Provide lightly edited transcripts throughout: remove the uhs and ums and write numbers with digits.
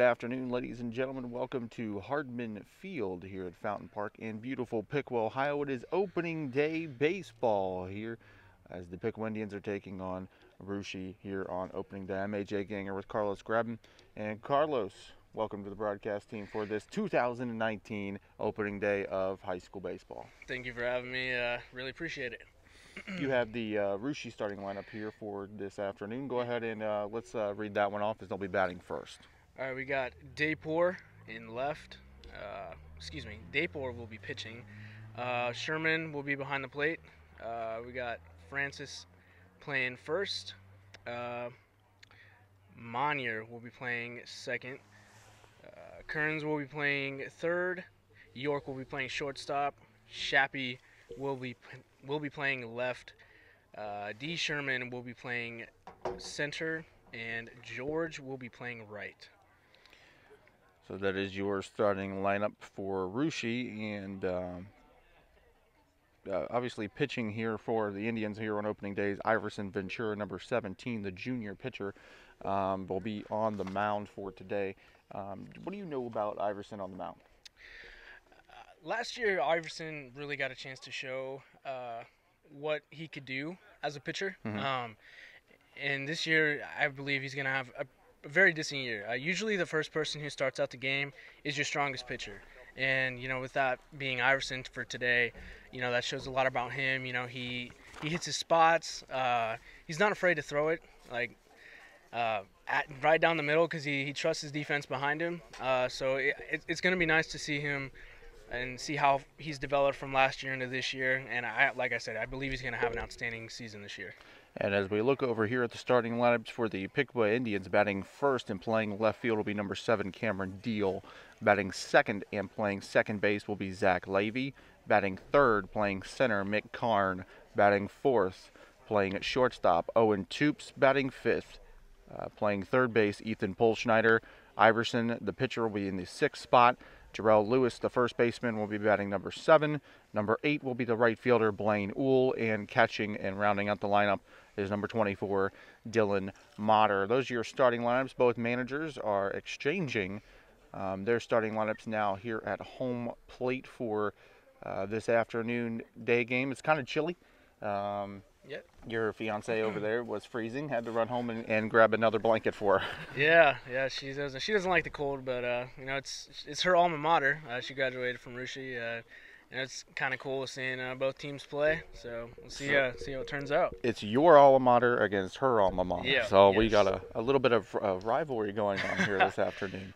afternoon, ladies and gentlemen. Welcome to Hardman Field here at Fountain Park in beautiful Piqua, Ohio. It is opening day baseball here as the Piqua Indians are taking on Russia here on opening day. I'm AJ Ganger with Carlos Graben. And Carlos, welcome to the broadcast team for this 2019 opening day of high school baseball. Thank you for having me. Really appreciate it. You have the Russia starting lineup here for this afternoon. Go ahead and let's read that one off as they'll be batting first. All right, we got Daypor in left. Daypor will be pitching. Sherman will be behind the plate. We got Francis playing first. Monier will be playing second. Kearns will be playing third. York will be playing shortstop. Shappy will be playing left. D. Sherman will be playing center, and George will be playing right. So that is your starting lineup for Russia, and obviously pitching here for the Indians here on opening days. Iverson Ventura, number 17, the junior pitcher, will be on the mound for today. What do you know about Iverson on the mound? Last year, Iverson really got a chance to show what he could do as a pitcher. Mm-hmm. And this year, I believe he's going to have a very decent year. Usually the first person who starts out the game is your strongest pitcher. And, with that being Iverson for today, that shows a lot about him. He hits his spots. He's not afraid to throw it, right down the middle because he trusts his defense behind him. So it's going to be nice to see him and see how he's developed from last year into this year. And like I said, I believe he's going to have an outstanding season this year. And as we look over here at the starting lineups for the Piqua Indians, batting first and playing left field will be number 7, Cameron Deal. Batting second and playing second base will be Zach Levy. Batting third, playing center, Mick Karn. Batting fourth, playing at shortstop, Owen Toops. Batting fifth, playing third base, Ethan Polschneider. Iverson, the pitcher, will be in the 6th spot. Jarrell Lewis, the first baseman, will be batting number 7. Number 8 will be the right fielder, Blaine Uhl, and catching and rounding out the lineup is number 24, Dylan Motter. Those are your starting lineups. Both managers are exchanging their starting lineups now here at home plate for this afternoon day game. It's kind of chilly. Yep. Your fiance over there was freezing. Had to run home and grab another blanket for her. Yeah, she doesn't like the cold, but it's her alma mater. She graduated from Russia. It's kind of cool seeing both teams play. So we'll see how it turns out. It's your alma mater against her alma mater. Yeah, so yes. We got a little bit of rivalry going on here this afternoon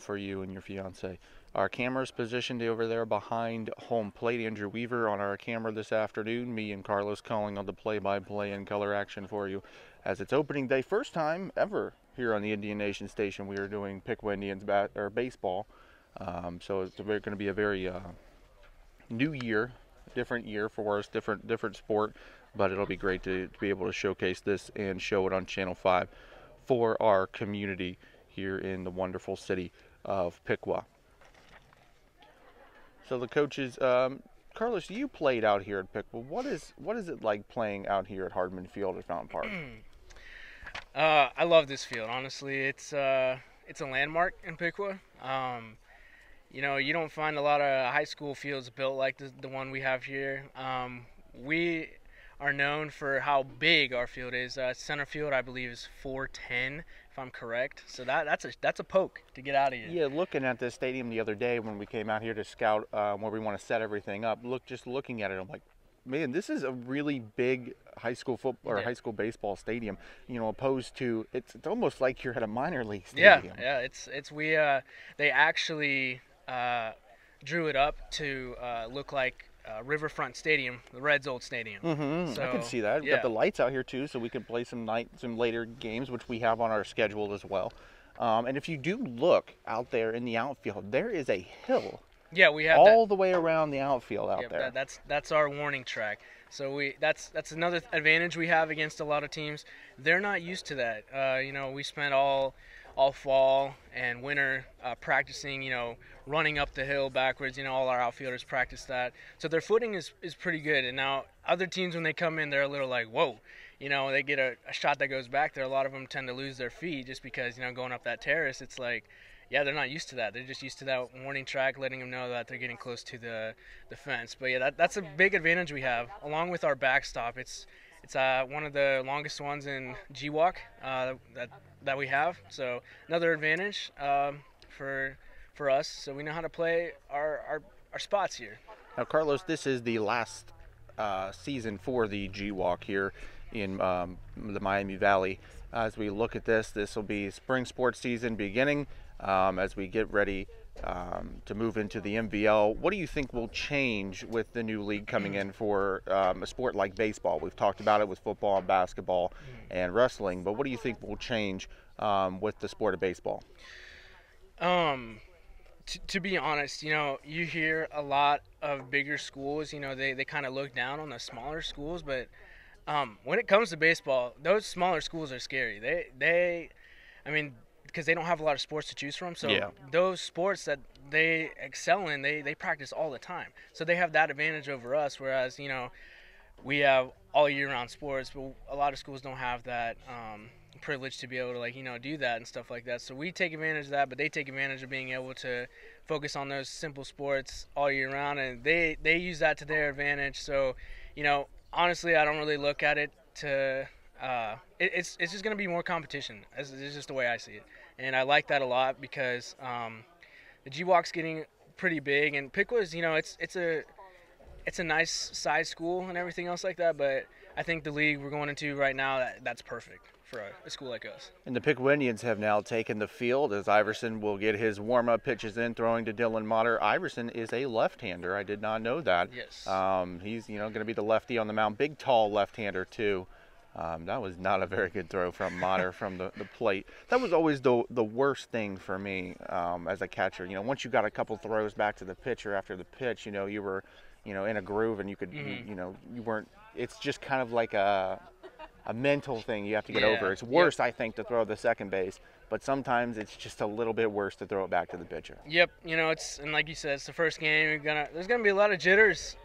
for you and your fiance. Our camera's positioned over there behind home plate. Andrew Weaver on our camera this afternoon. Me and Carlos calling on the play-by-play and color action for you as it's opening day. First time ever here on the Indian Nation station we are doing Piqua Indians baseball. So it's going to be a very new year, different year for us, different sport. But it'll be great to be able to showcase this and show it on Channel 5 for our community here in the wonderful city of Piqua. So the coaches, Carlos, you played out here at Piqua. What is it like playing out here at Hardman Field at Fountain Park? I love this field. Honestly, it's a landmark in Piqua. You don't find a lot of high school fields built like the one we have here. We are known for how big our field is. Center field, I believe, is 410. If I'm correct. So that's a poke to get out of here. Yeah, looking at this stadium the other day when we came out here to scout where we want to set everything up, looking at it, I'm like, man, this is a really big high school football or high school baseball stadium. Opposed to it's almost like you're at a minor league stadium. Yeah. They actually drew it up to look like Riverfront Stadium, the Reds' old stadium. Mm-hmm. So, I can see that. We've got the lights out here too, so we can play some later games, which we have on our schedule as well. And if you do look out there in the outfield, there is a hill. Yeah, we have all the way around the outfield out there. That's our warning track. So that's another advantage we have against a lot of teams. They're not used to that. We spent all fall and winter practicing, running up the hill backwards. All our outfielders practice that. So their footing is pretty good. And now other teams, when they come in, they're a little like, whoa. They get a shot that goes back there. A lot of them tend to lose their feet just because, going up that terrace, it's like yeah, they're not used to that. They're just used to that warning track letting them know that they're getting close to the fence. But yeah, that's a big advantage we have, along with our backstop. It's one of the longest ones in G-Walk that we have. So another advantage for for us. So we know how to play our spots here. Now, Carlos, this is the last season for the G Walk here in the Miami Valley. As we look at this, this will be spring sports season beginning as we get ready to move into the MVL. What do you think will change with the new league coming in for a sport like baseball? We've talked about it with football and basketball and wrestling, but what do you think will change with the sport of baseball? Um, to be honest, you hear a lot of bigger schools, they kind of look down on the smaller schools, but when it comes to baseball, those smaller schools are scary. I mean, because they don't have a lot of sports to choose from. So Yeah. those sports that they excel in, they practice all the time. So they have that advantage over us, whereas, we have all year round sports, but a lot of schools don't have that privilege to be able to do that and stuff like that. So we take advantage of that, but they take advantage of being able to focus on those simple sports all year round, and they use that to their advantage. So, honestly, I don't really look at it to. It's just gonna be more competition. It's just the way I see it, and I like that a lot because the G-Walk's getting pretty big, and Piqua's, it's a nice size school and everything else like that, but I think the league we're going into right now, that's perfect for a school like us. And the Piqua Indians have now taken the field as Iverson will get his warm-up pitches in, throwing to Dylan Motter. Iverson is a left-hander. I did not know that. Yes. He's going to be the lefty on the mound. Big, tall left-hander too. That was not a very good throw from Motter from the plate. That was always the worst thing for me as a catcher. Once you got a couple throws back to the pitcher after the pitch, you were in a groove and you could, you weren't. It's just kind of like a mental thing you have to get over. It's worse, I think, to throw the second base, but sometimes it's just a little bit worse to throw it back to the pitcher. Yep, and like you said, it's the first game. There's gonna be a lot of jitters.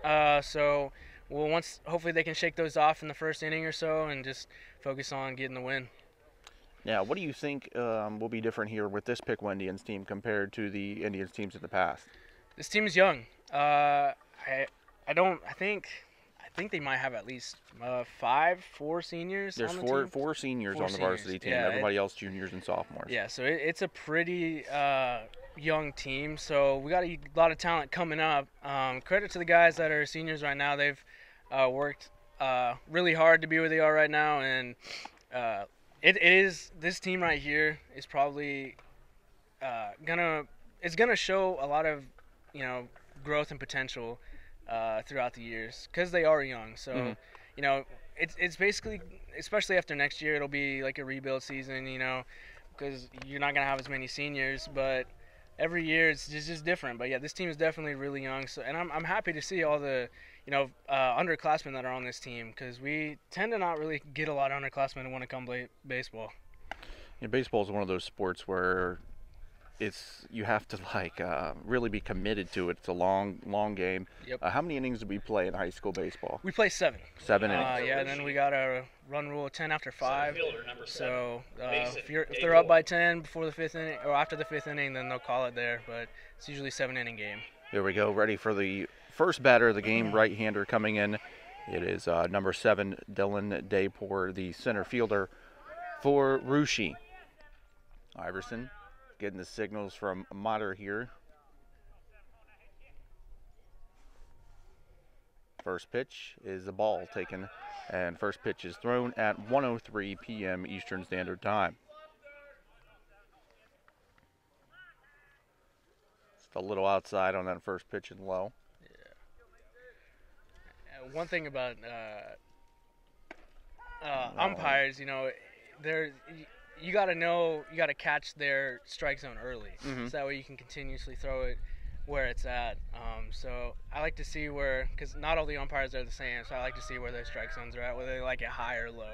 So hopefully they can shake those off in the first inning or so and just focus on getting the win. Now, what do you think will be different here with this Piqua Indians team compared to the Indians teams in the past? This team is young. I think they might have at least four seniors. There's on the team. four seniors on the seniors. varsity team. Yeah, Everybody else juniors and sophomores. Yeah, so it's a pretty young team. So we got a lot of talent coming up. Credit to the guys that are seniors right now. They've worked really hard to be where they are right now, and this team right here is probably gonna show a lot of growth and potential throughout the years because they are young. So it's basically, especially after next year, it'll be like a rebuild season. Because you're not gonna have as many seniors, but every year it's just different. But yeah, this team is definitely really young. So, and I'm happy to see all the underclassmen that are on this team because we tend to not really get a lot of underclassmen that want to come play baseball. Baseball is one of those sports where you have to really be committed to it. It's a long game. Yep. How many innings do we play in high school baseball? We play 7. 7 innings. Yeah, and then we got a run rule of 10 after 5. So if they're up by 10 before the 5th inning or after the 5th inning, then they'll call it there. But it's usually a 7-inning game. Here we go, ready for the first batter of the game, right-hander coming in. It is number 7, Dylan Daypor, the center fielder for Rushi. Iverson getting the signals from Motter here. First pitch is a ball taken, and first pitch is thrown at 1:03 p.m. Eastern Standard Time. Just a little outside on that first pitch and low. Yeah. One thing about umpires, you got to catch their strike zone early, so that way you can continuously throw it where it's at. So I like to see because not all the umpires are the same, so I like to see where their strike zones are at, whether they like it high or low.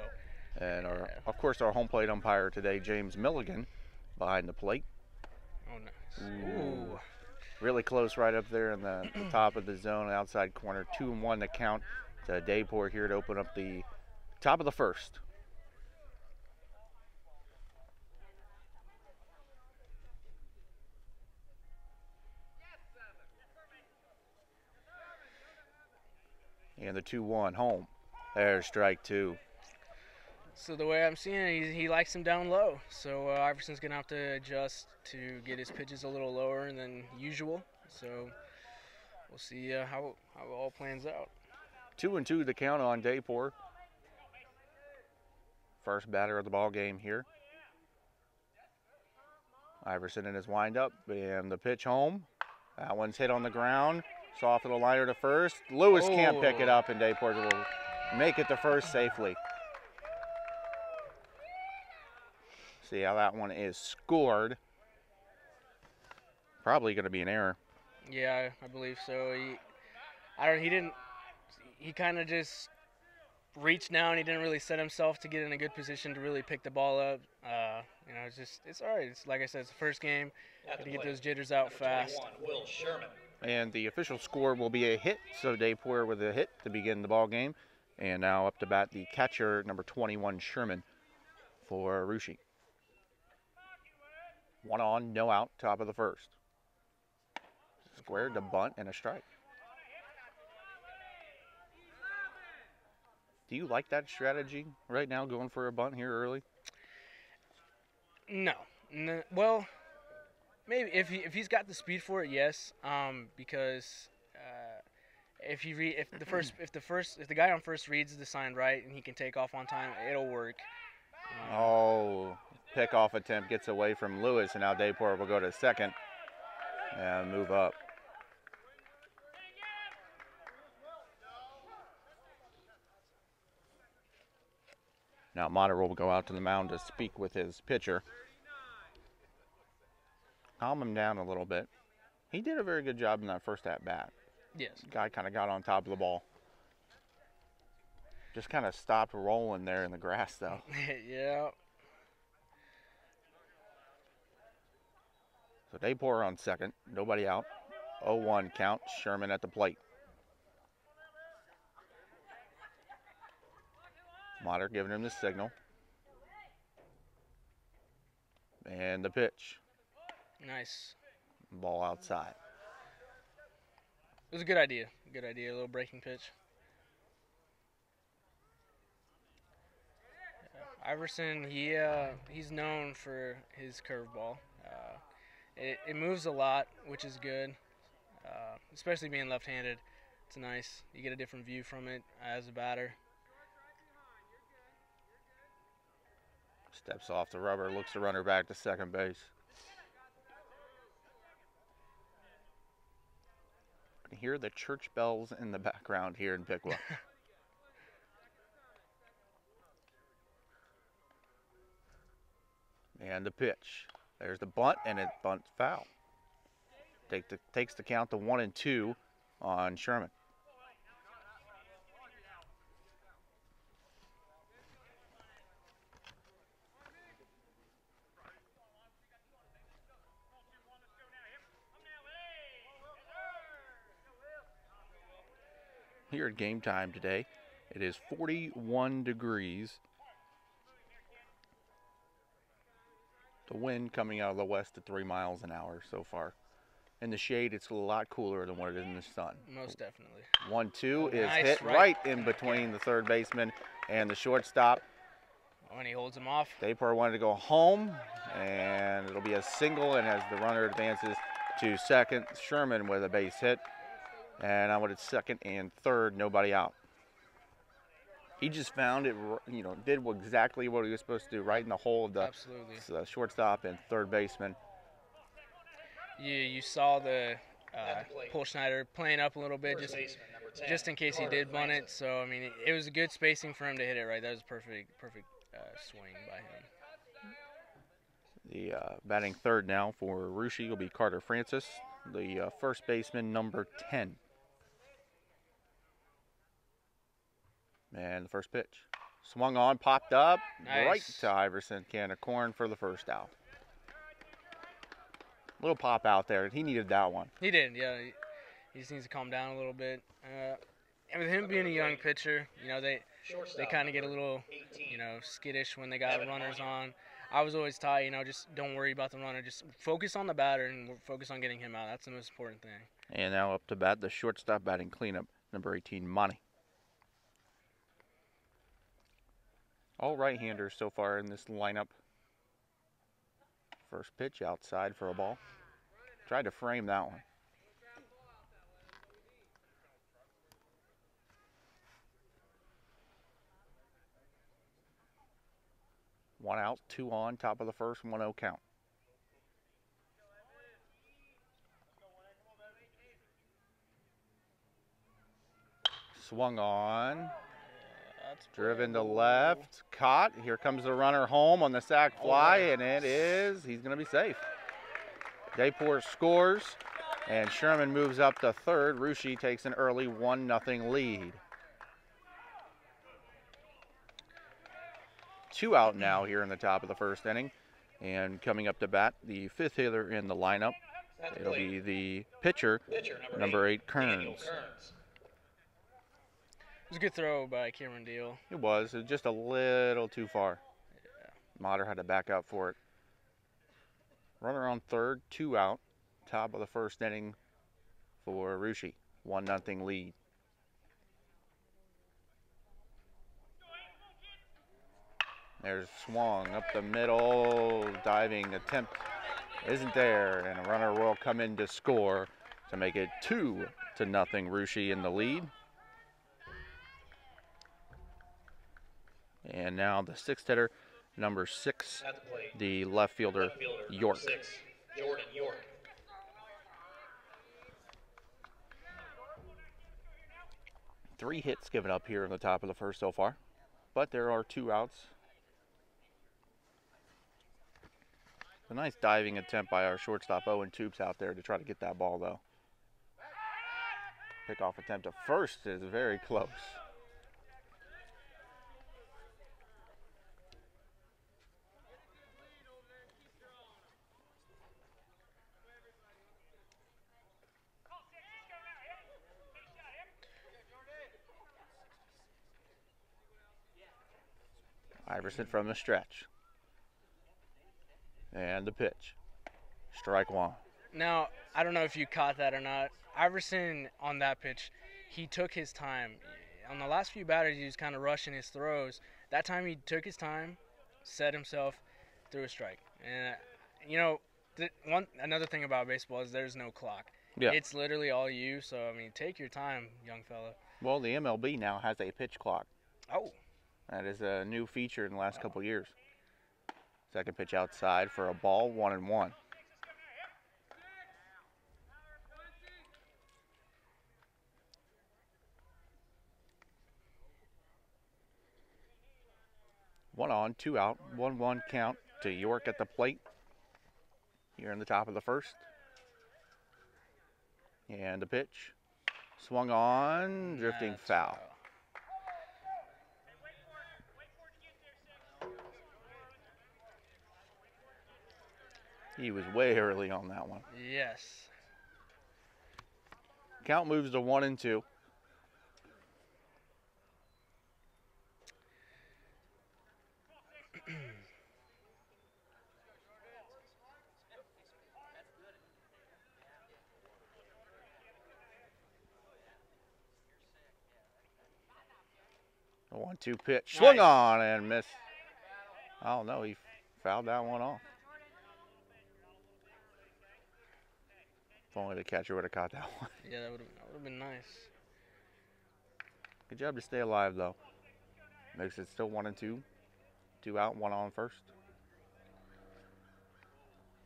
And of course, our home plate umpire today, James Milligan, behind the plate. Oh, nice. Ooh. Really close right up there in the top of the zone, outside corner. 2-1 to count to Daypor here to open up the top of the first. And the 2-1 home. There's strike two. So the way I'm seeing it, he likes him down low. So Iverson's going to have to adjust to get his pitches a little lower than usual. So we'll see how it all plans out. 2-2 the count on Dayport. First batter of the ball game here. Iverson in his windup, and the pitch home. That one's hit on the ground. Soft little liner to first. Lewis can't pick it up, and Dayport will make it to first safely. See how that one is scored. Probably going to be an error. Yeah, I believe so. He kind of just reached down. He didn't really set himself to get in a good position to really pick the ball up. It's all right. It's like I said, it's the first game. Got to get those jitters out fast. Will Sherman. And the official score will be a hit. So Dayport with a hit to begin the ball game. And now up to bat the catcher, number 21, Sherman, for Russia. 1 on, no out, top of the first. Squared to bunt and a strike. Do you like that strategy right now, going for a bunt here early? No. Well, maybe if he's got the speed for it, yes. Because if the guy on first reads the sign right and he can take off on time, it'll work. Pickoff attempt gets away from Lewis, and now Dayport will go to second and move up. Now Monitor will go out to the mound to speak with his pitcher. Calm him down a little bit. He did a very good job in that first at-bat. Yes. Guy kind of got on top of the ball. Just kind of stopped rolling there in the grass, though. Yeah. So Dayport on second. Nobody out. 0-1 count. Sherman at the plate. Monitor giving him the signal. And the pitch. Nice. Ball outside. It was a good idea. Good idea. A little breaking pitch. Iverson, he's known for his curveball. It moves a lot, which is good, especially being left-handed. It's nice. You get a different view from it as a batter. Steps off the rubber, looks the runner back to second base. You can hear the church bells in the background here in Piqua. And the pitch. There's the bunt, and it bunts foul. Takes the count to 1-2 on Sherman. Here at game time today, it is 41 degrees. The wind coming out of the west at 3 miles an hour so far. In the shade, it's a lot cooler than what it is in the sun. Most definitely. 1-2 is nice hit right in between the third baseman and the shortstop. And he holds him off. Dayport wanted to go home, and it'll be a single, and as the runner advances to second, Sherman with a base hit. And I went at second and third, nobody out. He just found it, did exactly what he was supposed to do, right in the hole of the shortstop and third baseman. You saw the Paul Schneider playing up a little bit just in case he did bunt it. So, I mean, it was a good spacing for him to hit it right. That was a perfect swing by him. The batting third now for Russia will be Carter Francis, the first baseman, number 10. And the first pitch. Swung on, popped up, nice. Right to Iverson. Can of corn for the first out. Little pop out there. He needed that one. He did, yeah. He just needs to calm down a little bit. And with him being a young pitcher, they kind of get a little, skittish when they got runners on. I was always taught, just don't worry about the runner. Just focus on the batter and focus on getting him out. That's the most important thing. And now up to bat, the shortstop batting cleanup, number 18, Monty. All right-handers so far in this lineup. First pitch outside for a ball. Tried to frame that one. One out, two on, top of the first, 1-0 count. Swung on. That's Driven to playable. left. Caught. Here comes the runner home on the sac fly, and it is. He's going to be safe. Dayport scores, and Sherman moves up to third. Ruschi takes an early 1-0 lead. 2 out now here in the top of the first inning. And coming up to bat, the fifth hitter in the lineup. It'll be the pitcher, number 8, Kearns. It was a good throw by Cameron Deal. It was just a little too far. Yeah. Motter had to back up for it. Runner on third, 2 out. Top of the first inning for Ruschi. 1-0 lead. There's swung up the middle. Diving attempt isn't there. And a runner will come in to score to make it 2-0 Ruschi in the lead. And now the sixth hitter, number 6, the left fielder, York. Jordan York. Three hits given up here in the top of the first so far, but there are 2 outs. A nice diving attempt by our shortstop, Owen Toops, out there to try to get that ball, though. Pickoff attempt to first is very close. Iverson from the stretch. And the pitch. Strike one. Now, I don't know if you caught that or not. Iverson on that pitch, he took his time. On the last few batters, he was kind of rushing his throws. That time he took his time, set himself, threw a strike. And, another thing about baseball is there's no clock. Yeah. It's literally all you. So, I mean, take your time, young fella. Well, the MLB now has a pitch clock. Oh. That is a new feature in the last couple years. Second pitch outside for a ball, 1-1. One on, 2 out, 1-1 count to York at the plate here in the top of the first. And the pitch. Swung on, drifting foul. He was way early on that one. Yes. Count moves to 1-2. The 1-2 pitch. Swung Nice. on and missed. Oh, no, he fouled that one off. If only the catcher would have caught that one. Yeah, that would have been nice. Good job to stay alive, though. Makes it still 1-2. 2 out, 1 on first.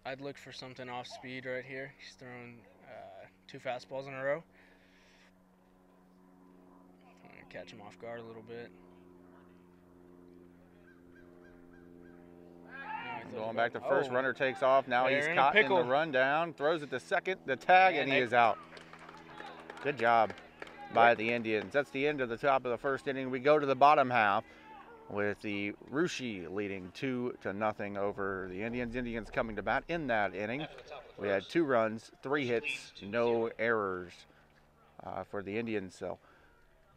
I'd look for something off speed right here. He's throwing 2 fastballs in a row. I'm gonna catch him off guard a little bit. Going back to first, runner takes off. Now They're he's in a caught in pickle. the rundown. Throws it to second, the tag, and he is out. Good job by the Indians. That's the end of the top of the first inning. We go to the bottom half with the Ruschi leading 2-0 over the Indians. Indians coming to bat in that inning. We had 2 runs, 3 hits, no errors for the Indians. So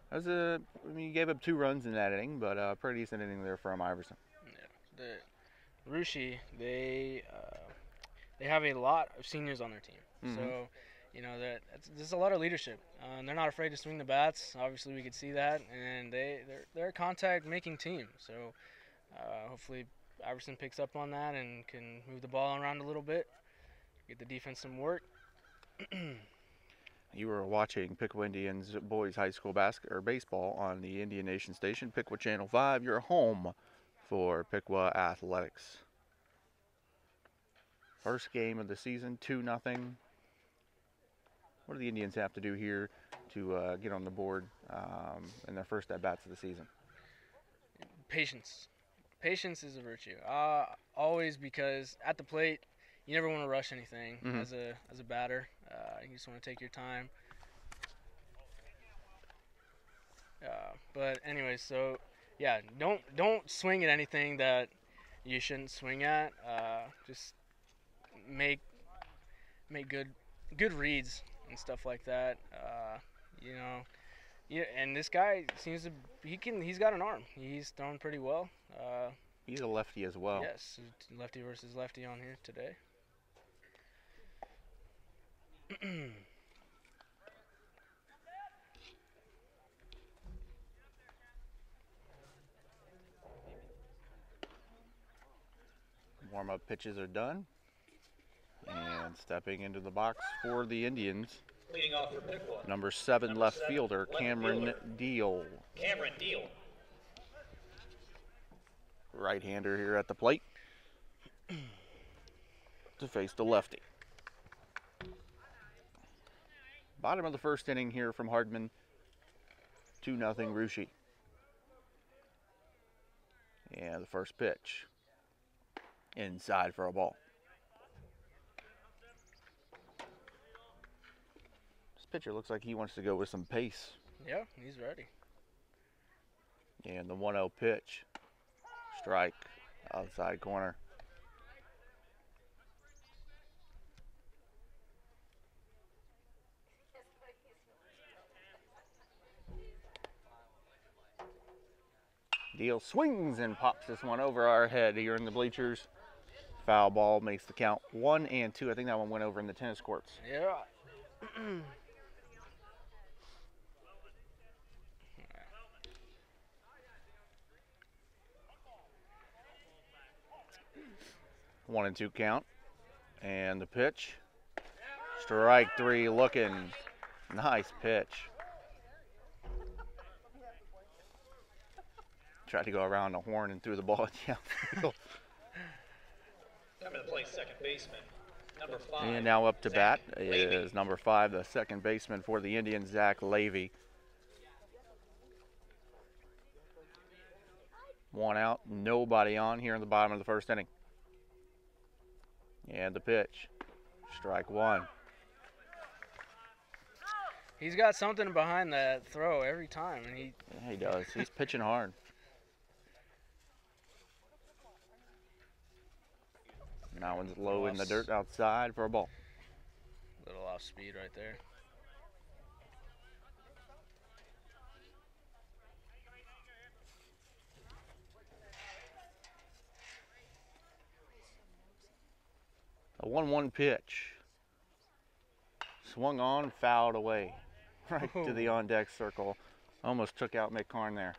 that was you gave up 2 runs in that inning, but a pretty decent inning there from Iverson. Yeah. The Ruschi, they have a lot of seniors on their team. Mhm. So, there's a lot of leadership. They're not afraid to swing the bats. Obviously, we could see that, and they're a contact-making team. So, Hopefully, Iverson picks up on that and can move the ball around a little bit, get the defense some work. You were watching Piqua Indians boys high school baseball on the Indian Nation station, Piqua Channel 5, your home for Piqua Athletics. First game of the season, 2-0. What do the Indians have to do here to get on the board in their first at-bats of the season? Patience. Patience is a virtue. Always, because at the plate, you never want to rush anything as a batter. You just want to take your time. But anyways, so yeah, don't swing at anything that you shouldn't swing at. Just make good reads and stuff like that. You know, yeah. And this guy seems to he's got an arm. He's thrown pretty well. He's a lefty as well. Yes, lefty versus lefty on here today. Warm-up pitches are done. And stepping into the box for the Indians, leading off for Piqua, number 7 left fielder, Cameron Deal. Cameron Deal. Right-hander here at the plate to face the lefty. Bottom of the first inning here from Hardman, 2-0 Russia. And the first pitch inside for a ball. This pitcher looks like he wants to go with some pace. Yeah, he's ready. And the 1-0 pitch. Strike outside corner. Deal swings and pops this one over our head here in the bleachers. Foul ball makes the count 1-2. I think that one went over in the tennis courts. Yeah. 1-2 count. And the pitch. Strike 3 looking. Nice pitch. Tried to go around the horn and threw the ball at the outfield. Coming to play second baseman, number 5. And now up to bat is number 5, the second baseman for the Indians, Zach Levy. 1 out, nobody on here in the bottom of the first inning. And the pitch, strike 1. He's got something behind that throw every time, and Yeah, he does. He's pitching hard. And that one's low in the dirt outside for a ball. Little off speed right there. A 1-1 pitch. Swung on, fouled away. Right to the on-deck circle. Almost took out Mick Karn there.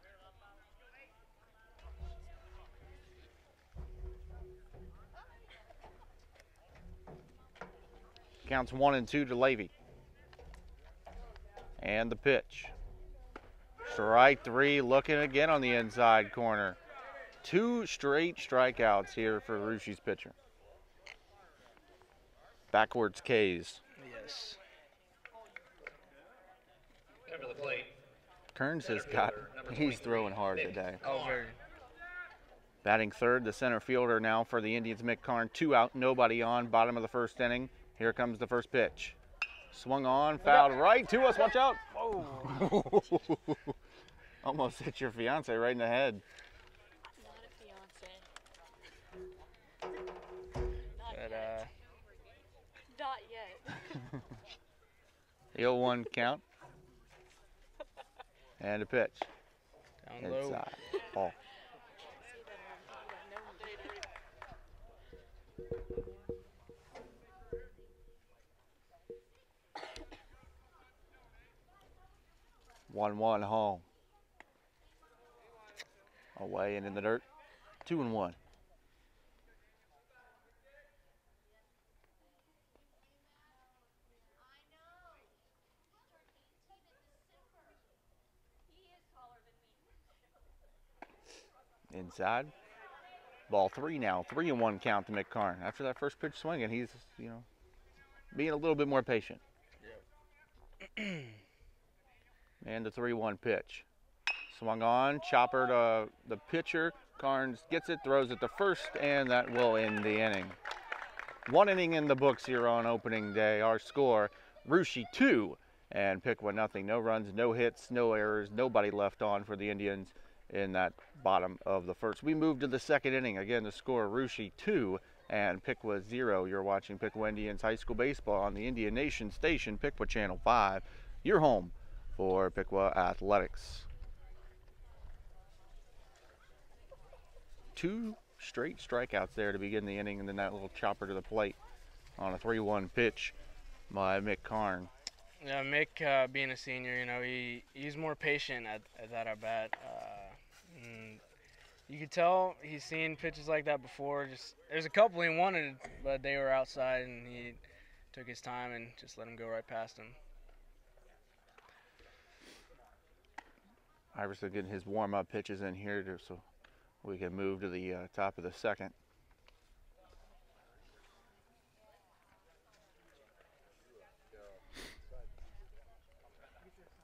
Counts 1-2 to Levy. And the pitch. Strike 3, looking again on the inside corner. 2 straight strikeouts here for Russia's pitcher. Backwards K's. Yes. Coming to the plate, Kearns has got, he's throwing hard today. Oh, very. Batting third, the center fielder now for the Indians, Mick Karn. 2 out, nobody on, bottom of the first inning. Here comes the first pitch. Swung on, fouled right to us, watch out. Whoa. Almost hit your fiance right in the head. Not a fiance. But, Not yet. The 0-1 count. And a pitch. down low. Inside. Ball. 1-1 home. Away and in the dirt. 2-1. Inside. Ball 3 now. 3-1 count to McCarn. After that first pitch swinging, he's, being a little bit more patient. Yep. And the 3-1 pitch. Swung on, chopper to the pitcher. Carnes gets it, throws it to first, and that will end the inning. 1 inning in the books here on opening day. Our score, Russia 2 and Piqua nothing. No runs, no hits, no errors, nobody left on for the Indians in that bottom of the first. We move to the second inning. Again, the score, Russia 2 and Piqua 0. You're watching Piqua Indians High School Baseball on the Indian Nation station, Piqua Channel 5. Your home for Piqua Athletics. 2 straight strikeouts there to begin the inning, and then that little chopper to the plate on a 3-1 pitch by Mick Karn. Yeah, Mick, being a senior, he's more patient at that at bat. You could tell he's seen pitches like that before. There's a couple he wanted, but they were outside, and he took his time and just let him go right past him. Iverson getting his warm-up pitches in here so we can move to the top of the second.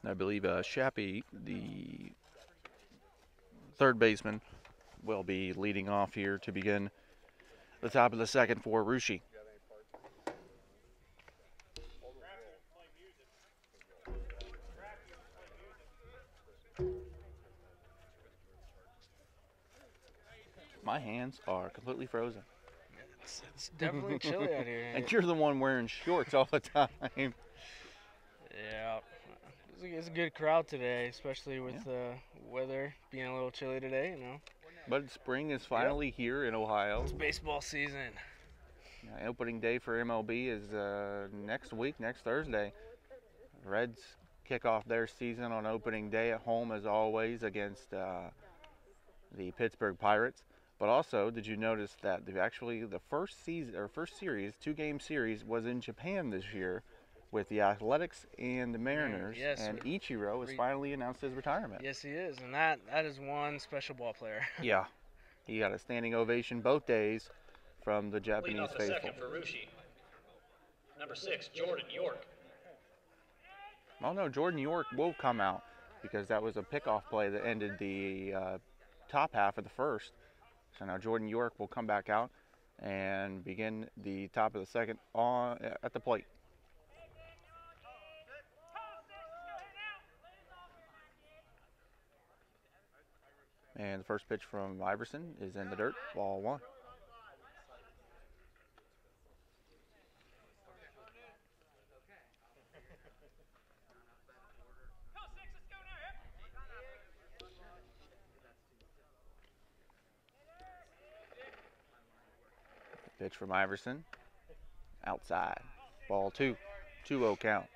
I believe Shappy, the third baseman, will be leading off here to begin the top of the second for Russia. My hands are completely frozen. It's definitely chilly out here. And you're the one wearing shorts all the time. Yeah. It's a good crowd today, especially with the weather being a little chilly today, But spring is finally here in Ohio. It's baseball season. Opening day for MLB is next week, next Thursday. Reds kick off their season on opening day at home, as always, against the Pittsburgh Pirates. But also, did you notice that the first series, 2-game series, was in Japan this year with the Athletics and the Mariners, yes, and Ichiro has finally announced his retirement. Yes, he is, and that is one special ball player. Yeah, he got a standing ovation both days from the Japanese Lead off the faithful. second for Russia. Number 6, Jordan York. Oh no, Jordan York will come out because that was a pickoff play that ended the top half of the first. So now Jordan York will come back out and begin the top of the second at the plate. And the first pitch from Iverson is in the dirt, ball 1. Pitch from Iverson, outside, ball 2, 2-0 count.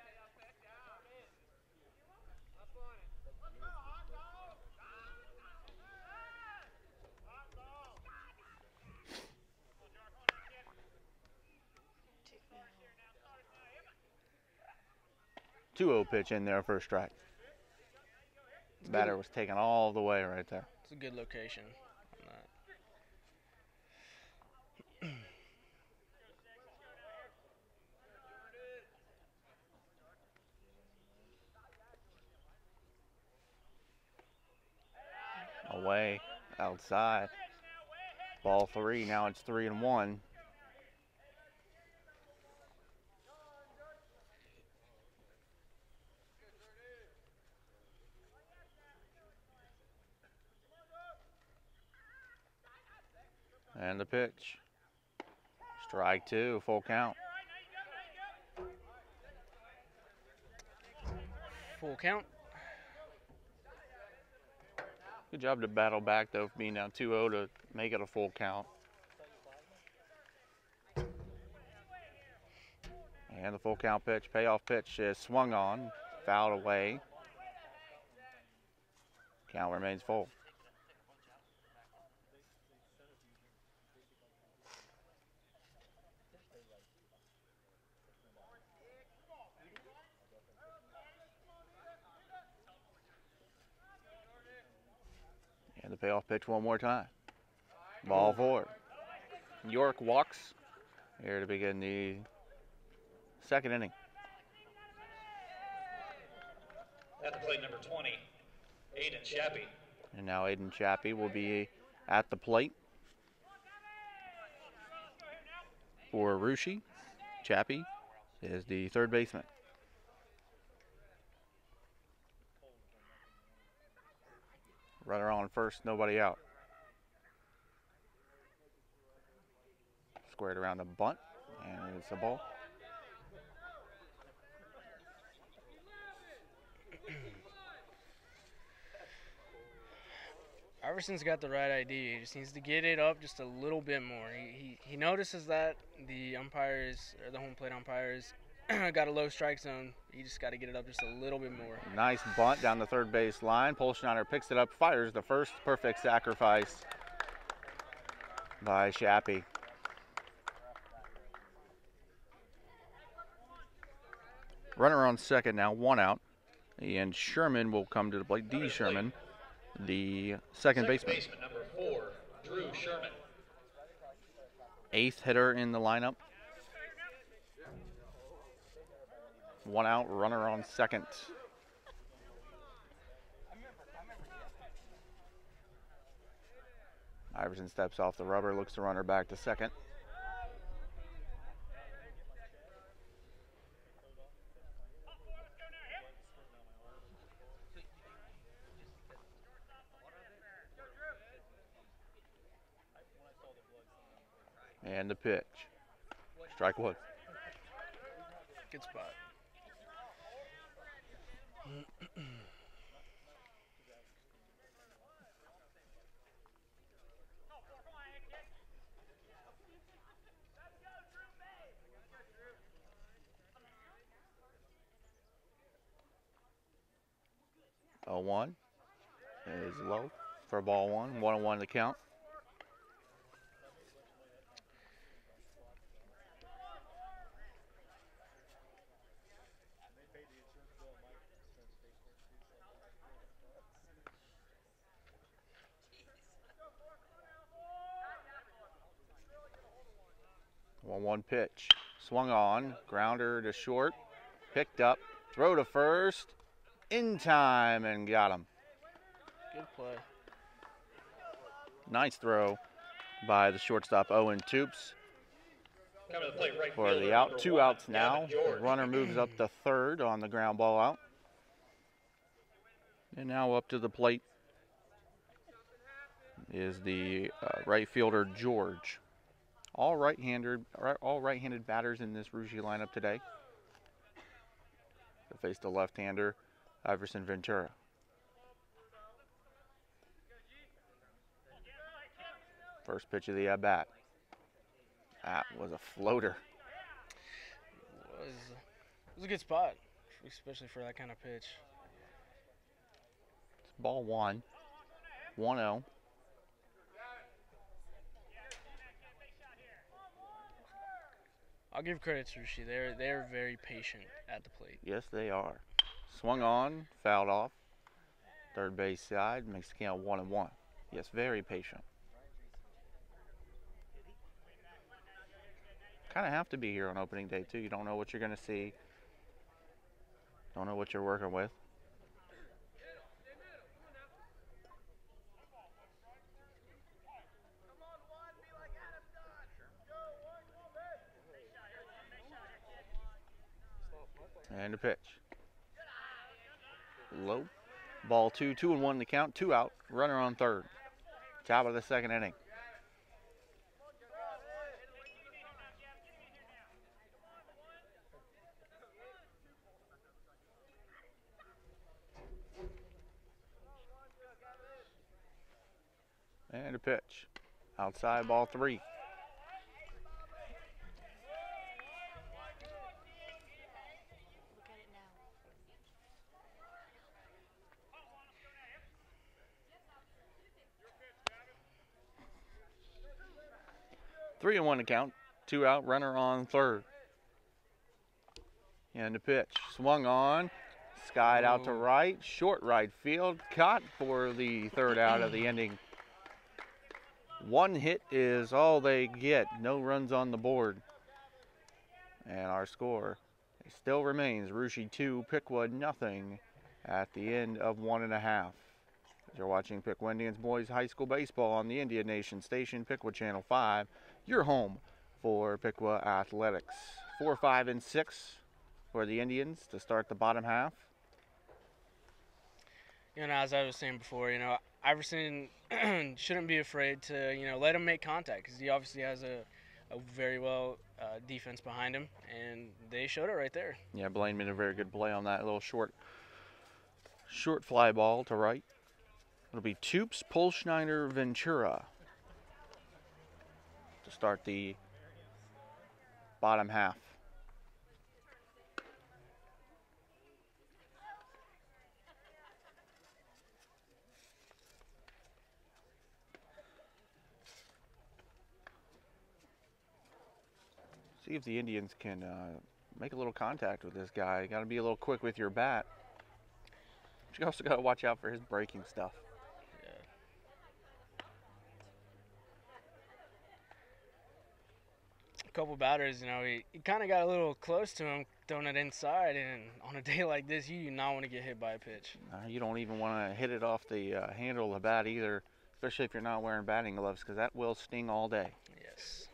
Two-0 pitch in there for a strike. Batter was taken all the way right there. It's a good location on that. Away, outside. Ball 3, now it's 3-1. And the pitch. Strike 2, full count. Full count. Good job to battle back, though, for being down 2-0 to make it a full count. And the full count pitch, payoff pitch is swung on, fouled away. Count remains full. And the payoff pitch one more time. Ball four. York walks here to begin the second inning. At the plate, number 20, Aiden Chappie. And now Aiden Chappie will be at the plate for Rushi. Chappie is the third baseman. Runner on first, nobody out. Squared around a bunt, and it's a ball. Iverson's got the right idea. He just needs to get it up just a little bit more. He notices that the umpires, or the home plate umpires, got a low strike zone. He just got to get it up just a little bit more. Nice bunt down the third base line. Polschneider picks it up, fires the first. Perfect sacrifice by Chappie. Runner on second now, one out. And Sherman will come to the plate. D. Sherman, the second baseman. Number 4, Drew Sherman. Eighth hitter in the lineup. One out, runner on second. Iverson steps off the rubber, looks the runner back to second. And the pitch. Strike one. Good spot. 0-1 is low for ball one. 1-1 the count. One pitch. Swung on. Grounder to short. Picked up. Throw to first. In time and got him. Good play. Nice throw by the shortstop Owen Toops. Coming to the plate, right For fielder, the out, number 2 1, outs now. Gavin George. Runner moves up to third on the ground ball out. And now up to the plate is the right fielder George. All right-handed batters in this Rouge lineup today. To face the left-hander Iverson Ventura. First pitch of the at-bat. That was a floater. It was a good spot, especially for that kind of pitch. It's ball one. 1-0. I'll give credit to Rishi. They're very patient at the plate. Yes, they are. Swung on, fouled off. Third base side makes the count 1-1. Yes, very patient. Kind of have to be here on opening day too. You don't know what you're going to see. Don't know what you're working with. And a pitch. Low. Ball 2, 2-1 the count, 2 out. Runner on third. Top of the second inning. And a pitch. Outside, ball 3. Look at it now. 3-1 to count. 2 out, runner on third. And the pitch. Swung on. skied out to Ooh. right, short right field, caught for the third out of the inning. One hit is all they get. No runs on the board. And our score still remains Rushi 2, Piqua nothing at the end of 1.5. You're watching Piqua Indians Boys High School Baseball on the Indian Nation Station, Piqua Channel 5. Your home for Piqua Athletics. 4, 5, and 6 for the Indians to start the bottom half. As I was saying before, Iverson shouldn't be afraid to, let him make contact because he obviously has a very well defense behind him, and they showed it right there. Yeah, Blaine made a very good play on that little short fly ball to right. It'll be Toops, Polschneider, Ventura to start the bottom half. See if the Indians can make a little contact with this guy. You got to be a little quick with your bat. But you also got to watch out for his breaking stuff. A couple batters, he kind of got a little close to him, throwing it inside, and on a day like this, you do not want to get hit by a pitch. You don't even want to hit it off the handle of the bat either, especially if you're not wearing batting gloves, because that will sting all day. Yes.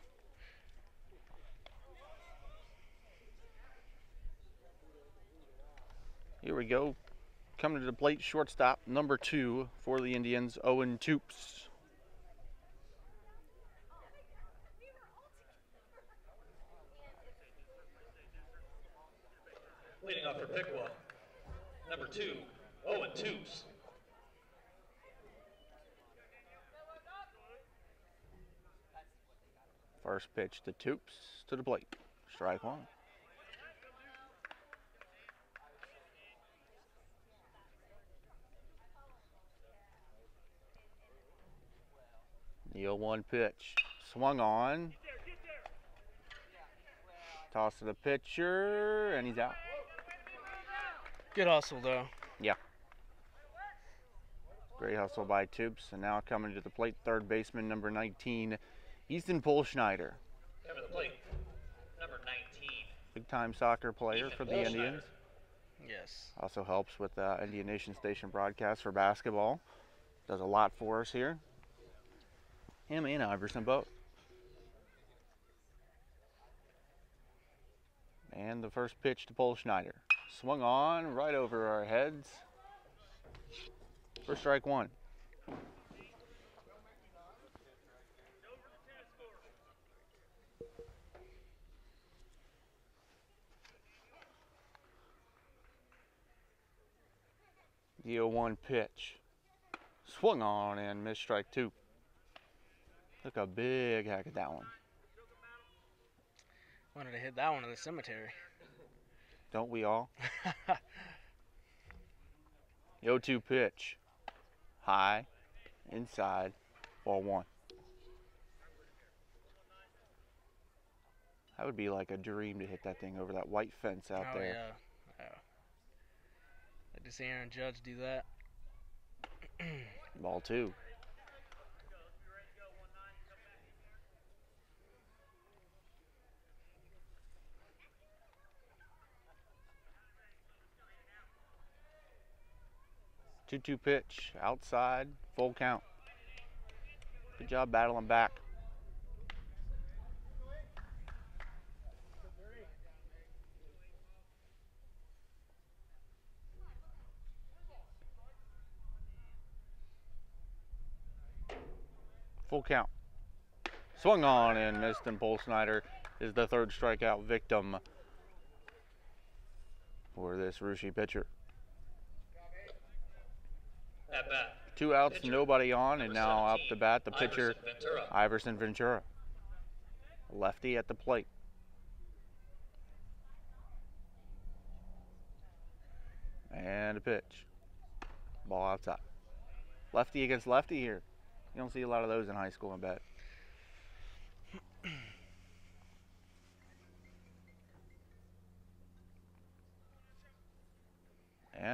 Here we go. Coming to the plate, shortstop, number 2 for the Indians, Owen Toops. Leading off for Piqua, number 2, Owen Toops. First pitch to Toops to the plate. Strike 1. The 0-1 pitch. Swung on. Toss to the pitcher, and he's out. Good hustle, though. Yeah. Great hustle by Toops. And now coming to the plate, third baseman, number 19, Easton Polschneider. Coming to the plate, number 19. Big-time soccer player for the Indians. Yes. Also helps with Indian Nation Station broadcast for basketball. Does a lot for us here. Him and Iverson both. And the first pitch to Polschneider. Swung on right over our heads. For strike 1. The 0-1 pitch. Swung on and missed strike 2. Took a big hack at that one. Wanted to hit that one in the cemetery. Don't we all? The 0-2 pitch. High, inside, ball 1. That would be like a dream to hit that thing over that white fence out there. Yeah. Like to see Aaron Judge do that. Ball 2. Two-two pitch, outside, full count. Good job battling back. Full count. Swung on and missed, and Polschneider is the third strikeout victim for this Rushi pitcher. At bat. 2 outs, Pitcher, nobody on, and number now up 17, the bat, the pitcher, Iverson Ventura. Iverson Ventura. Lefty at the plate. And a pitch. Ball outside. Lefty against lefty here. You don't see a lot of those in high school, I bet.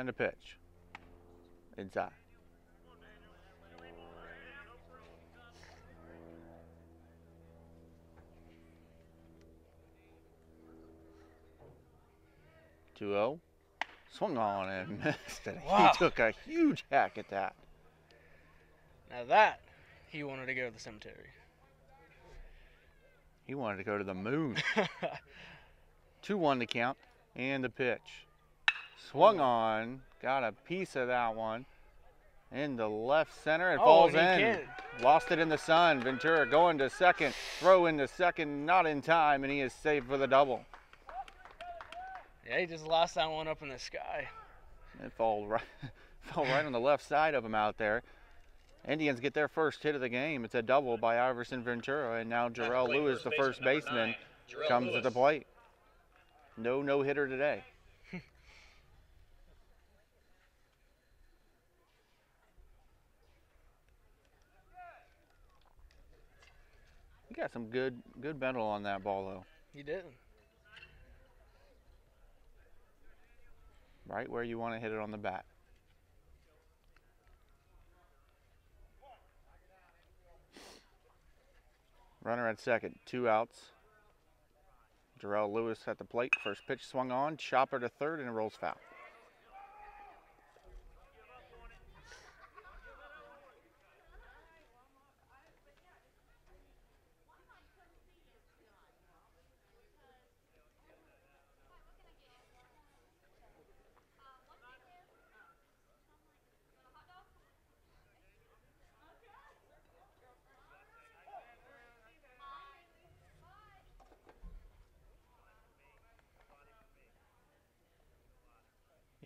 And a pitch. Inside. Two zero. Swung on and missed it. Wow. He took a huge hack at that. Now that, he wanted to go to the cemetery. He wanted to go to the moon. 2-1 to count. And the pitch. Swung on. Got a piece of that one. Into left center. It falls in. Lost it in the sun. Ventura going to second. Throw into second. Not in time. And he is safe for the double. Yeah, he just lost that one up in the sky. It fell right on the left side of him out there. Indians get their first hit of the game. It's a double by Iverson Ventura. And now Jarrell Lewis, the first baseman, comes to the plate. No hitter today. He got some good metal on that ball though. He did. Right where you want to hit it on the bat. Runner at second, 2 outs. Jarrell Lewis at the plate. First pitch swung on, chopper to third, and it rolls foul.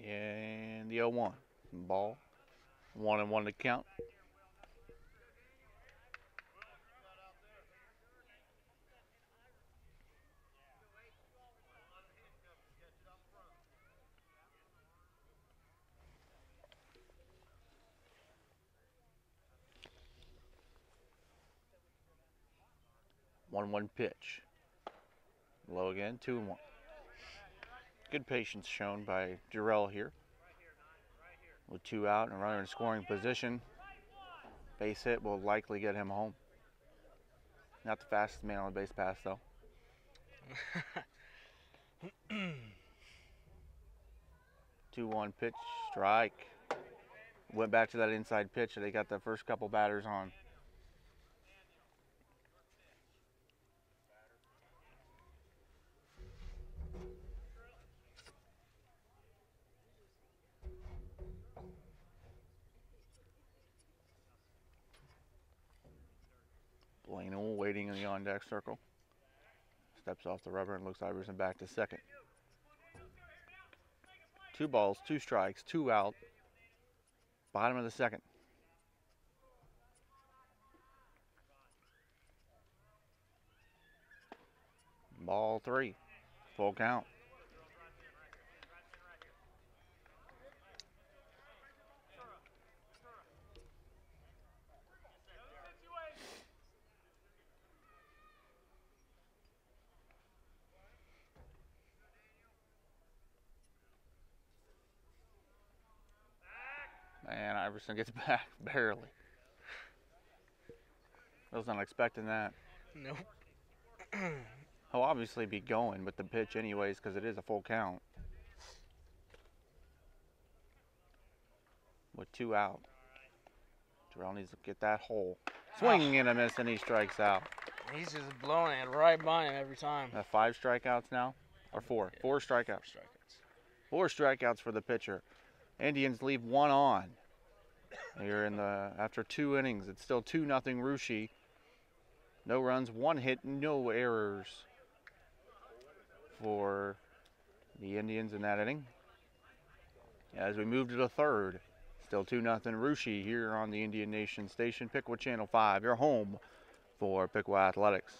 And the 0-1. Ball. 1-1 to count. One pitch. Low again, 2-1. Good patience shown by Jarrell here. With 2 out and a runner in scoring position. Base hit will likely get him home. Not the fastest man on the base pass though. 2-1 pitch, strike. Went back to that inside pitch that they got the first couple batters on. Blanel waiting in the on-deck circle. Steps off the rubber and looks Iverson back to second. 2 balls, 2 strikes, 2 out. Bottom of the second. Ball 3. Full count. And Iverson gets back, barely. I was not expecting that. Nope. He'll obviously be going with the pitch anyways because it is a full count. With 2 out. Jarrell needs to get that hole. Swinging and a miss and he strikes out. He's just blowing it right by him every time. 5 strikeouts now? Or 4? Yeah. 4 strikeouts. 4 strikeouts for the pitcher. Indians leave 1 on. Here after 2 innings, it's still 2-0 Russia. No runs, 1 hit, no errors for the Indians in that inning. As we move to the third, still 2-0 Russia here on the Indian Nation station, Piqua Channel 5, your home for Piqua Athletics.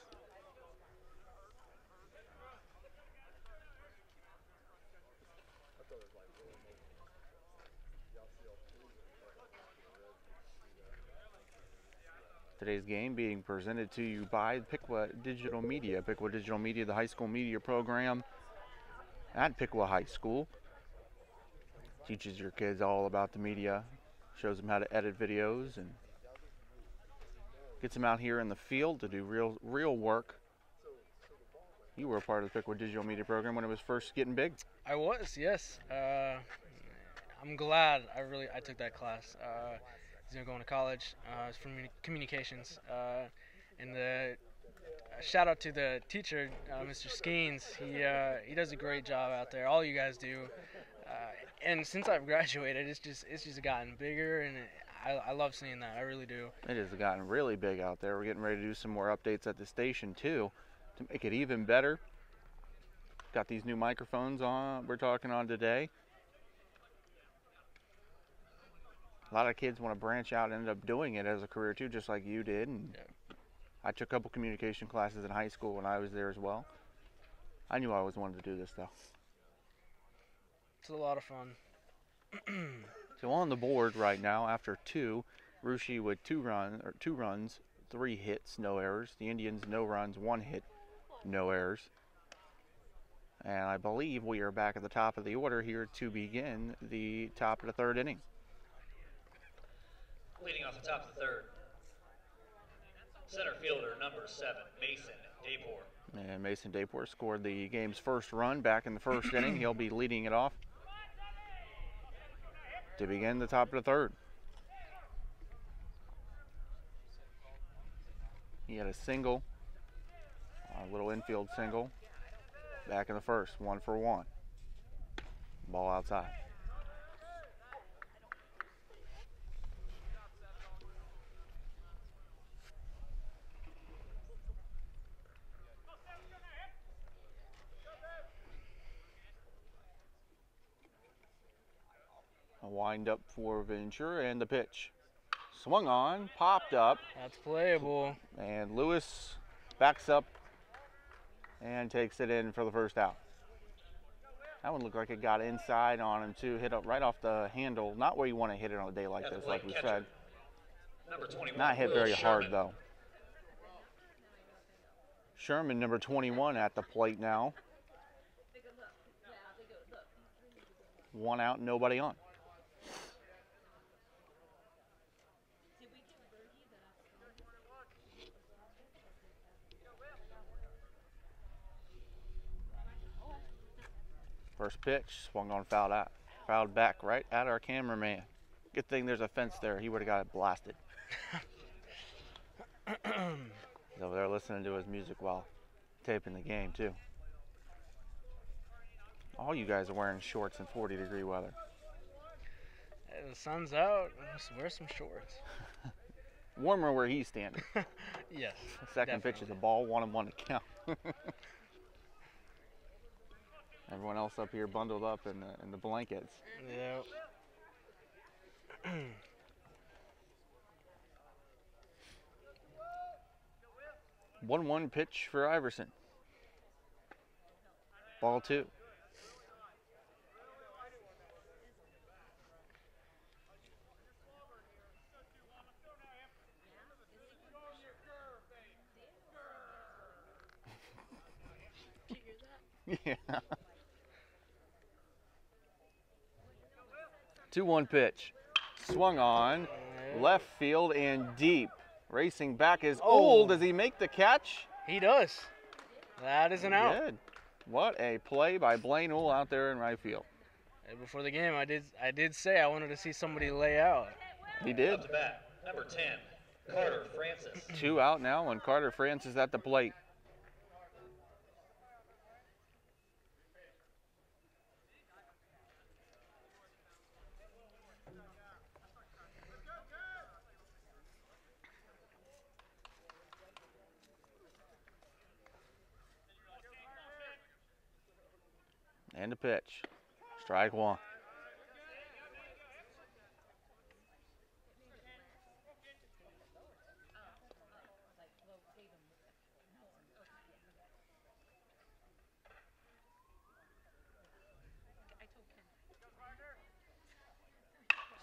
Today's game being presented to you by Piqua Digital Media. Piqua Digital Media, the high school media program at Piqua High School. Teaches your kids all about the media, shows them how to edit videos, and gets them out here in the field to do real work. You were a part of the Piqua digital media program when it was first getting big. I was, yes. I'm glad I took that class. Going to college. It's from communications. And the shout out to the teacher, Mr. Skeens. He does a great job out there. All you guys do. And since I've graduated, it's just gotten bigger, and I love seeing that. I really do. It has gotten really big out there. We're getting ready to do some more updates at the station too, to make it even better. Got these new microphones on. We're talking on today. A lot of kids want to branch out and end up doing it as a career too, just like you did. And Yeah. I took a couple communication classes in high school when I was there as well. I knew I always wanted to do this though. It's a lot of fun. So on the board right now, after two, Rushi with two runs, 3 hits, no errors. The Indians, no runs, 1 hit, no errors. And I believe we are back at the top of the order here to begin the top of the 3rd inning. Leading off the top of the 3rd, center fielder number 7, Mason Dapor. And Mason Dapor scored the game's first run back in the 1st inning. He'll be leading it off to begin the top of the 3rd. He had a single, a little infield single, back in the 1st, 1 for 1. Ball outside. A wind up for Ventura, and the pitch. Swung on, popped up, That's playable. and Lewis backs up and takes it in for the first out. That one looked like it got inside on him too, hit up right off the handle. Not where you want to hit it on a day like this, like we said. Number 21, Not hit Will very hard Sherman. though. Sherman, number 21, at the plate now. 1 out, nobody on. First pitch, swung on, fouled back right at our cameraman. Good thing there's a fence there. He would have got it blasted. He's over there listening to his music while taping the game too. All you guys are wearing shorts in 40-degree weather. Hey, the sun's out. Let's wear some shorts. Warmer where he's standing. Yes. Second pitch is a ball, 1-1 to count. Everyone else up here bundled up in the blankets. Yep. 1-1 pitch for Iverson. Ball 2. Yeah. 2-1 pitch. Swung on. Left field and deep. Racing back is old. Does he make the catch? He does. That is an out. Good. What a play by Blaine Ull out there in right field. Hey, before the game, I did say I wanted to see somebody lay out. He did. Up to bat, number 10, Carter Francis. 2 out now, and Carter Francis at the plate. And a pitch. Strike 1.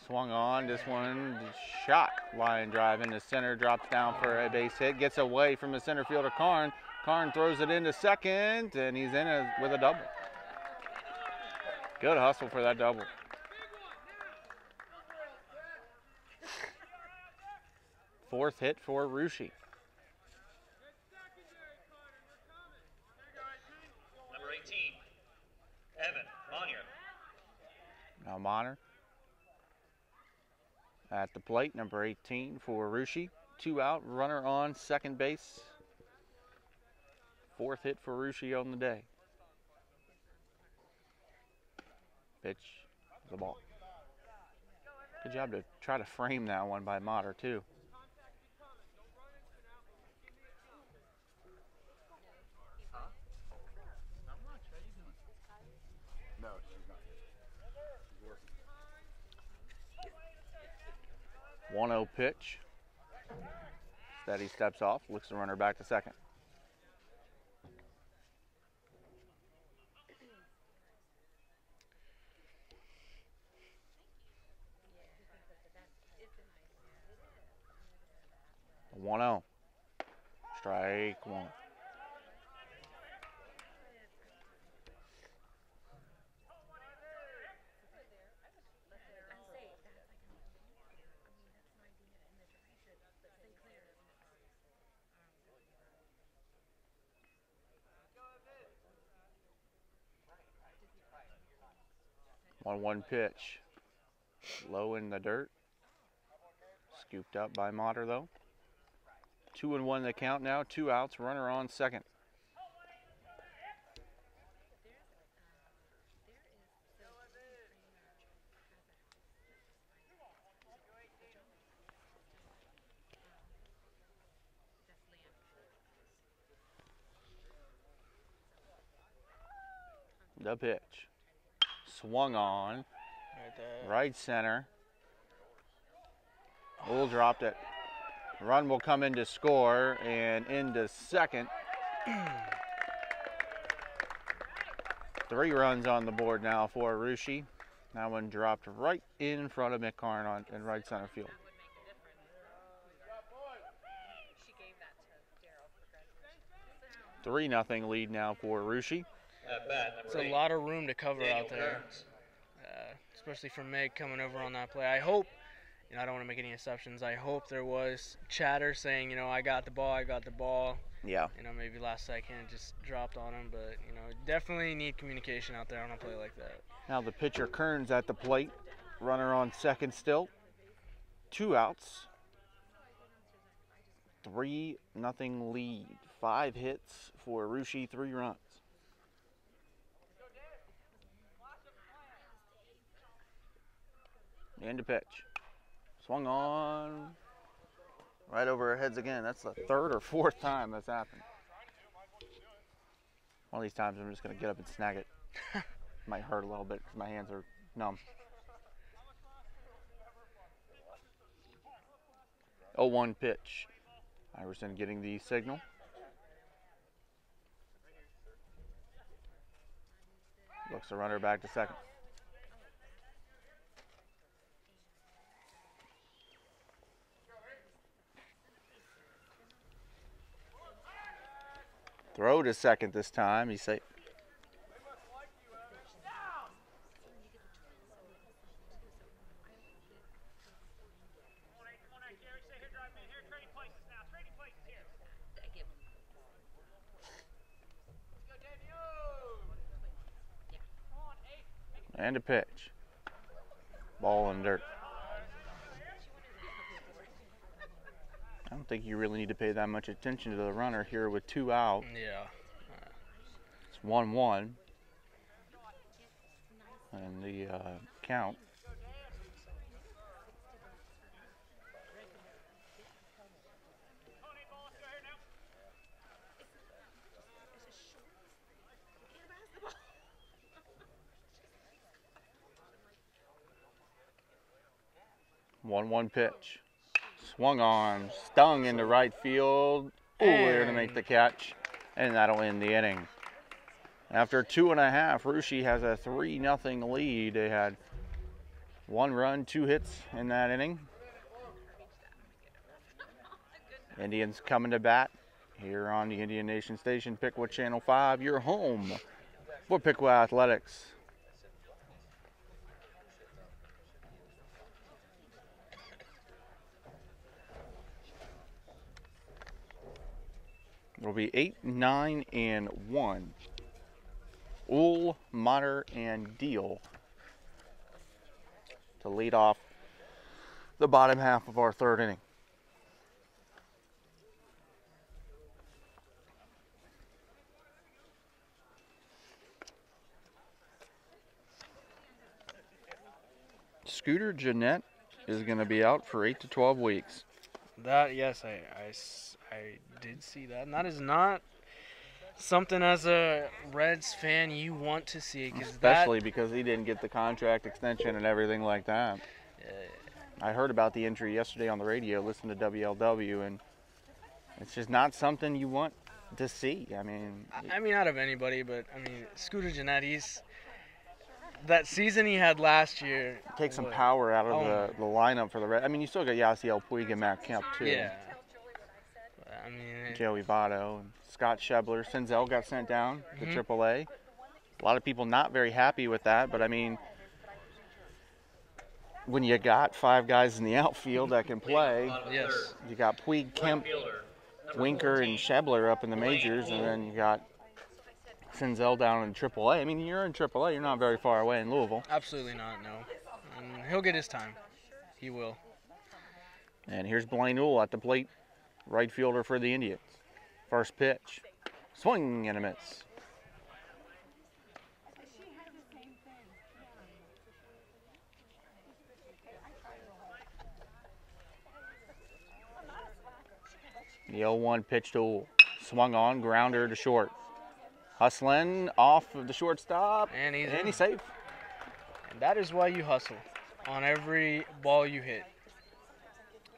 Swung on, this one shot. Line drive into center, drops down for a base hit, gets away from the center fielder Karn. Karn throws it into second, and he's in with a double. Good hustle for that double. 4th hit for Rushi. Number 18, Evan Monier. Now Monner at the plate, number 18 for Rushi. 2 out, runner on second base. 4th hit for Rushi on the day. Pitch, the ball. Good job to try to frame that one by Motter too. No, she's not. She's working. 1-0 pitch. Steady steps off, looks the runner back to second. The 1-0. Strike one. One pitch. Low in the dirt. Scooped up by Motter though. 2-1 the count now. 2 outs. Runner on second. The pitch. Swung on. Right there. Right center. Bull dropped it. Run will come in to score and into second. 3 runs on the board now for Rushi. That one dropped right in front of McCarn in right center field. 3-0 lead now for Rushi. At bat, It's number a 8, lot of room to cover Daniel out there, Kearns. especially for Meg coming over on that play. I hope, I don't want to make any assumptions. I hope there was chatter saying, I got the ball, I got the ball. Yeah. Maybe last second it just dropped on him, but, definitely need communication out there on a play like that. Now the pitcher Kearns at the plate. Runner on second still. 2 outs. 3-0 lead. 5 hits for Rushi, 3 runs. End of pitch. Swung on. Right over our heads again. That's the 3rd or 4th time that's happened. One of these times I'm just going to get up and snag it. Might hurt a little bit because my hands are numb. 0-1 pitch. Iverson getting the signal. Looks the runner back to second. Throw to second this time. He's safe. And a pitch. Ball in dirt. I don't think you really need to pay that much attention to the runner here with 2 out. Yeah. It's 1-1. And the count. One pitch. Swung on, stung into right field. Ooh, there to make the catch. And that'll end the inning. After 2.5, Rushi has a 3-0 lead. They had 1 run, 2 hits in that inning. Indians coming to bat here on the Indian Nation Station, Piqua Channel 5, your home for Piqua Athletics. It'll be 8, 9, and 1. Uhl, Mater, and Deal to lead off the bottom half of our third inning. Scooter Jeanette is going to be out for 8 to 12 weeks. That, yes, I did see that. And that is not something as a Reds fan you want to see. Especially because he didn't get the contract extension and everything like that. I heard about the injury yesterday on the radio, listened to WLW, and it's just not something you want to see. I mean, out of anybody, but Scooter Jeanette, that season he had last year. Take some power out of the lineup for the Reds. I mean, you still got Yasiel Puig and Matt Kemp, too. Yeah. Joey Votto and Scott Schebler. Senzel got sent down to AAA. A lot of people not very happy with that, but I mean, when you got 5 guys in the outfield that can play, yes, you got Puig, Kemp, Winker, and Schebler up in the majors, and then you got Senzel down in AAA. I mean, you're in AAA. You're not very far away in Louisville. Absolutely not, no. And he'll get his time. He will. And here's Blaine Uhl at the plate, right fielder for the Indians. First pitch. Swing and a miss. The 0-1 pitch to Uhl. Swung on, grounder to short. Hustling off of the shortstop, and he's safe. And that is why you hustle on every ball you hit.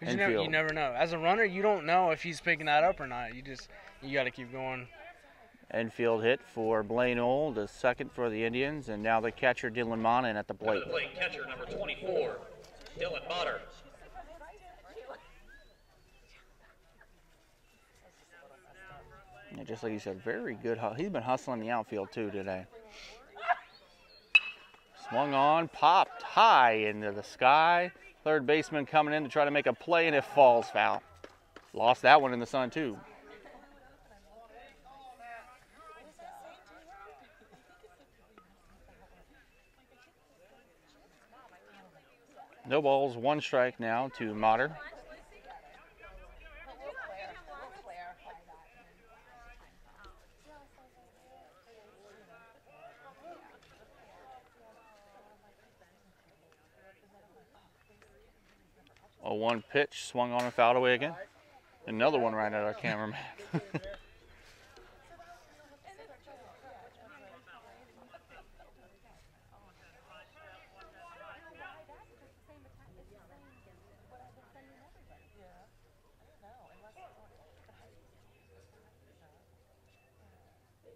You never know. As a runner, you don't know if he's picking that up or not. You got to keep going. Infield hit for Blaine Uhl, the second for the Indians, and now the catcher Dylan Monin at the plate. Catcher number 24, Dylan Motter. And just like you said, very good. He's been hustling the outfield too today. Swung on, popped high into the sky. Third baseman coming in to try to make a play, and it falls foul. Lost that one in the sun too. No balls, 1 strike now to Motter. A 1 pitch, swung on and fouled away again. Another one right at our cameraman.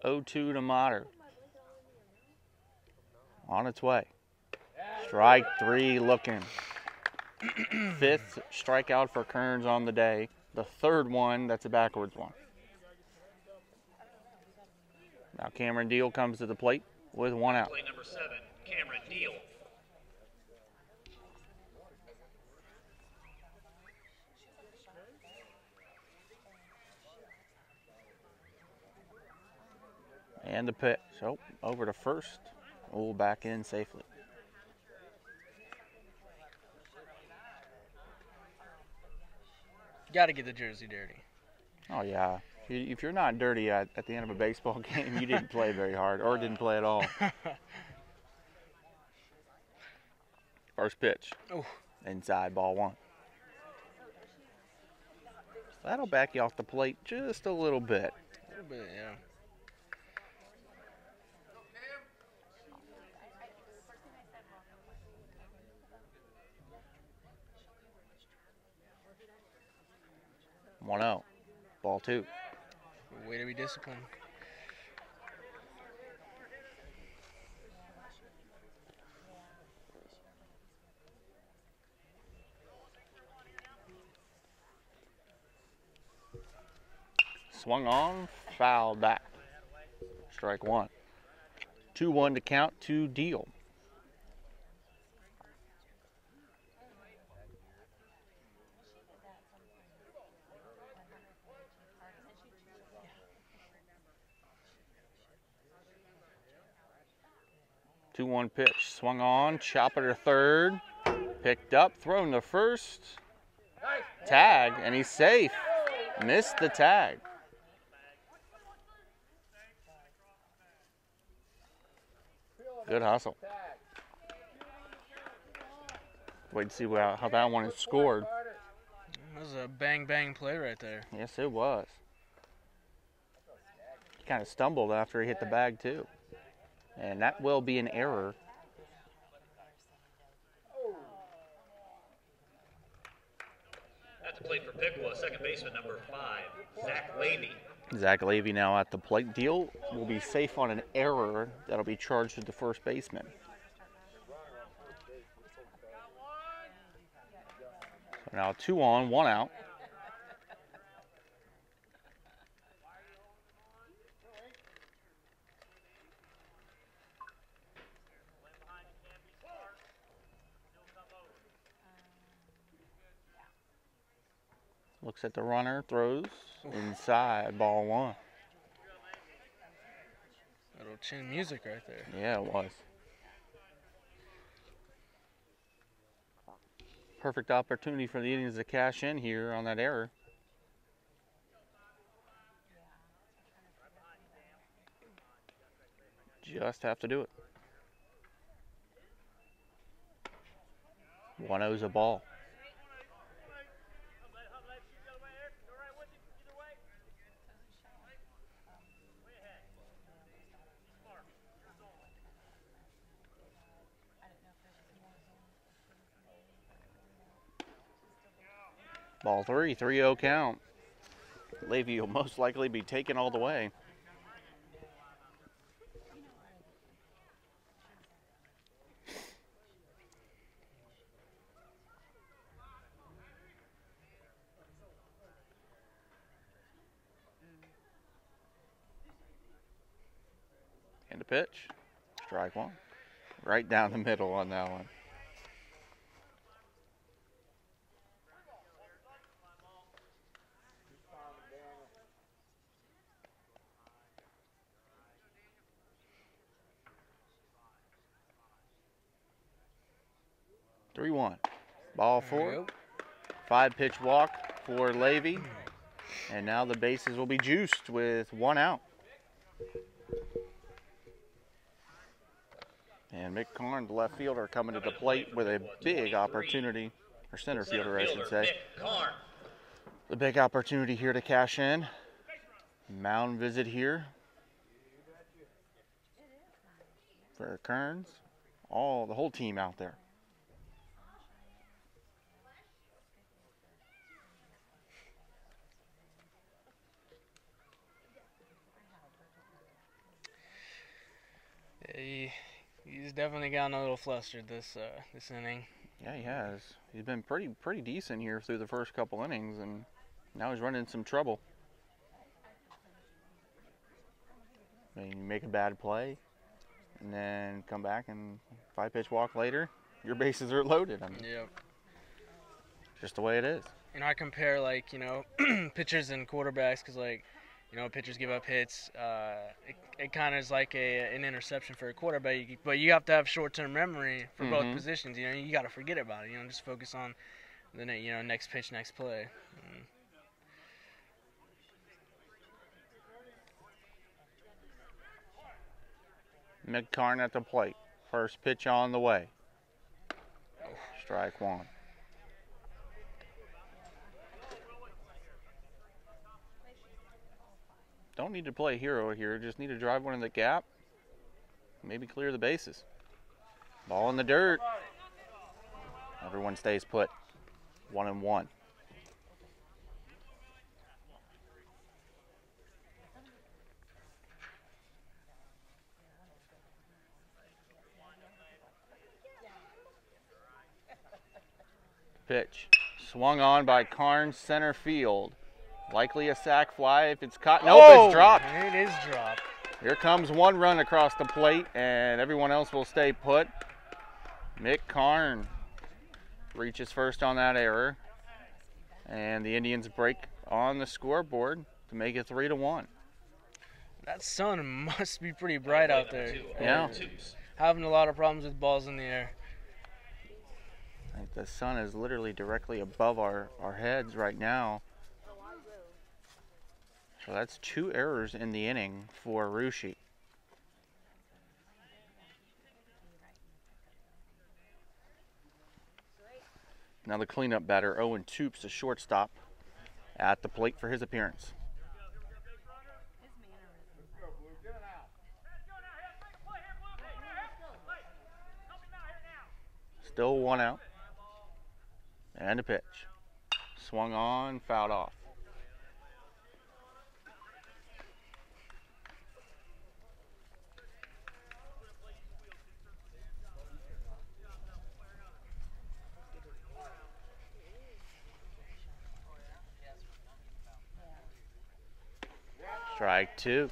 (0-2) to Motter. On its way. Strike 3 looking. 5th strikeout for Kearns on the day. The 3rd one, that's a backwards one. Now Cameron Deal comes to the plate with 1 out. Play number 7, Cameron Deal. And the pitch. So over to first. Uhl back in safely. Got to get the jersey dirty. Oh, yeah. If you're not dirty at the end of a baseball game, you didn't play very hard or didn't play at all. First pitch. Ooh. Inside, ball 1. That'll back you off the plate just a little bit. A little bit, yeah. One out. Ball 2. Way to be disciplined. Swung on, foul back. Strike 1. 2-1 to count to Deal. 2-1 pitch. Swung on, chopper to third. Picked up, thrown to first. Tag, and he's safe. Missed the tag. Good hustle. Wait to see how that one is scored. That was a bang play right there. Yes, it was. He kind of stumbled after he hit the bag, too. And that will be an error. At the plate for Piqua, second baseman number 5, Zach Levy. Zach Levy now at the plate. Deal will be safe on an error that'll be charged to the first baseman. So now 2 on, 1 out. Looks at the runner, throws inside, ball 1. Little chin music right there. Yeah, it was. Perfect opportunity for the Indians to cash in here on that error. Just have to do it. 1-0's a ball. Ball 3, 3-0 count. Levy will most likely be taken all the way. And the pitch, strike 1. Right down the middle on that one. Ball 4. 5-pitch walk for Levy. And now the bases will be juiced with 1 out. And Mick Karn, the left fielder, coming to the plate with a big opportunity, or center fielder, I should say. The big opportunity here to cash in. Mound visit here for Kearns. The whole team out there. He's definitely gotten a little flustered this inning. Yeah, he has. He's been pretty decent here through the first couple innings, and now he's running into some trouble. I mean, you make a bad play, and then come back and 5-pitch walk later, your bases are loaded. I mean, Yep. Just the way it is. And I compare, like, pitchers and quarterbacks, because, like, pitchers give up hits. It kind of is like an interception for a quarterback, but you have to have short-term memory for both positions. You got to forget about it. Just focus on the next pitch, next play. Mick Karn at the plate. First pitch on the way. Strike 1. Don't need to play hero here. Just need to drive one in the gap. Maybe clear the bases. Ball in the dirt. Everyone stays put. 1-1. Pitch. Swung on by Karn, center field. Likely a sac fly if it's caught. Nope, it's dropped. It is dropped. Here comes 1 run across the plate, and everyone else will stay put. Mick Karn reaches first on that error. And the Indians break on the scoreboard to make it 3-1. That sun must be pretty bright out there. Yeah. having a lot of problems with balls in the air. I think the sun is literally directly above our heads right now. So that's 2 errors in the inning for Rushi. Now the cleanup batter, Owen Toops, the shortstop, at the plate for his appearance. Still 1 out. And a pitch. Swung on, fouled off. Strike 2.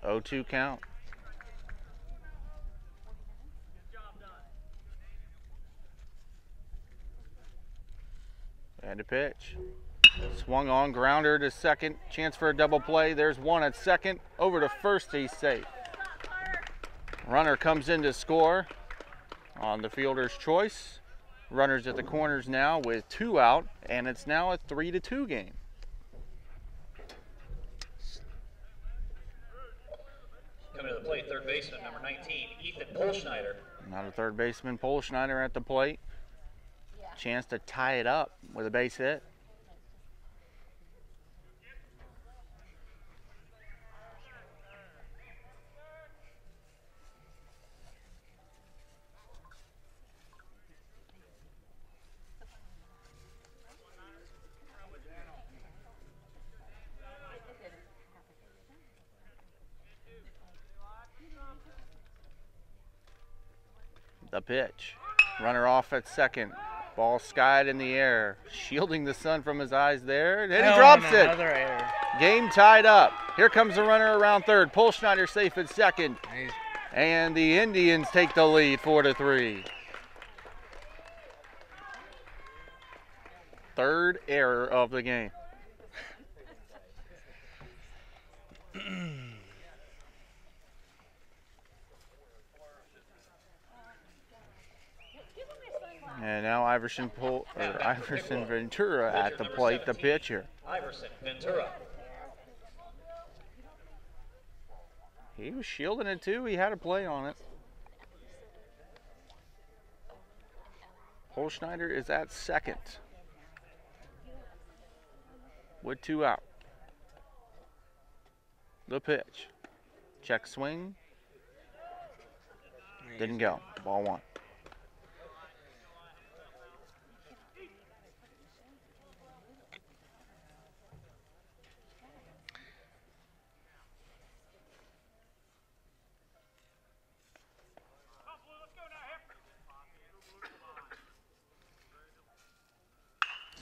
0-2 count. And a pitch. Swung on, grounder to second. Chance for a double play. There's one at second. Over to first, he's safe. Runner comes in to score on the fielder's choice. Runners at the corners now with 2 out, and it's now a 3-2 game. Coming to the plate, third baseman, number 19, Ethan Polschneider. Now the third baseman, Polschneider, at the plate. Chance to tie it up with a base hit. The pitch. Runner off at second. Ball skied in the air, shielding the sun from his eyes there, and he drops it. Another error. Game tied up. Here comes the runner around third. Polschneider safe at second. And the Indians take the lead 4-3. Third error of the game. And now Iverson Ventura at the plate, the pitcher. Iverson Ventura. He was shielding it too. He had a play on it. Polschneider is at second with 2 out. The pitch. Check swing. Didn't go. Ball 1.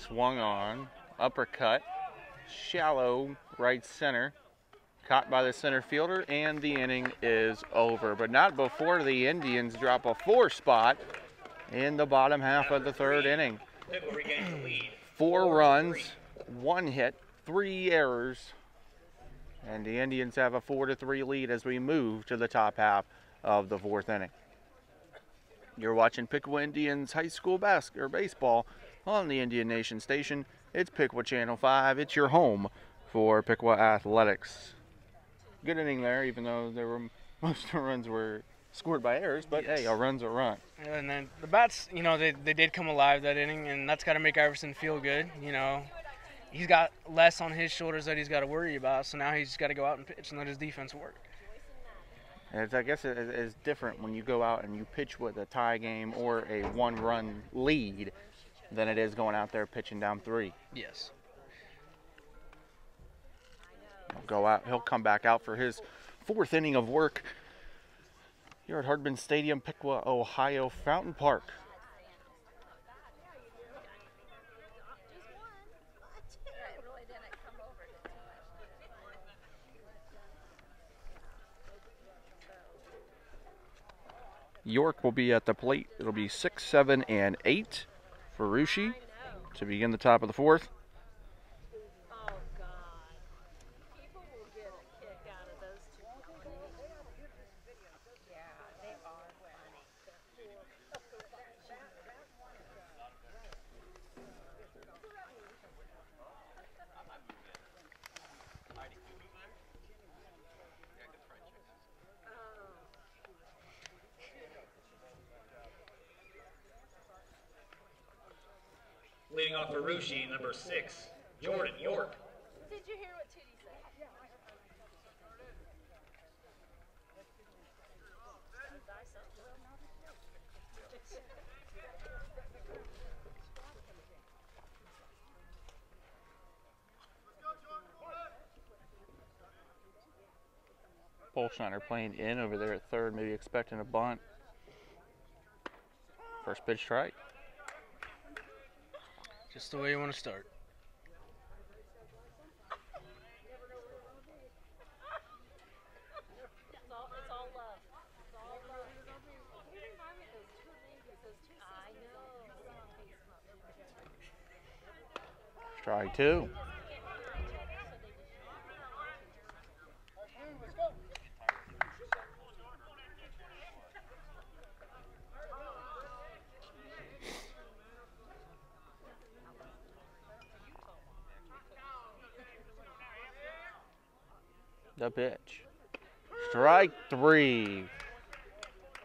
Swung on, uppercut, shallow right center, caught by the center fielder, and the inning is over. But not before the Indians drop a 4 spot in the bottom half of the third inning. 4 runs, 1 hit, 3 errors, and the Indians have a 4-3 lead as we move to the top half of the 4th inning. You're watching Piqua Indians High School baseball on the Indian Nation station. It's Piqua Channel 5. It's your home for Piqua Athletics. Good inning there, even though there were most of the runs were scored by errors, but yes. Hey, a run's a run. And then the bats, you know, they did come alive that inning, and that's got to make Iverson feel good. You know, he's got less on his shoulders that he's got to worry about, so now he's just got to go out and pitch and let his defense work. And I guess it's different when you go out and you pitch with a tie game or a 1-run lead than it is going out there pitching down 3. Yes. He'll go out. He'll come back out for his 4th inning of work here at Hardman Stadium, Piqua, Ohio, Fountain Park. York will be at the plate. It'll be 6, 7, and 8 for Rushi to begin the top of the 4th. Oh, God. People will get a kick out of those 2 points. Leading off for Rushi, number 6, Jordan York. Did you hear what Tootie said? Schneider playing in over there at third, maybe expecting a bunt. First pitch strike. Just the way you want to start. It's all love. It's all love. You remind me of those two ladies, those two sisters. I know. Strike two. The pitch. Strike three.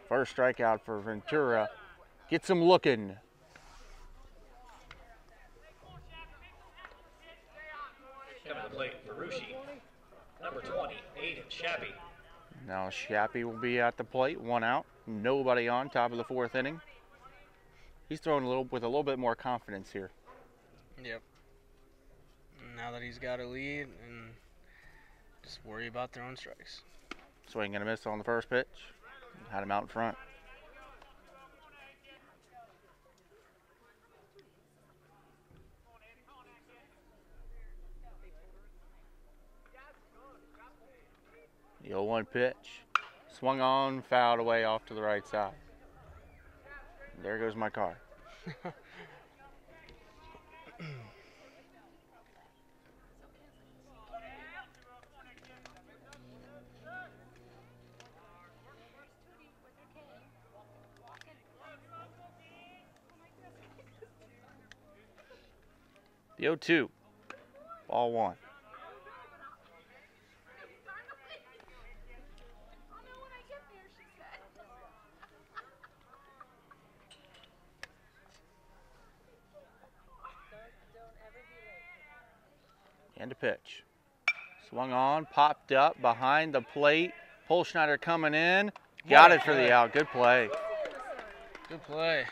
First strikeout for Ventura. Gets him looking. Coming to the plate for Rushi, number 20, Aiden Shappy. Now Shappy will be at the plate. One out. Nobody on. Top of the fourth inning. He's throwing with a little bit more confidence here. Yep. Now that he's got a lead, and just worry about throwing strikes. Swing and a miss on the first pitch. Had him out in front. The 0-1 pitch. Swung on, fouled away off to the right side. There goes my car. The 0-2. Ball one. And a pitch. Swung on, popped up behind the plate. Schneider coming in. Got it for the out. Good play. Good play.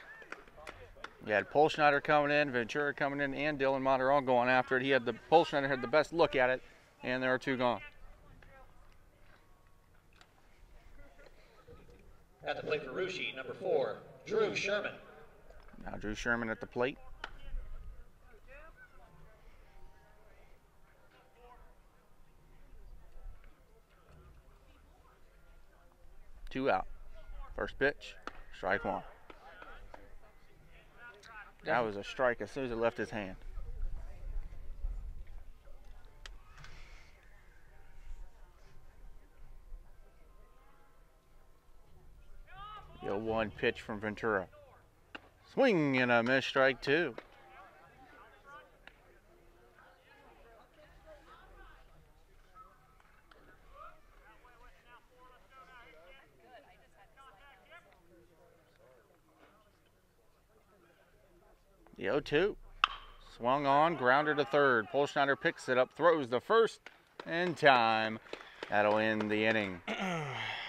You had Schneider coming in, Ventura coming in, and Dylan Motter all going after it. Schneider had the best look at it, and there are two gone. At the plate for Rushi, number 4, Drew Sherman. Now Drew Sherman at the plate. Two out. First pitch, strike one. That was a strike as soon as it left his hand. The 0-1 pitch from Ventura. Swing and a miss, strike two. The 0-2. Swung on, grounder to third. Schneider picks it up, throws the first, and time. That'll end the inning.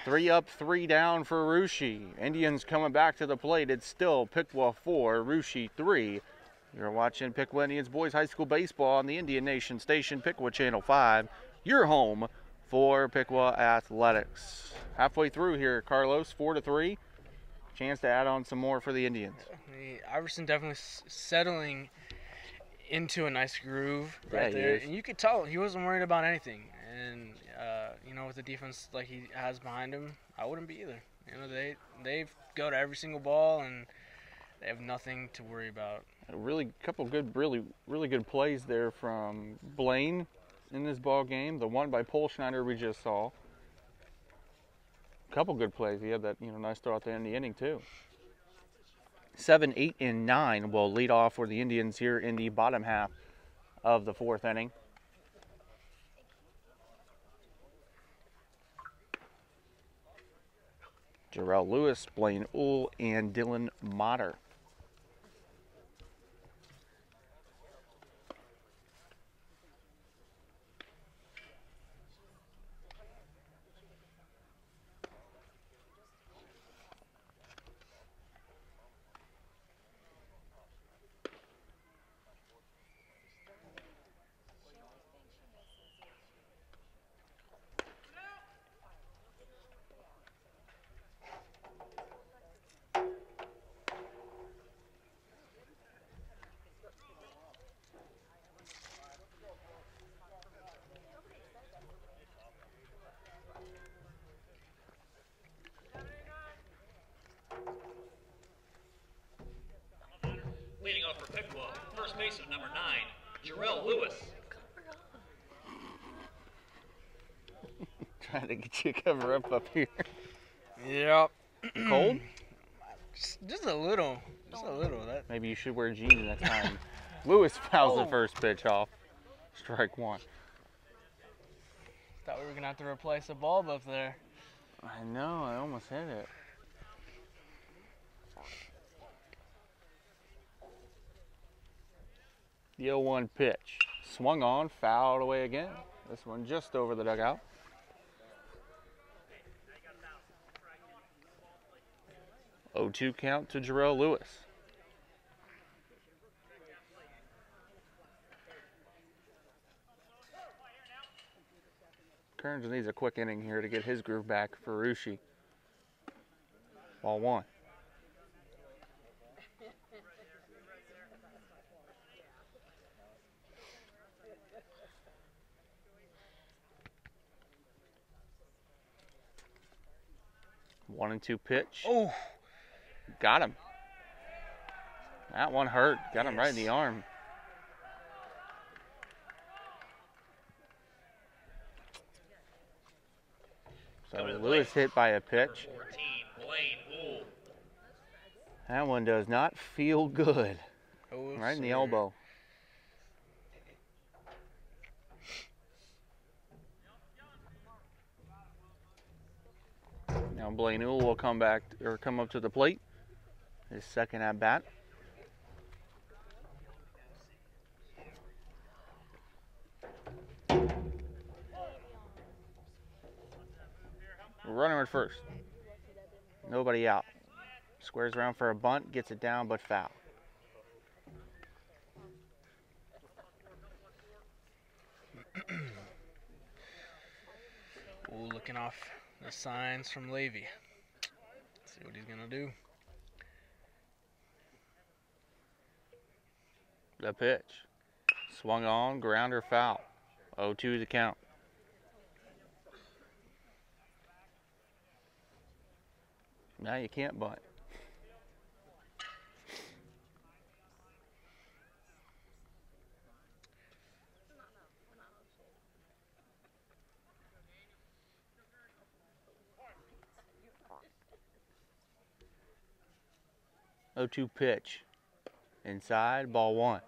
3 up, 3 down for Rushi. Indians coming back to the plate. It's still Piqua 4, Rushi 3. You're watching Piqua Indians Boys High School Baseball on the Indian Nation station, Piqua Channel 5. Your home for Piqua Athletics. Halfway through here, Carlos, 4-3. Chance to add on some more for the Indians. Iverson definitely settling into a nice groove right Yeah, there. And you could tell he wasn't worried about anything. And, with the defense like he has behind him, I wouldn't be either. They go to every single ball, and they have nothing to worry about. A couple good, really good plays there from Blaine in this ball game. The one by Schneider we just saw. Couple good plays. He had that nice throw out there in the inning too. 7, 8, and 9 will lead off for the Indians here in the bottom half of the fourth inning. Jarrell Lewis, Blaine Uhl, and Dylan Motter. first baseman, number 9, Jarrell Lewis. Trying to get you to cover up here. Yep. Cold? Just a little. Just a little. That. Maybe you should wear jeans next time. Lewis fouls the Oh. first pitch off. Strike one. Thought we were gonna have to replace a bulb up there. I know, I almost hit it. The 0-1 pitch. Swung on, fouled away again. This one just over the dugout. Oh, 0-2 count to Jarrell Lewis. Kearns needs a quick inning here to get his groove back for Rushi. Ball one. One and two pitch. Oh. Got him. That one hurt. Got him right in the arm. So Lewis hit by a pitch. 14, Blaine Ool. That one does not feel good. Oh, Right in the sir. elbow. Now Blaine Ool will come back or come up to the plate. His second at bat. Runner at first. Nobody out. Squares around for a bunt, gets it down, but foul. Ooh, looking off the signs from Levy. See what he's gonna do. The pitch. Swung on, grounder, foul. 0-2 the count. Now you can't bunt. Oh, 0-2 pitch. Inside, ball one.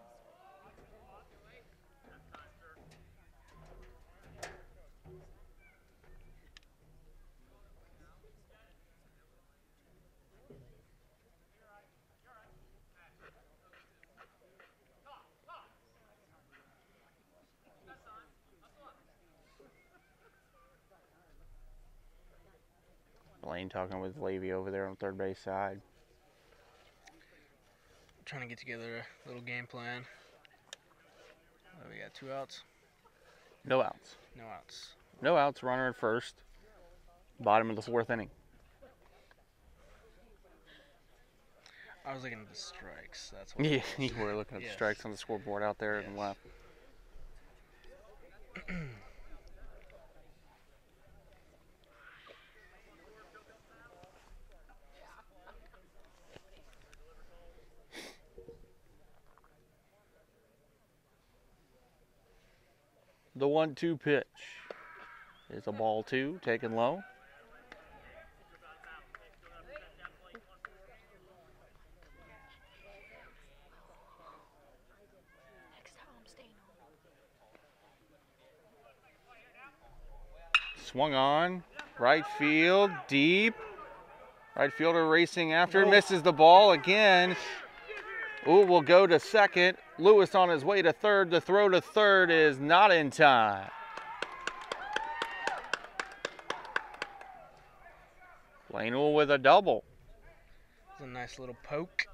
Blaine talking with Levy over there on third base side. Trying to get together a little game plan. We got 2 outs. No outs. No outs. No outs, runner at first. Bottom of the fourth inning. I was looking at the strikes. That's what. Yeah, you were looking at the Yes. strikes on the scoreboard out there and left. The 1-2 pitch is a ball two, taken low. Next time I'm staying home. Swung on, right field, deep. Right fielder racing after, misses the ball again. Ooh, will go to second. Lewis on his way to third. The throw to third is not in time. Blaine Ool with a double. It's a nice little poke.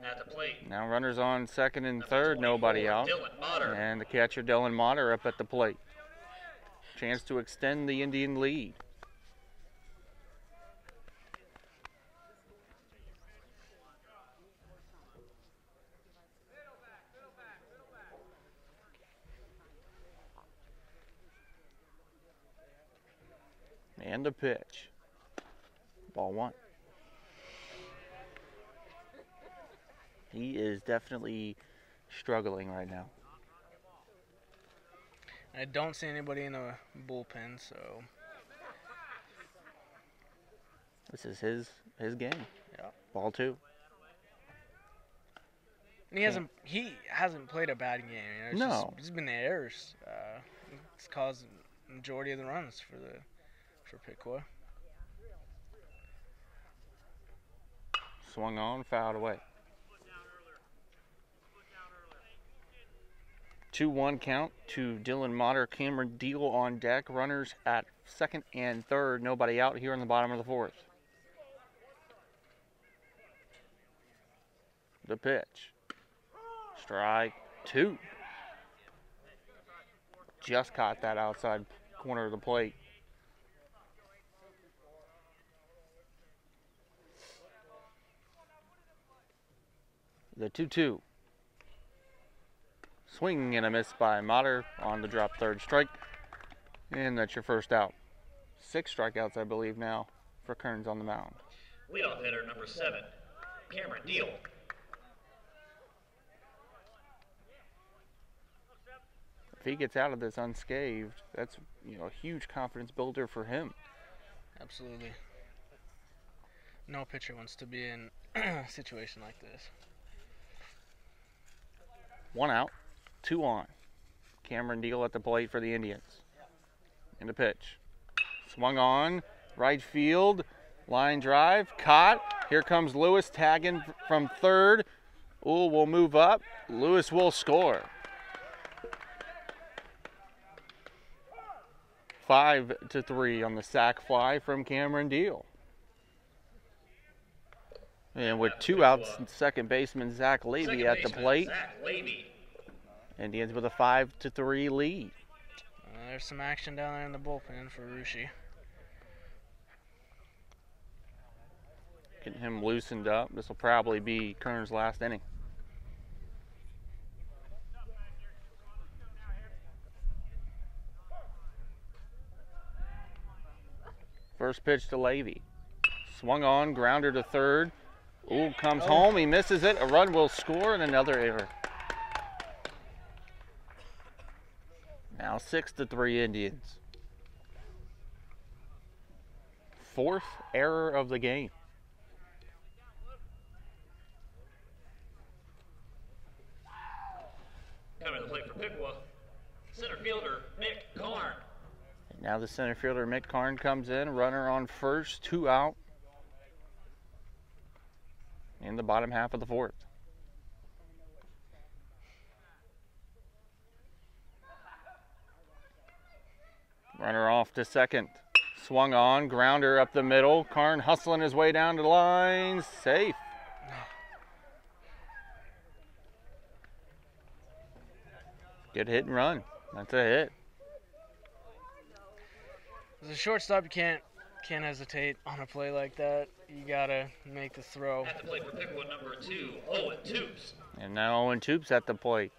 At the plate, Now runners on second and third, nobody out. Dylan Motter. And the catcher, Dylan Motter, up at the plate. Chance to extend the Indian lead. And the pitch. Ball one. He is definitely struggling right now. I don't see anybody in the bullpen, so This is his game. yeah. Ball 2. And he hasn't played a bad game. You know, it's No. just been the errors. It's caused the majority of the runs for Piqua. Swung on, fouled away. 2-1 count to Dylan Motter. Cameron Deal on deck. Runners at second and third. Nobody out here in the bottom of the 4th. The pitch. Strike 2. Just caught that outside corner of the plate. The 2-2. Swing and a miss by Motter on the drop third strike. And that's your first out. 6 strikeouts, I believe, now for Kearns on the mound. Leadoff hitter number 7, Cameron Deal. If he gets out of this unscathed, that's a huge confidence builder for him. Absolutely. No pitcher wants to be in a situation like this. 1 out, 2 on. Cameron Deal at the plate for the Indians. And the pitch. Swung on, right field, line drive, caught. Here comes Lewis tagging from third. Ooh, will move up. Lewis will score. 5-3 on the sac fly from Cameron Deal. And with 2 outs, second baseman Zach Levy at the plate. Zach Levy. Indians with a 5-3 lead. There's some action down there in the bullpen for Rushi. Getting him loosened up. This will probably be Kearns' last inning. First pitch to Levy. Swung on, grounder to third. Ooh, comes home, he misses it. A run will score and another error. Now 6-3 Indians. 4th error of the game. Coming to the plate for Piqua, center fielder Mick Karn. Now the center fielder Mick Karn comes in, runner on first, 2 out in the bottom half of the 4th. Runner off to second. Swung on, grounder up the middle. Karn hustling his way down to the line, safe. Good hit and run. That's a hit. As a shortstop, you can't hesitate on a play like that. You gotta make the throw. At the plate for Piqua number 2, Owen Toops. And now Owen Toops at the plate.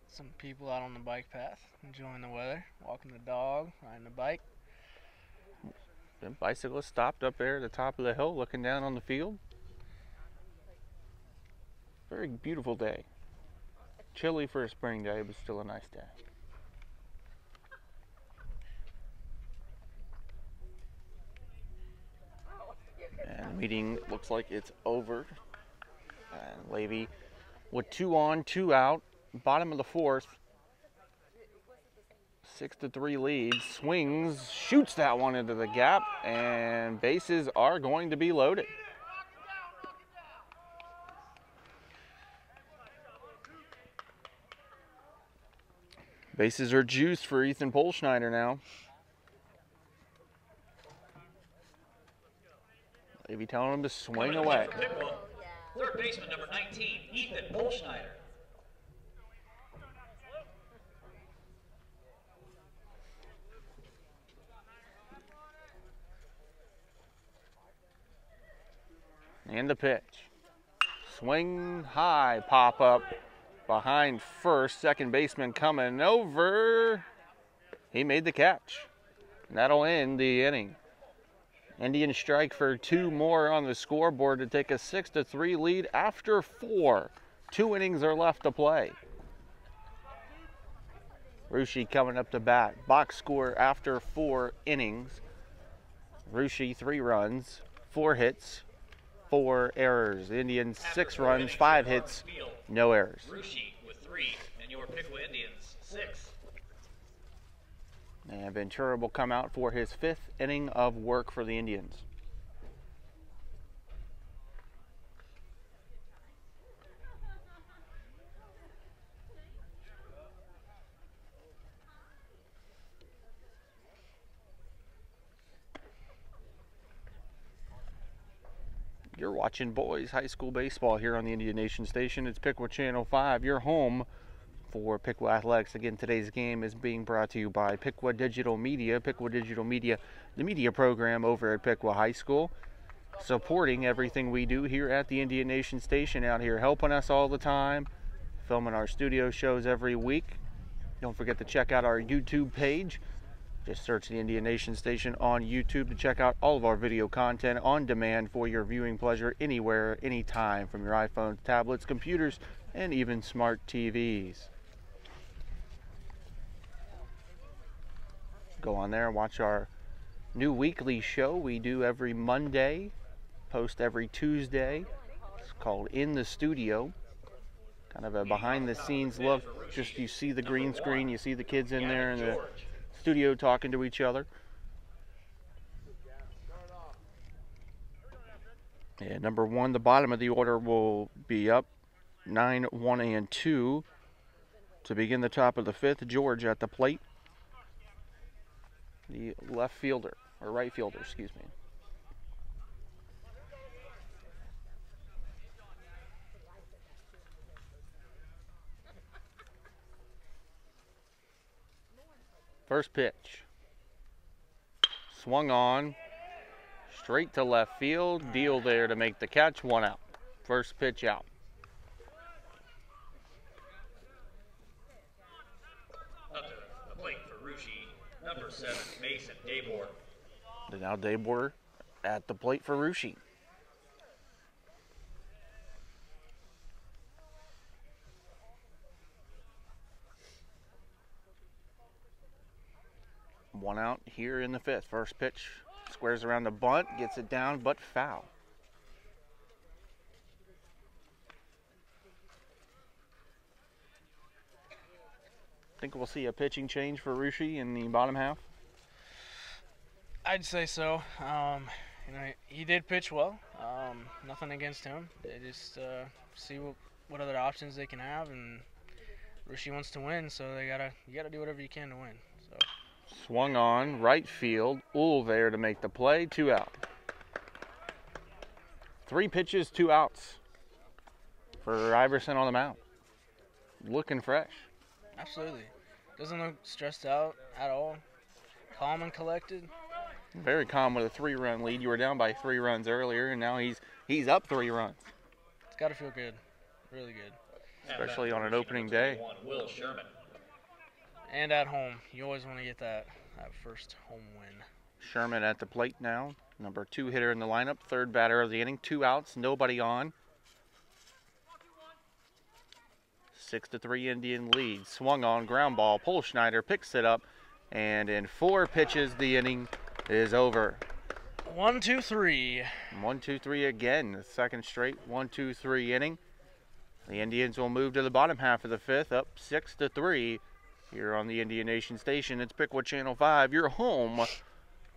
Some people out on the bike path, enjoying the weather, walking the dog, riding the bike. The bicyclist stopped up there at the top of the hill looking down on the field. Very beautiful day. Chilly for a spring day, but still a nice day. And the meeting looks like it's over. And Levy with 2 on, 2 out, bottom of the 4th. 6-3 lead. Swings, shoots that one into the gap, and bases are going to be loaded. Bases are juiced for Ethan Polschneider now. Levy telling him to swing away. Third baseman number 19, Ethan Bolschneider. And the pitch. Swing high, pop up behind first. Second baseman coming over. He made the catch. That'll end the inning. Indians strike for 2 more on the scoreboard to take a 6-3 lead after 4. 2 innings are left to play. Ruschi coming up to bat. Box score after 4 innings. Ruschi 3 runs, 4 hits, 4 errors. The Indians 6 runs, 5 hits, no errors. Ruschi with 3, and your Piqua Indians 6. And Ventura will come out for his 5th inning of work for the Indians. You're watching boys high school baseball here on the Indian Nation Station. It's Piqua Channel 5, your home for Piqua Athletics. Again, today's game is being brought to you by Piqua Digital Media. Piqua Digital Media, the media program over at Piqua High School, supporting everything we do here at the Indian Nation Station, out here helping us all the time, filming our studio shows every week. Don't forget to check out our YouTube page. Just search the Indian Nation Station on YouTube to check out all of our video content on demand for your viewing pleasure anywhere, anytime, from your iPhones, tablets, computers, and even smart TVs. Go on there and watch our new weekly show we do every Monday, post every Tuesday. It's called In the Studio. Kind of a behind the scenes look. Just you see the green screen, you see the kids in there in the studio talking to each other. And number 1, the bottom of the order will be up. 9, 1, and 2 to begin the top of the 5th. George at the plate. The left fielder, or right fielder, excuse me. First pitch. Swung on. Straight to left field. Deal there to make the catch. 1 out. First pitch out. Up to the plate for Ruschi, number 7, Mason Dabor. And now Dabor at the plate for Ruschi. One out here in the 5th. First pitch squares around the bunt, gets it down, but foul. Think we'll see a pitching change for Ruschi in the bottom half? I'd say so. He did pitch well. Nothing against him. They just see what other options they can have, and Ruschi wants to win, so you gotta do whatever you can to win. So. Swung on, right field. There to make the play. 2 out. 3 pitches, 2 outs for Iverson on the mound. Looking fresh. Absolutely. Doesn't look stressed out at all. Calm and collected. Very calm with a 3-run lead. You were down by 3 runs earlier, and now he's up 3 runs. It's got to feel good. Really good. Especially on an opening day. Will Sherman. And at home. You always want to get that first home win. Sherman at the plate now. Number 2 hitter in the lineup. 3rd batter of the inning. 2 outs. Nobody on. 6-3 Indian lead. Swung on. Ground ball. Polschneider picks it up. And in 4 pitches, the inning is over. 1, 2, 3. 1, 2, 3 again. The second straight 1, 2, 3 inning. The Indians will move to the bottom half of the 5th. Up 6-3. Here on the Indian Nation Station, it's Piqua Channel 5, your home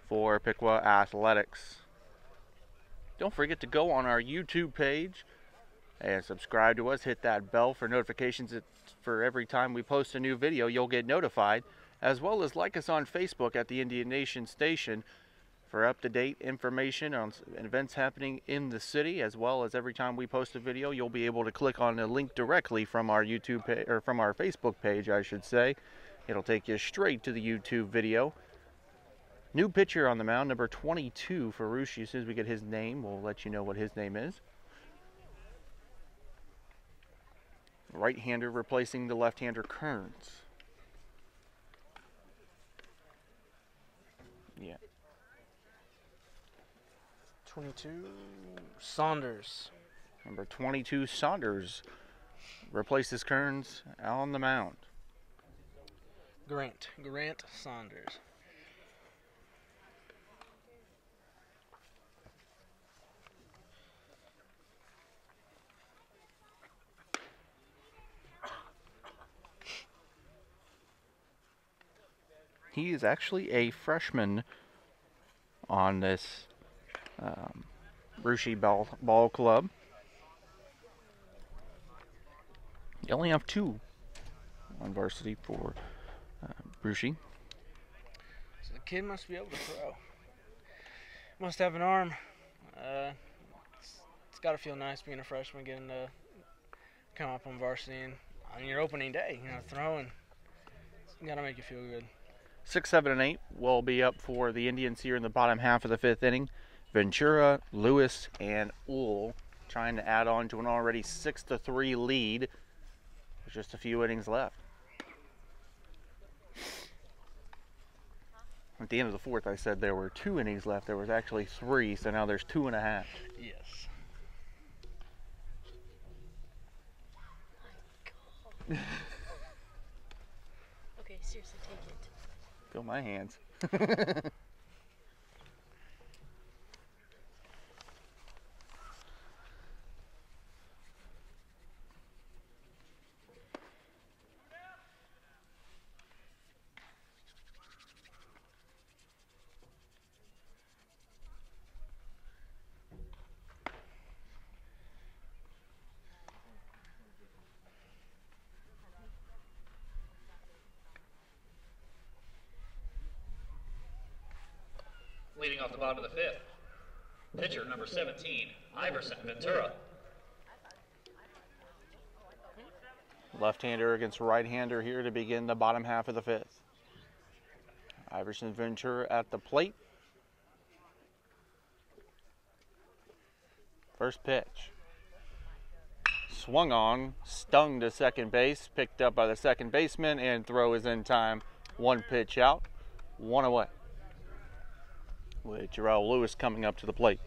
for Piqua Athletics. Don't forget to go on our YouTube page and subscribe to us. Hit that bell for notifications for every time we post a new video. You'll get notified, as well as like us on Facebook at the Indian Nation Station. For up-to-date information on events happening in the city, as well as every time we post a video, you'll be able to click on a link directly from our YouTube page, or from our Facebook page, I should say. It'll take you straight to the YouTube video. New pitcher on the mound, number 22 for Rushi. As soon as we get his name, we'll let you know what his name is. Right-hander replacing the left-hander Kearns. Yeah. 22, Saunders. Number 22, Saunders, replaces Kearns on the mound. Grant Saunders. He is actually a freshman on this Rushi ball club. You only have 2 on varsity for Rushi. So the kid must be able to throw. Must have an arm. It's got to feel nice being a freshman, getting to come up on varsity and on your opening day, throwing. It's got to make you feel good. 6, 7, and 8 will be up for the Indians here in the bottom half of the 5th inning. Ventura, Lewis, and Uhl trying to add on to an already 6-3 lead. There's just a few innings left. At the end of the 4th, I said there were 2 innings left. There was actually 3, so now there's 2.5. Yes. Okay, seriously, take it. Feel my hands. Leading off the bottom of the 5th, pitcher number 17, Iverson Ventura. Left-hander against right-hander here to begin the bottom half of the 5th. Iverson Ventura at the plate. First pitch. Swung on, stung to second base, picked up by the second baseman, and throw is in time. 1 pitch out, 1 away. With Jarrell Lewis coming up to the plate.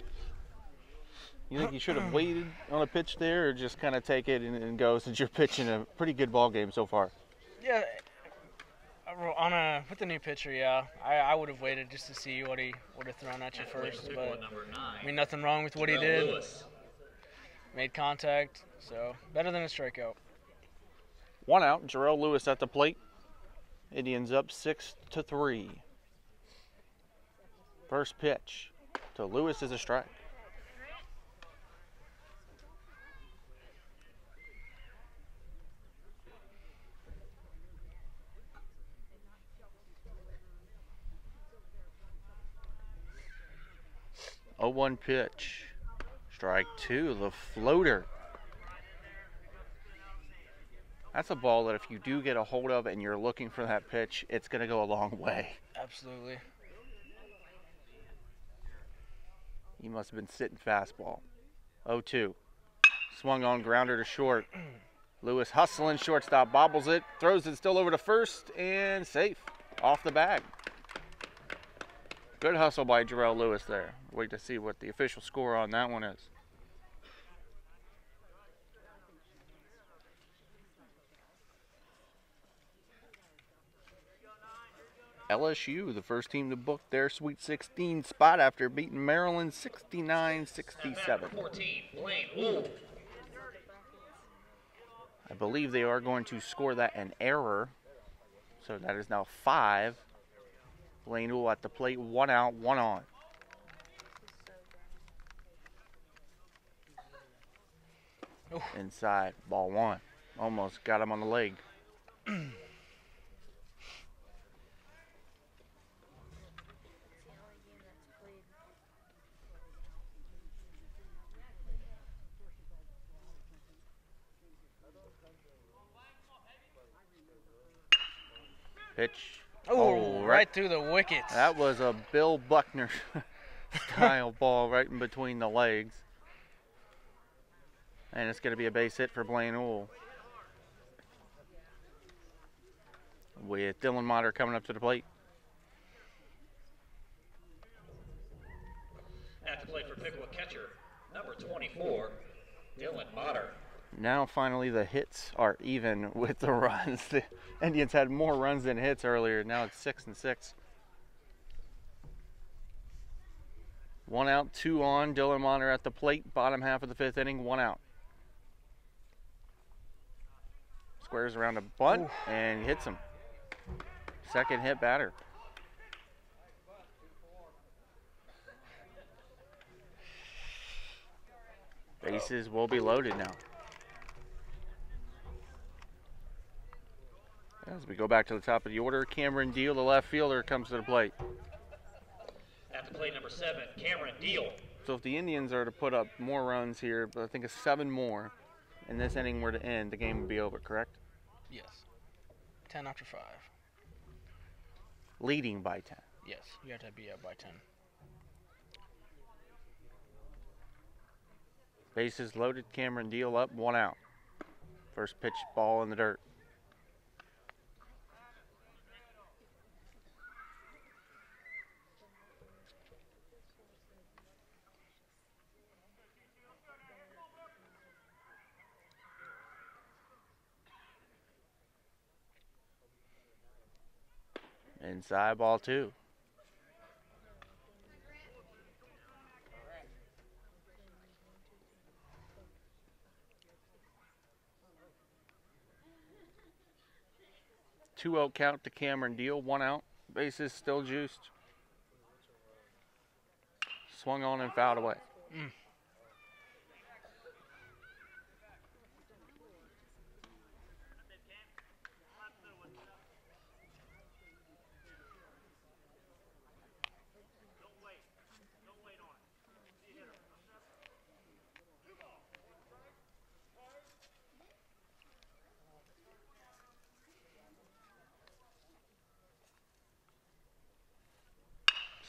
You think you should have waited on a pitch there, or just kind of take it and go, since you're pitching a pretty good ball game so far? Yeah, with the new pitcher, yeah, I would have waited just to see what he would have thrown at you first. But Number 9, nothing wrong with what he Jarrell did. Lewis. Made contact, so better than a strikeout. 1 out, Jarrell Lewis at the plate. Indians up 6-3. First pitch to Lewis is a strike. Oh, 1 pitch. Strike 2, the floater. That's a ball that if you do get a hold of and you're looking for that pitch, it's going to go a long way. Absolutely. He must have been sitting fastball. 0-2. Swung on, grounder to short. Lewis hustling, shortstop bobbles it, throws it still over to first, and safe. Off the bag. Good hustle by Jarrell Lewis there. Wait to see what the official score on that one is. LSU, the first team to book their Sweet 16 spot after beating Maryland 69-67. 14, Blaine Uhl. I believe they are going to score that an error. So that is now 5. Blaine Uhl at the plate, 1 out, 1 on. Inside, ball 1. Almost got him on the leg. It's the only game that's played Pitch. Oh, right through the wickets. That was a Bill Buckner style ball right in between the legs. And it's going to be a base hit for Blaine Owl. With Dylan Motter coming up to the plate. At the plate for Piqua catcher, number 24, Dylan Motter. Now finally the hits are even with the runs. The Indians had more runs than hits earlier. Now it's 6-6. 1 out, 2 on. Dylan Motter at the plate. Bottom half of the 5th inning, 1 out. Squares around a bunt and hits him. Second hit batter. Bases will be loaded now. As we go back to the top of the order, Cameron Deal, the left fielder, comes to the plate. At the plate, number 7, Cameron Deal. So if the Indians are to put up more runs here, but I think it's 7 more, and this inning were to end, the game would be over, correct? Yes. 10 after 5. Leading by 10. Yes, you have to be up by 10. Bases loaded, Cameron Deal up, 1 out. First pitch, ball in the dirt. Inside, ball 2. Two-out count to Cameron Deal, 1 out. Bases still juiced. Swung on and fouled away.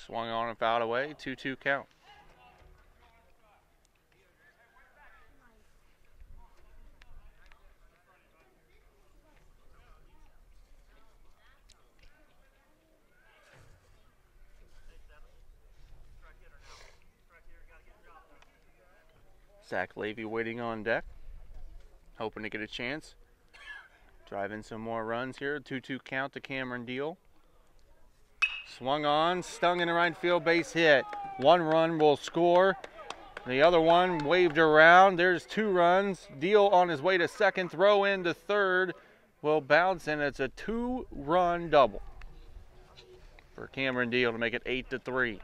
Swung on and fouled away, 2-2 count. Zach Levy waiting on deck, hoping to get a chance. Drive in some more runs here, 2-2 count to Cameron Deal. Swung on, stung in the right field, base hit. 1 run will score. The other one waved around. There's 2 runs. Deal on his way to second, throw into third, will bounce, and it's a 2-run double for Cameron Deal to make it 8-3.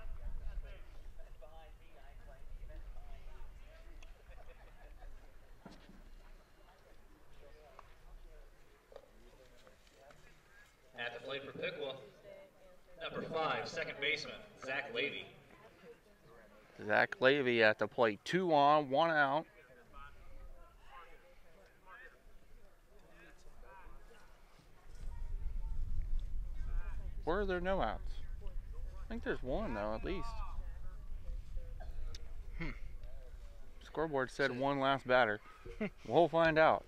At the plate for Piqua, number 5, second baseman, Zach Levy. Zach Levy at the plate. 2 on, 1 out. Where are there no outs? I think there's 1 though, at least. Scoreboard said 1 last batter. We'll find out.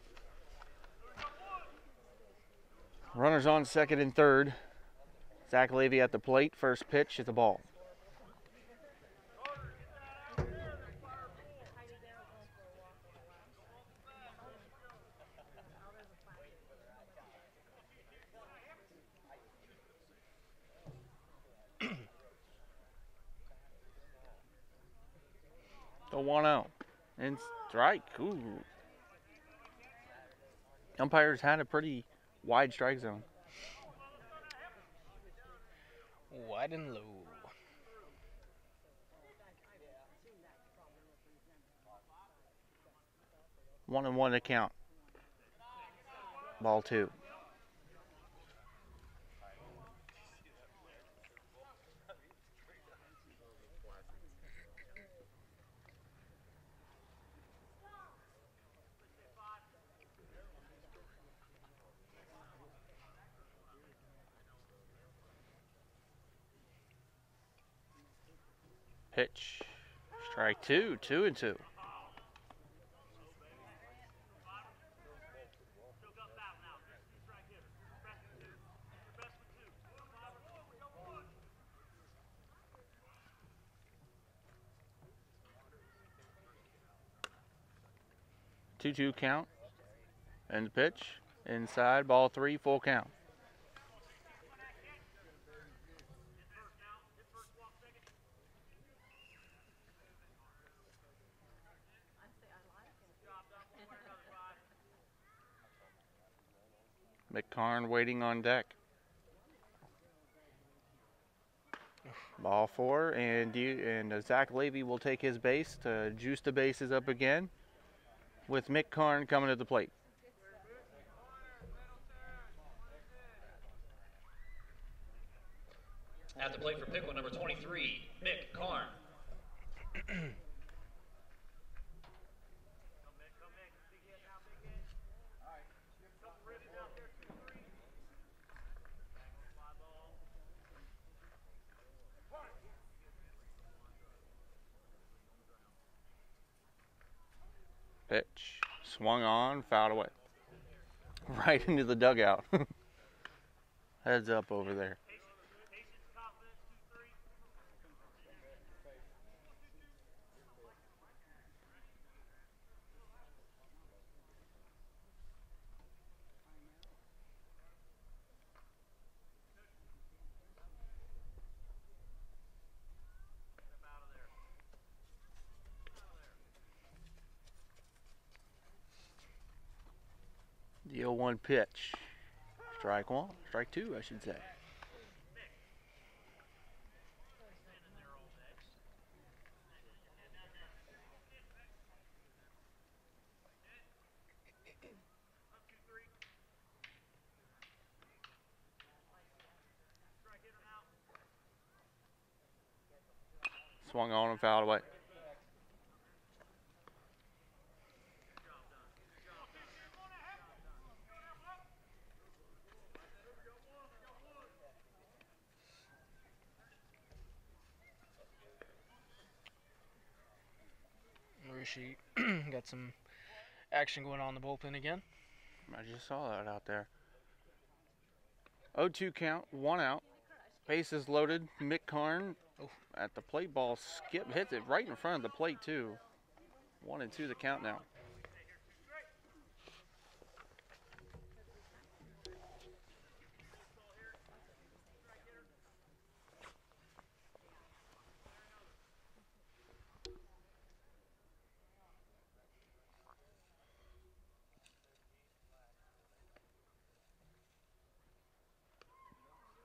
Runners on second and third. Zach Levy at the plate. First pitch at the ball. The 1-0. And strike. Ooh. Umpires had a pretty wide strike zone. Wide and low. 1-1 to count. Ball 2. Pitch. Strike two. 2-2. Two count. And the pitch. Inside. Ball three. Full count. McCarn waiting on deck. Ball four, and Zach Levy will take his base to juice the bases up again, with Mick Karn coming to the plate. At the plate for Piqua, number 23, Mick Karn. Pitch. Swung on, fouled away. Right into the dugout. Heads up over there. The 0-1 pitch. Strike one. Strike two, I should say. Swung on and fouled away. Rishi got some action going on in the bullpen again. I just saw that out there. 0-2 count, 1 out. Bases loaded. Mick Karn at the plate. Ball skip hits it right in front of the plate too. 1-2 the count now.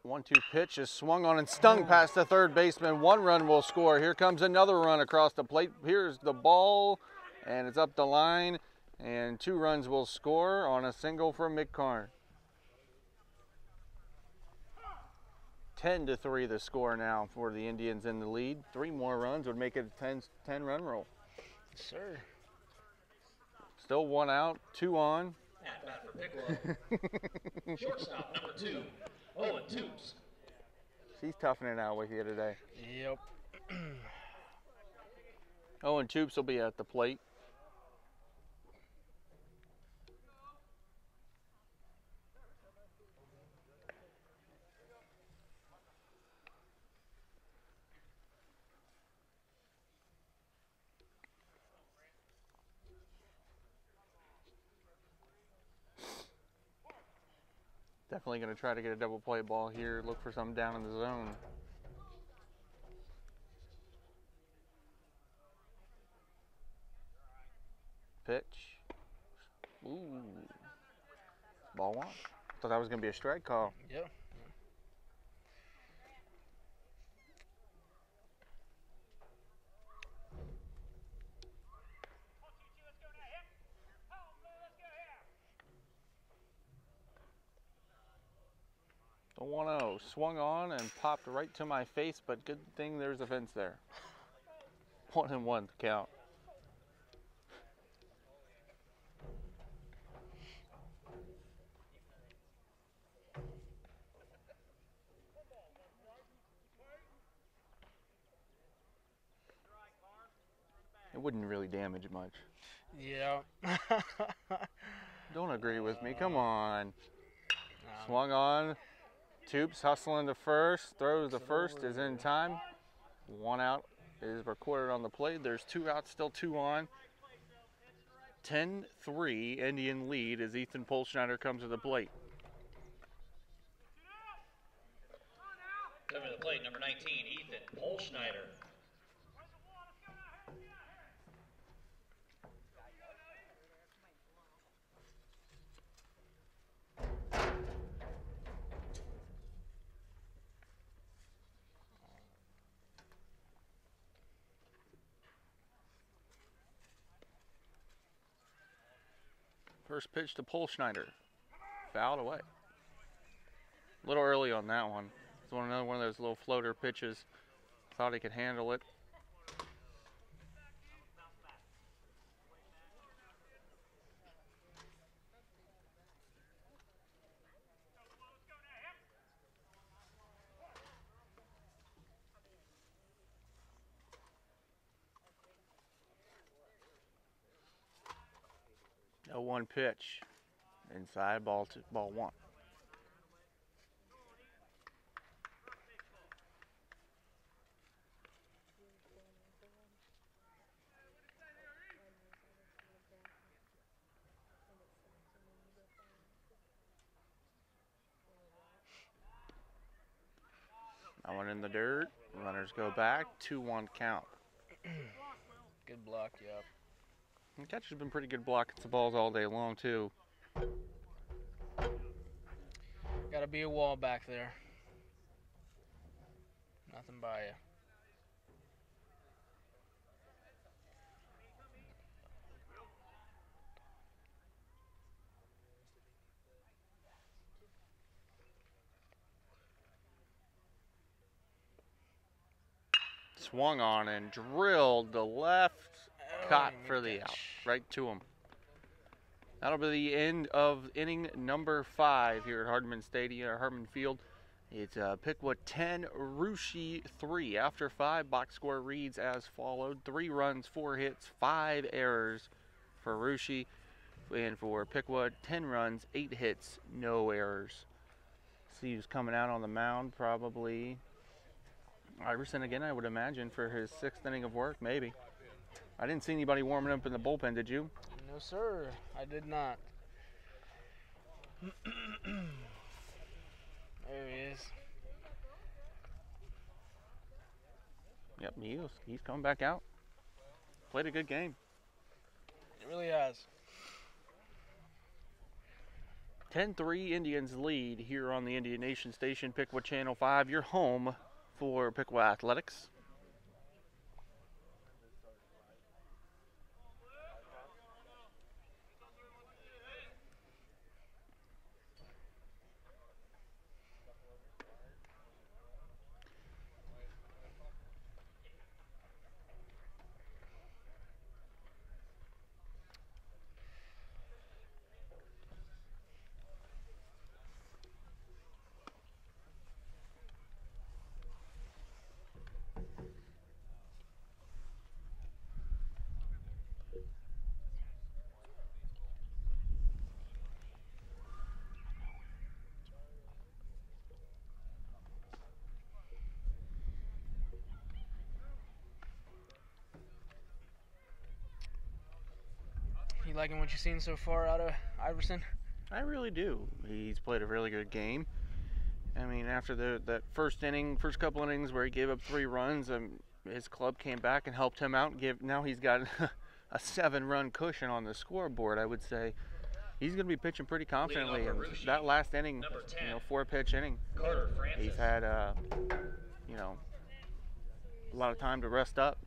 One-two pitch is swung on and stung past the third baseman. 1 run will score. Here comes another run across the plate. Here's the ball, and it's up the line, and 2 runs will score on a single from Mick Karn. 10-3 the score now for the Indians in the lead. 3 more runs would make it a 10-run roll. Yes, sir. Still 1 out, 2 on. At bat for Piqua. Shortstop, number 2, Owen Toops. She's toughing it out with you today. Yep. Owen Toops will be at the plate. Definitely going to try to get a double play ball here. Look for something down in the zone. Pitch. Ooh. Ball 1. Thought that was going to be a strike call. Yeah. The 1-0 swung on and popped right to my face, but good thing there's a fence there. 1-1 to count. It wouldn't really damage much. Yeah. Don't agree with me. Come on. Um, Swung on. Toops hustling to first. Throws the first. Is in time. 1 out is recorded on the play. There's 2 outs, still 2 on. 10-3 Indian lead as Ethan Polschneider comes to the plate. Coming to the plate, number 19, Ethan Polschneider. First pitch to Polschneider. Fouled away. A little early on that one. It's another one of those little floater pitches. Thought he could handle it. No 1 pitch. Inside, ball 1. That one in the dirt. Runners go back. 2-1 count. Good block, yep. The catcher's been pretty good blocking some balls all day long, too. Gotta be a wall back there. Nothing by you. Swung on and drilled the left. Caught Oh, for the mid-catch. out. Right to him. That'll be the end of inning number 5 here at Hardman Stadium, or Hardman Field. It's Piqua 10, Russia 3. After 5, box score reads as followed: 3 runs, 4 hits, 5 errors for Russia, and for Piqua 10 runs, 8 hits, no errors. See who's coming out on the mound, probably Iverson again, I would imagine, for his 6th inning of work, maybe. I didn't see anybody warming up in the bullpen, did you? No, sir. I did not. There he is. Yep, he's coming back out. Played a good game. It really has. 10-3 Indians lead here on the Indian Nation Station, Piqua Channel 5, your home for Piqua Athletics. You liking what you've seen so far out of Iverson? I really do. He's played a really good game. I mean, after that first couple innings where he gave up 3 runs, his club came back and helped him out. Now he's got a 7-run cushion on the scoreboard, I would say. He's going to be pitching pretty confidently. And that last inning, 4-pitch inning, Carter Francis. he's had, a lot of time to rest up.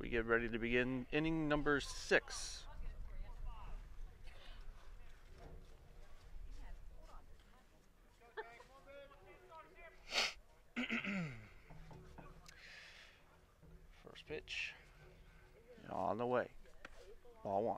We get ready to begin inning number 6. First pitch. On the way. Ball 1.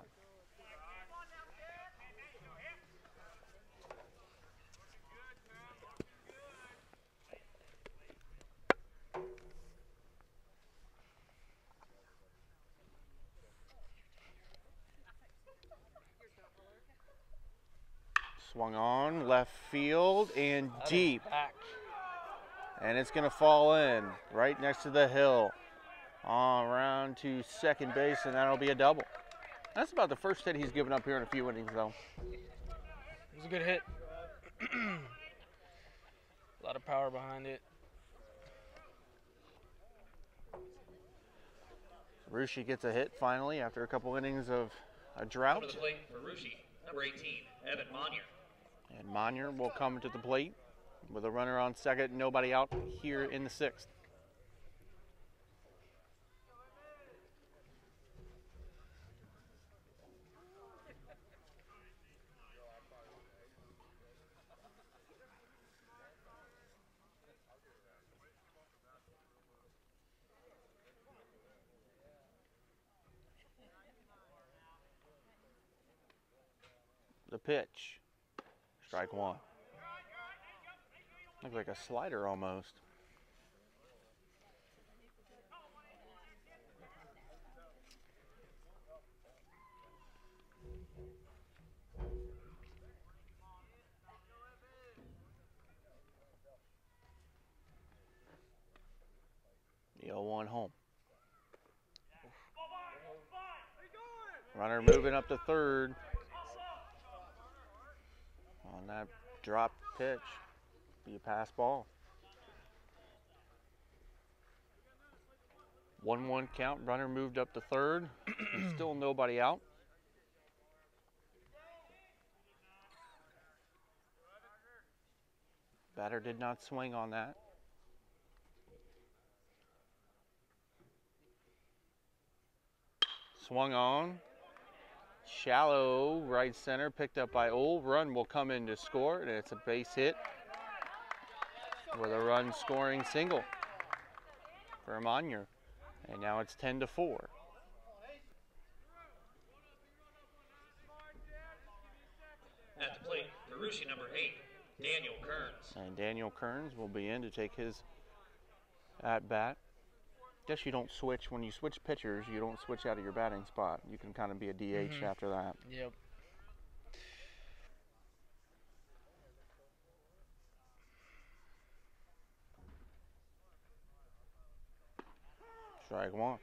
Swung on, left field, and That is deep. back. And it's going to fall in right next to the hill. On around to second base, and that'll be a double. That's about the first hit he's given up here in a few innings, though. It was a good hit. A lot of power behind it. Rushi gets a hit finally after a couple innings of a drought. Coming to the plate for Rushi, number 18, Evan Monier. And Monier will come to the plate with a runner on second, nobody out here in the sixth. The pitch. Strike one. Looks like a slider almost. The 0-1 home. Runner moving up to third. On that drop pitch, be a pass ball. 1-1 count, runner moved up to third. And still nobody out. Batter did not swing on that. Swung on. Shallow right center, picked up by Old. Run will come in to score, and it's a base hit with a run scoring single for Monier. And now it's 10-4. At the plate for Rushi, number 8, Daniel Kearns. And Daniel Kearns will be in to take his at bat. Guess you don't switch when you switch pitchers. You don't switch out of your batting spot. You can kind of be a DH after that. Yep. Strike one.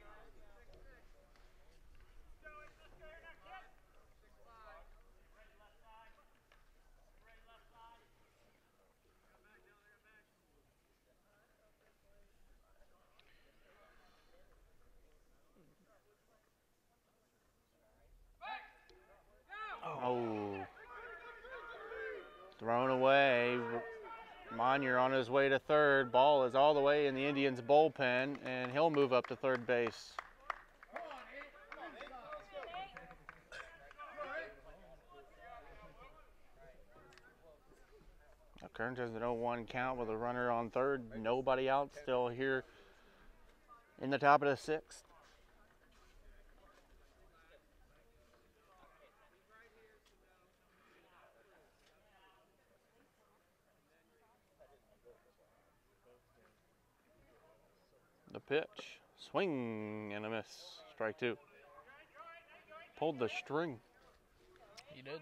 Oh. Thrown away. Monier on his way to third. Ball is all the way in the Indians' bullpen, and he'll move up to third base. Kearns has an 0-1 count with a runner on third. Nobody out, still here in the top of the sixth. The pitch, swing and a miss. Strike two. Pulled the string. He did.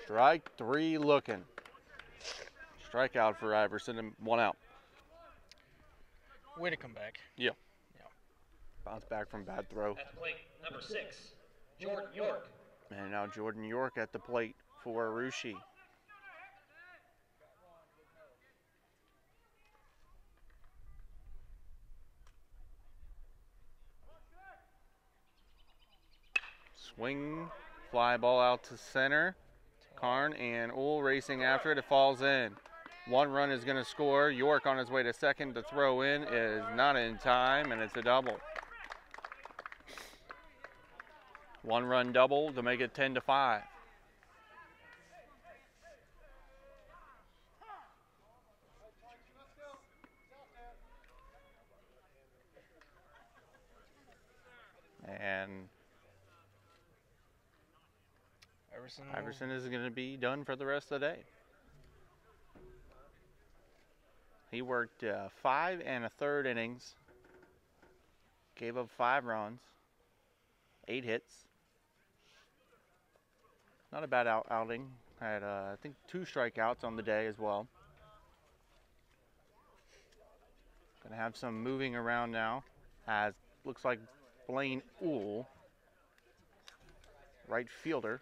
Strike three looking. Strikeout for Iverson and one out. Way to come back. Yeah. Bounce back from bad throw. At the plate, number 6, Jordan York. And now Jordan York at the plate for Rushi. Swing, fly ball out to center. Karn and Ull racing after it. It falls in. One run is going to score. York on his way to second. The throw in is not in time, and it's a double. One run double to make it 10-5. And Iverson is going to be done for the rest of the day. He worked 5 1/3 innings, gave up 5 runs, 8 hits. Not a bad outing. Had, I think, 2 strikeouts on the day as well. Going to have some moving around now, as looks like Blaine Uhl, right fielder,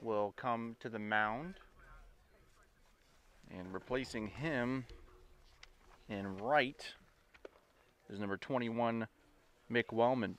will come to the mound. And replacing him in right is number 21, Mick Wellman.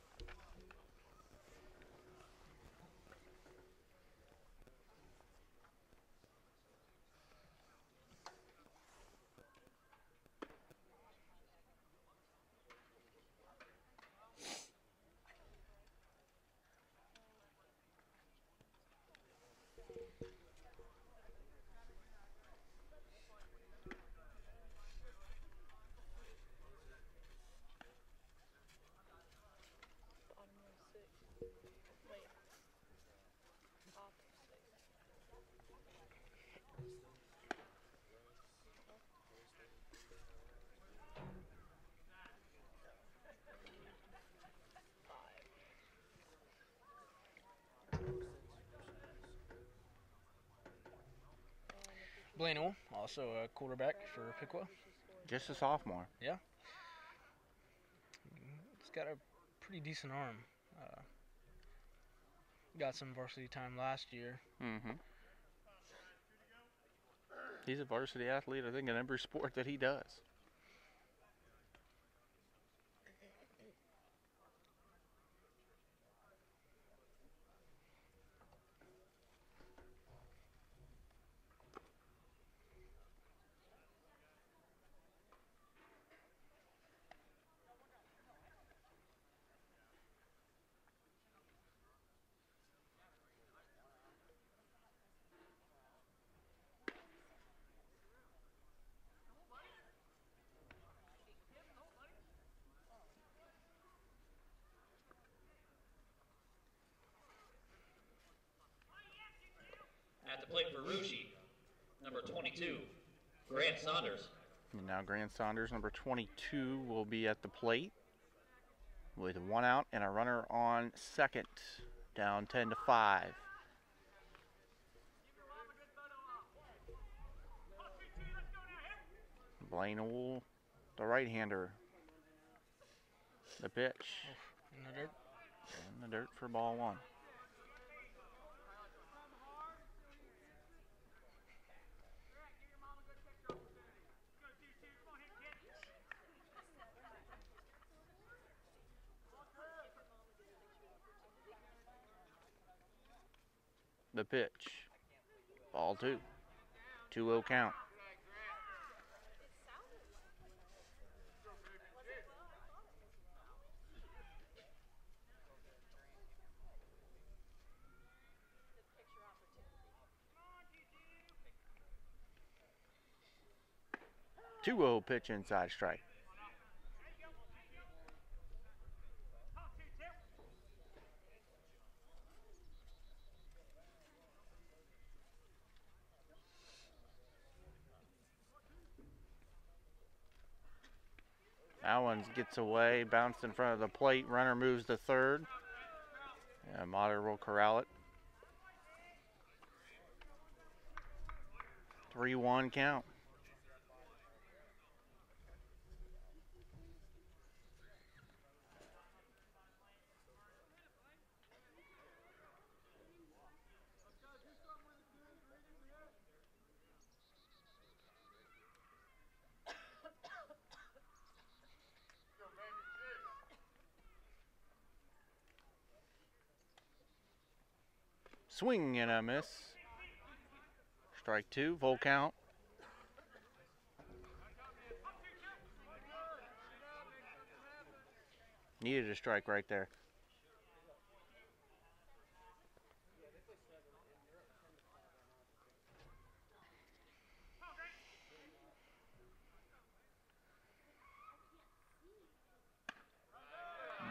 Blaine Uhl, also a quarterback for Piqua. Just a sophomore. Yeah. He's got a pretty decent arm. Got some varsity time last year. Mm-hmm. He's a varsity athlete, I think, in every sport that he does. At the plate for Rushi, number 22, Grant Saunders. And now Grant Saunders, number 22, will be at the plate with 1 out and a runner on second, down 10-5. Blaine Uhl, the right-hander. The pitch. In the dirt. In the dirt for ball 1. The pitch. Ball 2. 2-0 count. Two-0 pitch inside strike. That one gets away, bounced in front of the plate. Runner moves to third. And Motter will corral it. 3-1 count. Swing and a miss. Strike 2, full count. Needed a strike right there.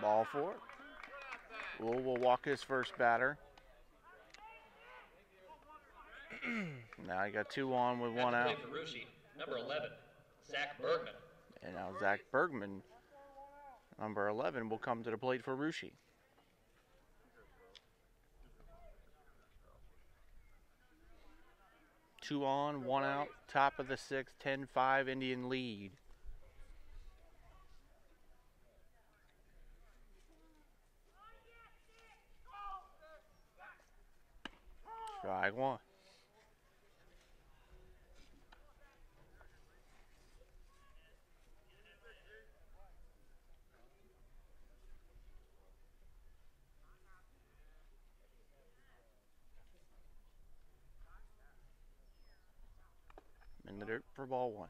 Ball 4. Will walk his first batter. Now you got 2 on with 1 out. For Rushi, number 11, Zach Bergman. And now Zach Bergman, number 11, will come to the plate for Rushi. Two on, 1 out, top of the 6th, 10-5 Indian lead. Strike 1. In the dirt for ball 1.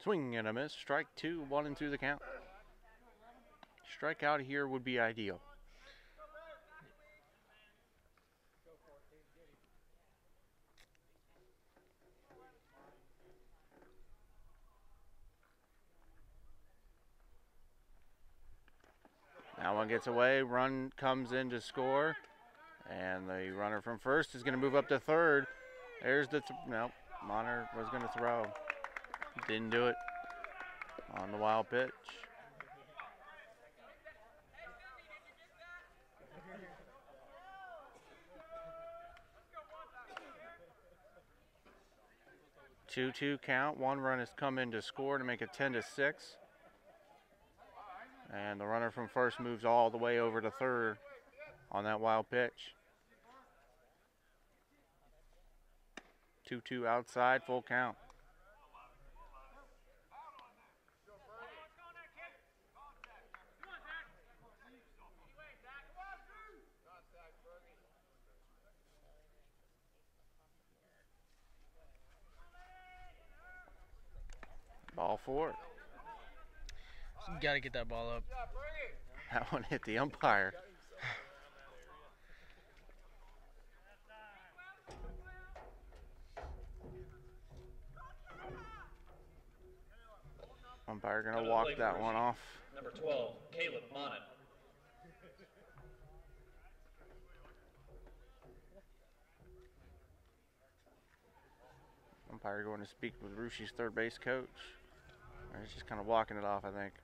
Swing and a miss. Strike 2, 1-2 the count. Strikeout here would be ideal. Now one gets away, run comes in to score, and the runner from first is going to move up to third. There's the, no, Monner was going to throw. Didn't do it on the wild pitch. Two count. One run has come in to score to make it 10-6. And the runner from first moves all the way over to third on that wild pitch. 2-2 outside, full count. Ball 4. You got to get that ball up. That one hit the umpire. Umpire going to walk that one off. Number 12, Caleb Monin. Umpire going to speak with Rushi's third base coach. He's just kind of walking it off, I think.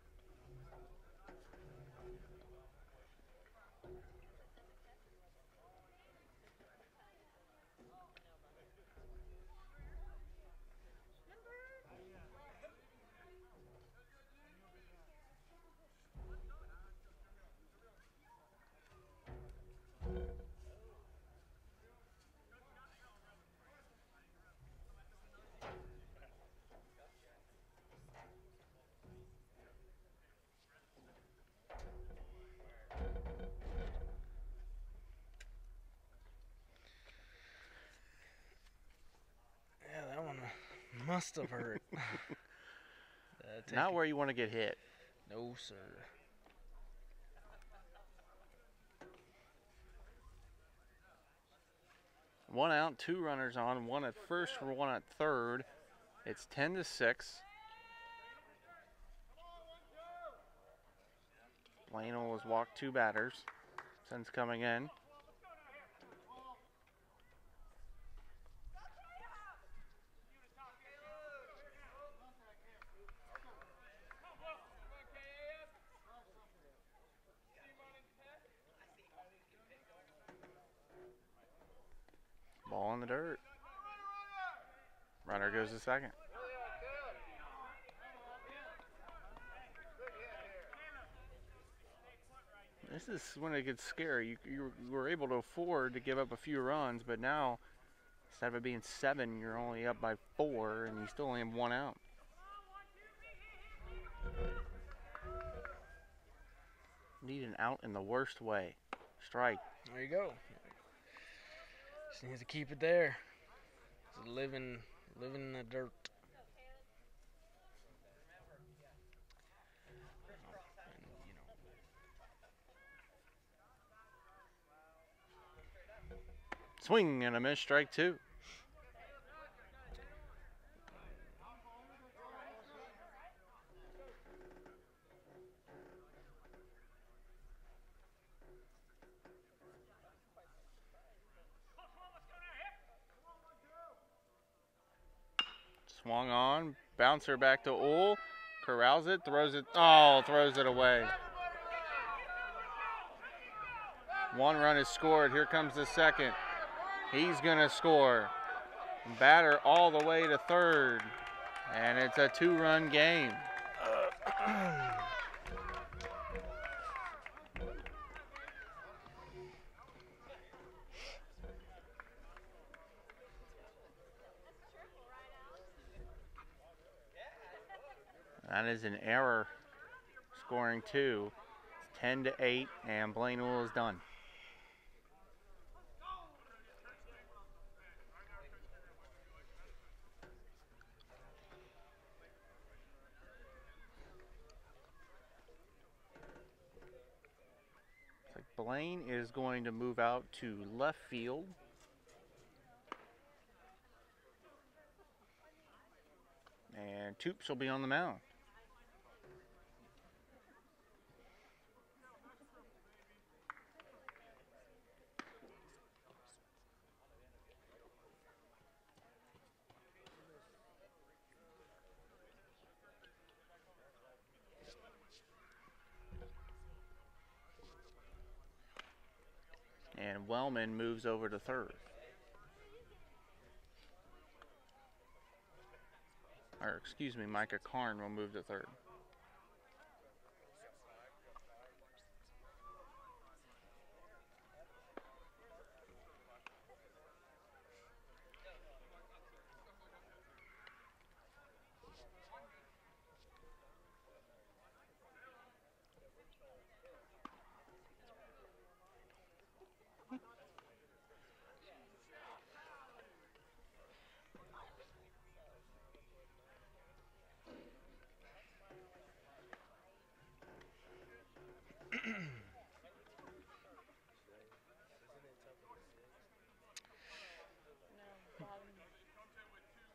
Yeah, that one must have hurt. Not where you want to get hit. No, sir. One out, 2 runners on, 1 at first, 1 at third. It's 10-6. Lano has walked 2 batters since coming in. Ball in the dirt. Runner goes to second. This is when it gets scary. You were able to afford to give up a few runs, but now instead of it being 7, you're only up by 4, and you still only have 1 out. Need an out in the worst way. Strike. There you go. Just needs to keep it there. Just living in the dirt. And, Swing and a miss, strike 2. Swung on, bouncer back to Ull, corrals it, throws it away. 1 run is scored. Here comes the second. He's gonna score. Batter all the way to third, and it's a 2-run game. That is an error, scoring 2. It's 10-8, and Blaine Ull is done. Looks like Blaine is going to move out to left field. And Toops will be on the mound. And Wellman moves over to third. Or excuse me, Micah Karn will move to third.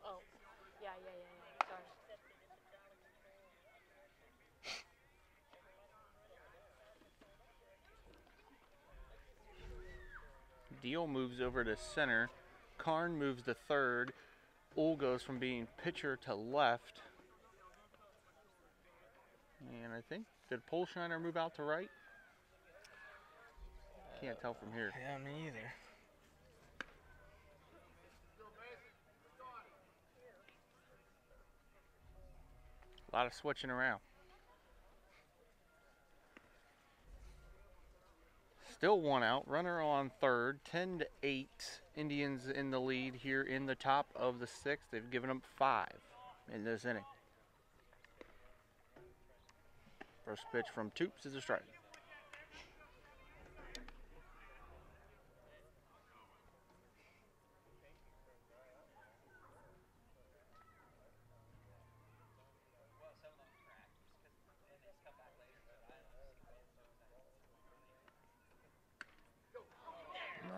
Oh, yeah. Sorry. Deal moves over to center. Karn moves to third. Ull goes from being pitcher to left. And I think, did Polshiner move out to right? Can't tell from here. Yeah, me either. A lot of switching around. Still 1 out. Runner on third. 10-8. Indians in the lead here in the top of the 6th. They've given up 5 in this inning. First pitch from Toops is a strike.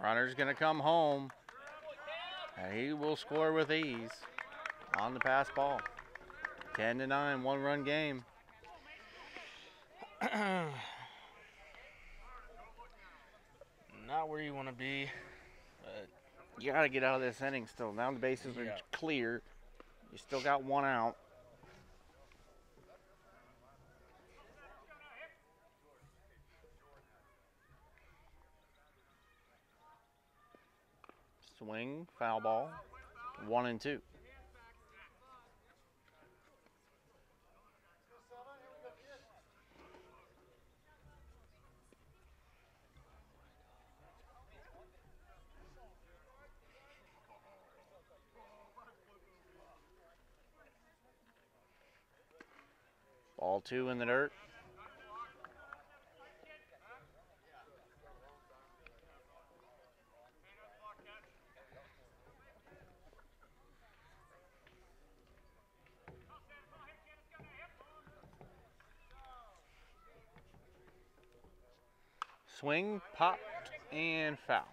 Runner's going to come home, and he will score with ease on the pass ball. 10-9, 1-run game. Not where you want to be, but You got to get out of this inning still. Now the bases are clear. You still got 1 out. Swing, foul ball. 1-2. Ball 2 in the dirt. Swing, popped, and foul.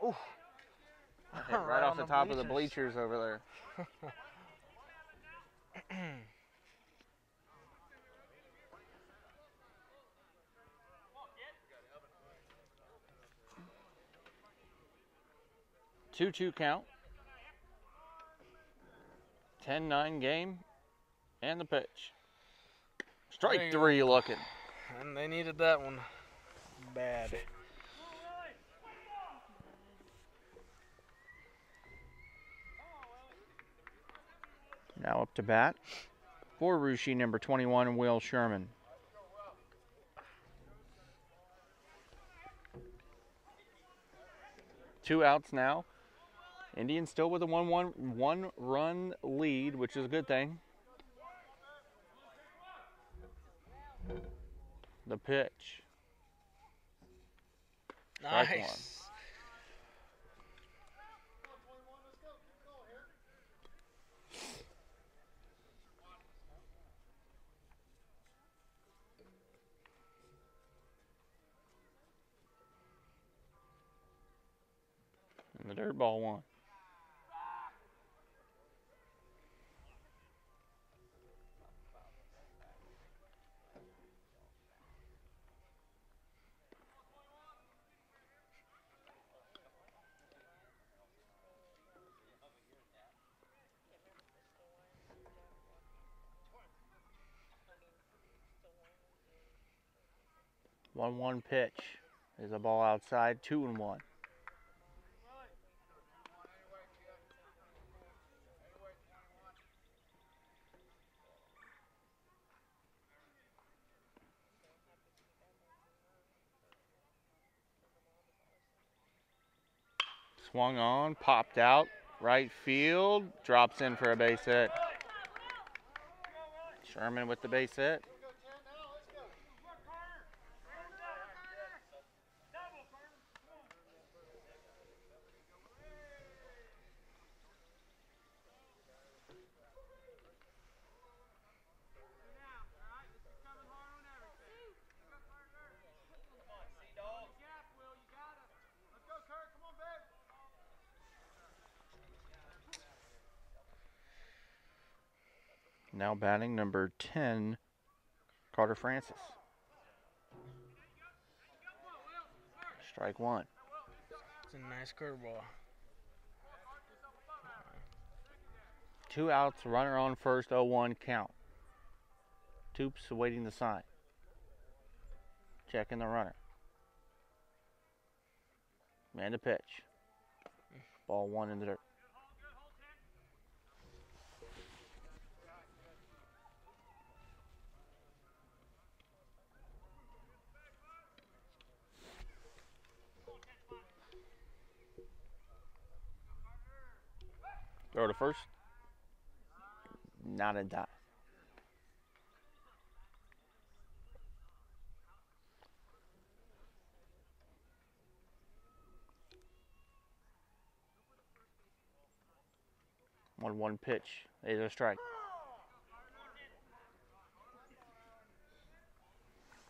Ooh. Hit right off the top of the bleachers over there. Two count. 10-9 game. And the pitch. Strike three looking. And they needed that one bad. Now up to bat for Russia, number 21, Will Sherman. Two outs now. Indians still with a 1-run lead, which is a good thing. The pitch. Strike one. Nice. And the dirt ball one. One pitch. There's a ball outside, 2-1. Swung on, popped out, right field, drops in for a base hit. Sherman with the base hit. Now batting number 10, Carter Francis. Strike one. It's a nice curveball. Two outs, runner on first, 0-1 count. Toops awaiting the sign. Checking the runner. Man to pitch. Ball one in the dirt. Throw to first. Not in time. One pitch. There's a strike.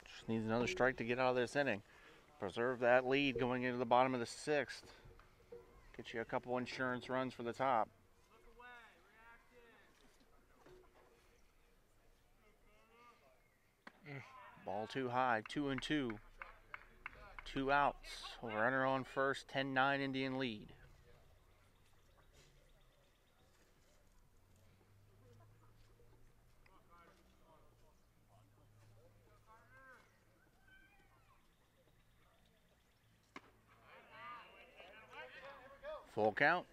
Just needs another strike to get out of this inning. Preserve that lead going into the bottom of the sixth. Get you a couple insurance runs for the top. Ball too high, 2-2. Two outs. Runner on first, 10-9 Indian lead. Full count.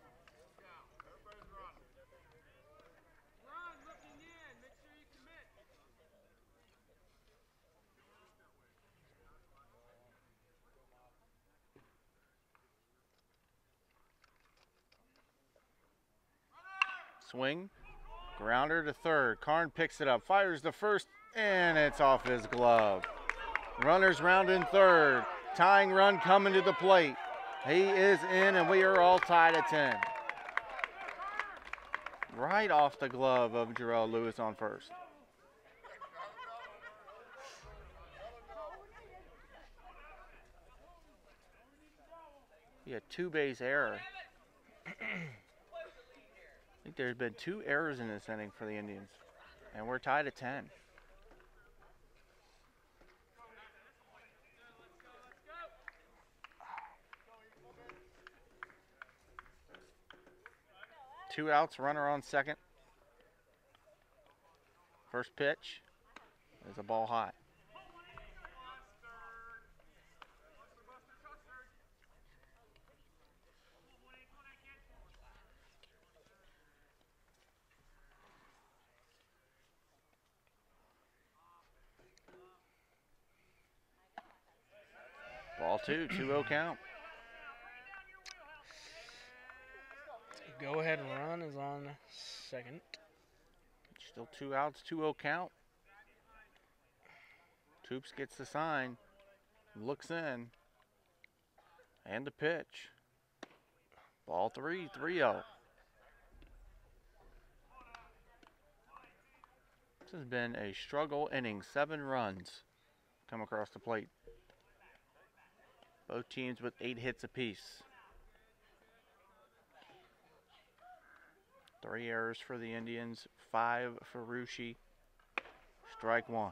Swing, grounder to third. Karn picks it up, fires the first, and it's off his glove. Runners round in third. Tying run coming to the plate. He is in, and we are all tied at 10. Right off the glove of Jarrell Lewis on first. He had two base error. I think there's been 2 errors in this inning for the Indians, and we're tied at 10. Two outs, runner on second. First pitch is a ball high. Ball 2, 2-0 count. Go ahead run is on second. Still 2 outs, 2-0 count. Toops gets the sign, looks in, and the pitch. Ball 3, 3-0. This has been a struggle inning. 7 runs come across the plate. Both teams with 8 hits apiece. 3 errors for the Indians, 5 for Rushi. Strike 1.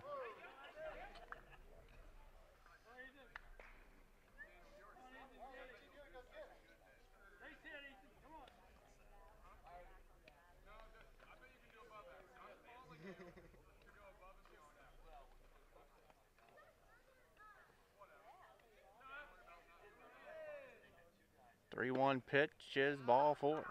Three 1 pitch is ball 4.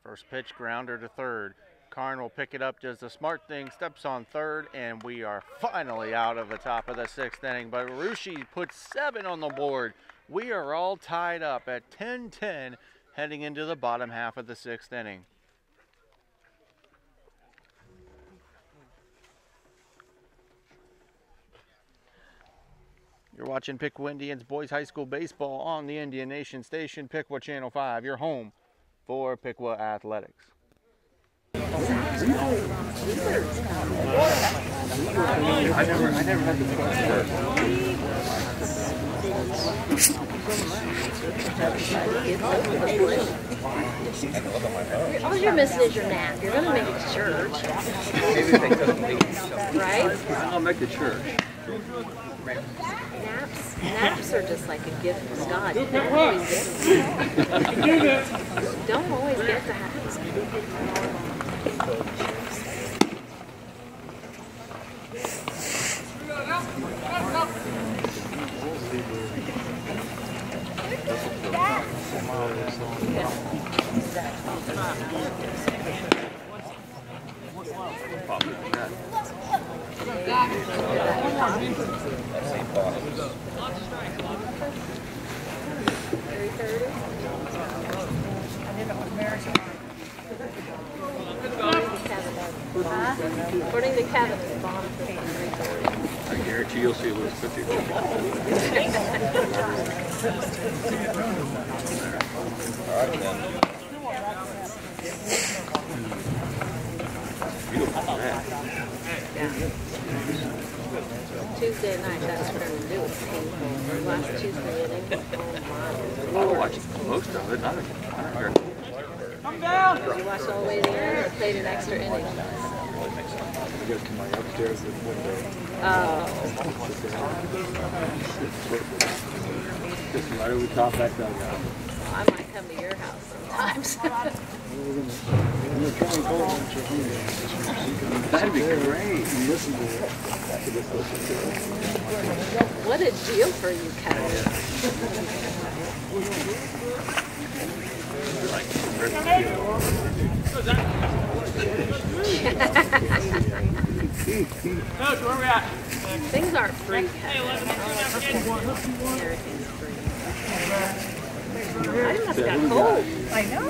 First pitch, grounder to third. Karn will pick it up, does the smart thing, steps on third, and we are finally out of the top of the 6th inning. But Rushi puts 7 on the board. We are all tied up at 10-10 heading into the bottom half of the 6th inning. You're watching Piqua Indians Boys High School Baseball on the Indian Nation Station, Piqua Channel 5, your home for Piqua Athletics. I never had the first. All you're missing is your nap. You're gonna make it to church. Right? I'll make the church. Naps are just like a gift from God. You don't always get them. You don't always get to have them. According to Kevin, it's bomb for 3:30. I guarantee you'll see a little 50. Tuesday night, that's what I'm going to do. It's painful. Last Tuesday inning. Oh my. I watched most of it. I don't care. Did you watch all the way to the end or played an extra inning? I go to my upstairs window. Oh. Just right over the top back down. I might come to your house sometimes. That'd be great. What a deal for you, Kevin. Coach, where are we at? Things aren't free, Kevin. Everything's free. I must have got cold. I know.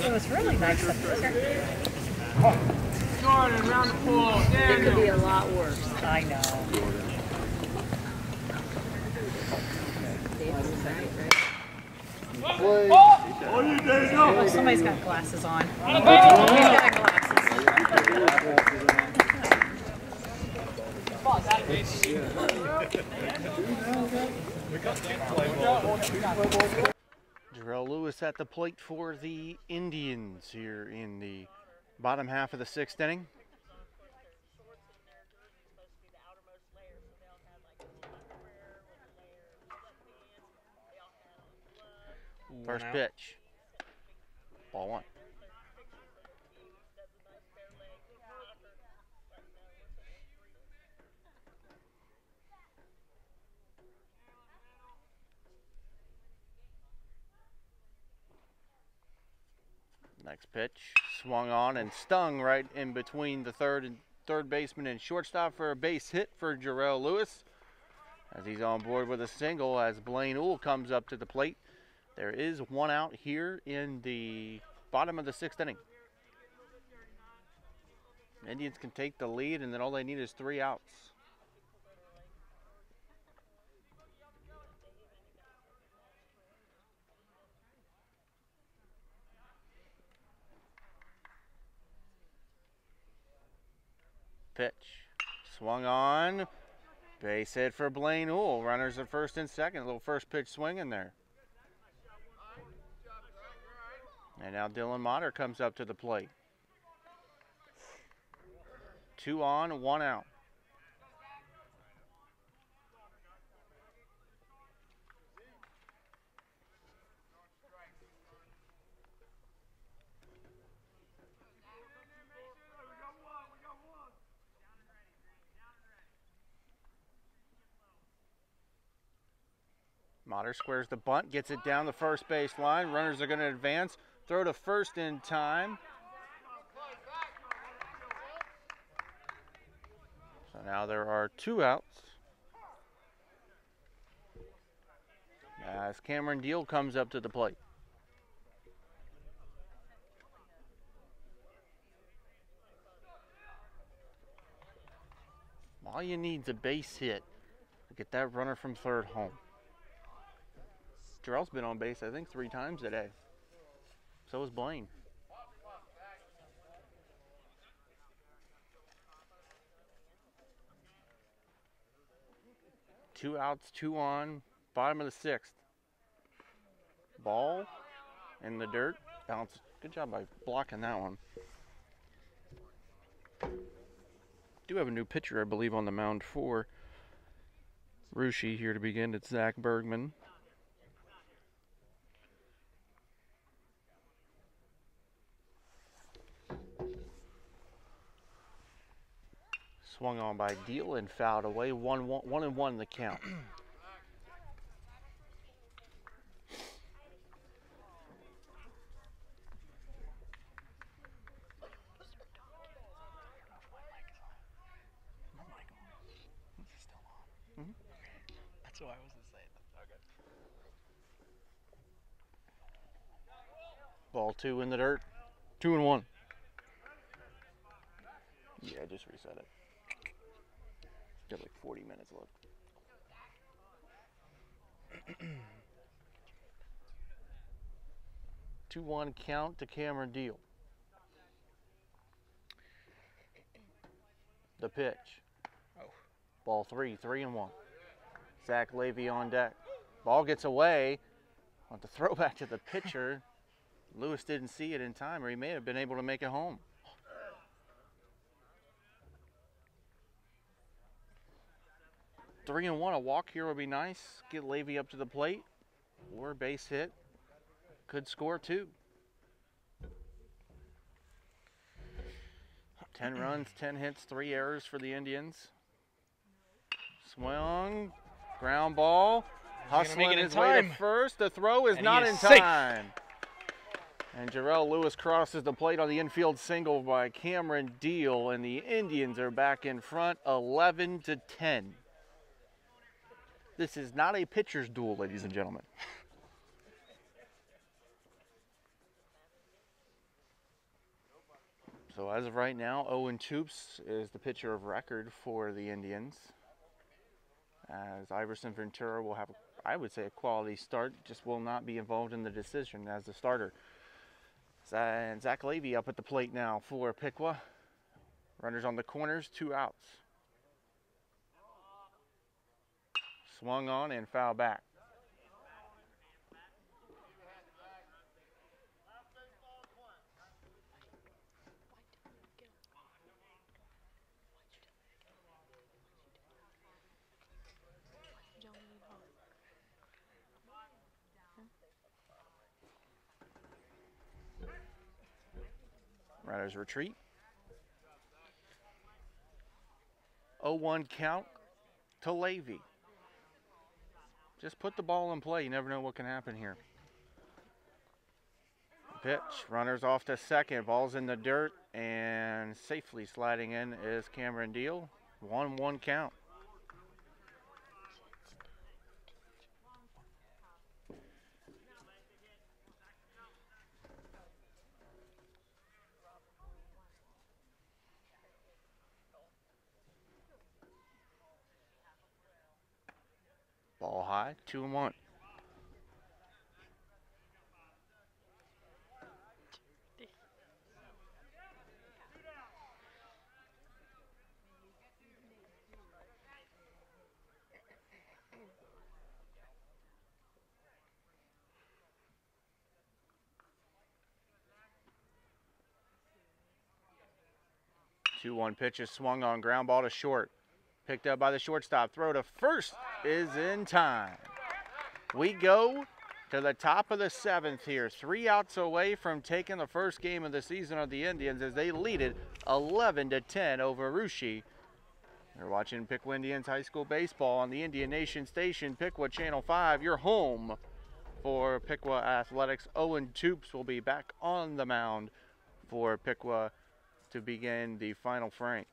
It was really nice up there. Jordan, around the pool. It could be a lot worse. I know. David's right, right? Oh, somebody's got glasses on. You got glasses. Jarrell Lewis at the plate for the Indians here in the bottom half of the 6th inning. First pitch. Ball 1. Next pitch, swung on and stung right in between the third baseman and shortstop for a base hit for Jarrell Lewis. As he's on board with a single as Blaine Uhl comes up to the plate. There is 1 out here in the bottom of the 6th inning. Indians can take the lead, and then all they need is 3 outs. Pitch. Swung on. Base hit for Blaine Uhl. Runners at first and second. A little first pitch swing in there. And now Dylan Motter comes up to the plate. 2 on, 1 out. Motter squares the bunt, gets it down the first base line. Runners are going to advance. Throw to first in time. So now there are 2 outs. As Cameron Deal comes up to the plate. All you need is a base hit to get that runner from third home. Jarrell's been on base, I think, 3 times today. So is Blaine. Two outs, 2 on, bottom of the 6th. Ball in the dirt. Bounce. Good job by blocking that one. Do have a new pitcher, I believe, on the mound for Ruschi here to begin. It's Zach Bergman. Swung on by Deal and fouled away. 1-1 the count. That's what I was going to say. Okay. Ball 2 in the dirt. 2-1. Yeah, I just reset it. Got like 40 minutes left. Two 2-1 count to Cameron Deal. The pitch. Oh. Ball 3, 3-1. Zach Levy on deck. Ball gets away. On the throwback to the pitcher. Lewis didn't see it in time, or he may have been able to make it home. Three and one, a walk here would be nice. Get Levy up to the plate, or a base hit. Could score 2. 10 runs, 10 hits, 3 errors for the Indians. Swung, ground ball, hustling his way to first. The throw is not in time. And Jarrell Lewis crosses the plate on the infield single by Cameron Deal, and the Indians are back in front, 11-10. This is not a pitcher's duel, ladies and gentlemen. So as of right now, Owen Toops is the pitcher of record for the Indians. As Iverson Ventura will have, I would say, a quality start, just will not be involved in the decision as the starter. And Zach Levy up at the plate now for Piqua. Runners on the corners, 2 outs. Swung on and foul back. Runners retreat. 0-1 count to Levy. Just put the ball in play. You never know what can happen here. Pitch. Runners off to second. Ball's in the dirt. And safely sliding in is Cameron Deal. 1-1 count. Ball high, 2-1. Two-one pitch is swung on, ground ball to short. Picked up by the shortstop. Throw to first is in time. We go to the top of the 7th here. 3 outs away from taking the first game of the season of the Indians as they lead it 11-10 over Russia. You're watching Piqua Indians High School Baseball on the Indian Nation Station, Piqua Channel 5, your home for Piqua Athletics. Owen Toops will be back on the mound for Piqua to begin the final frame.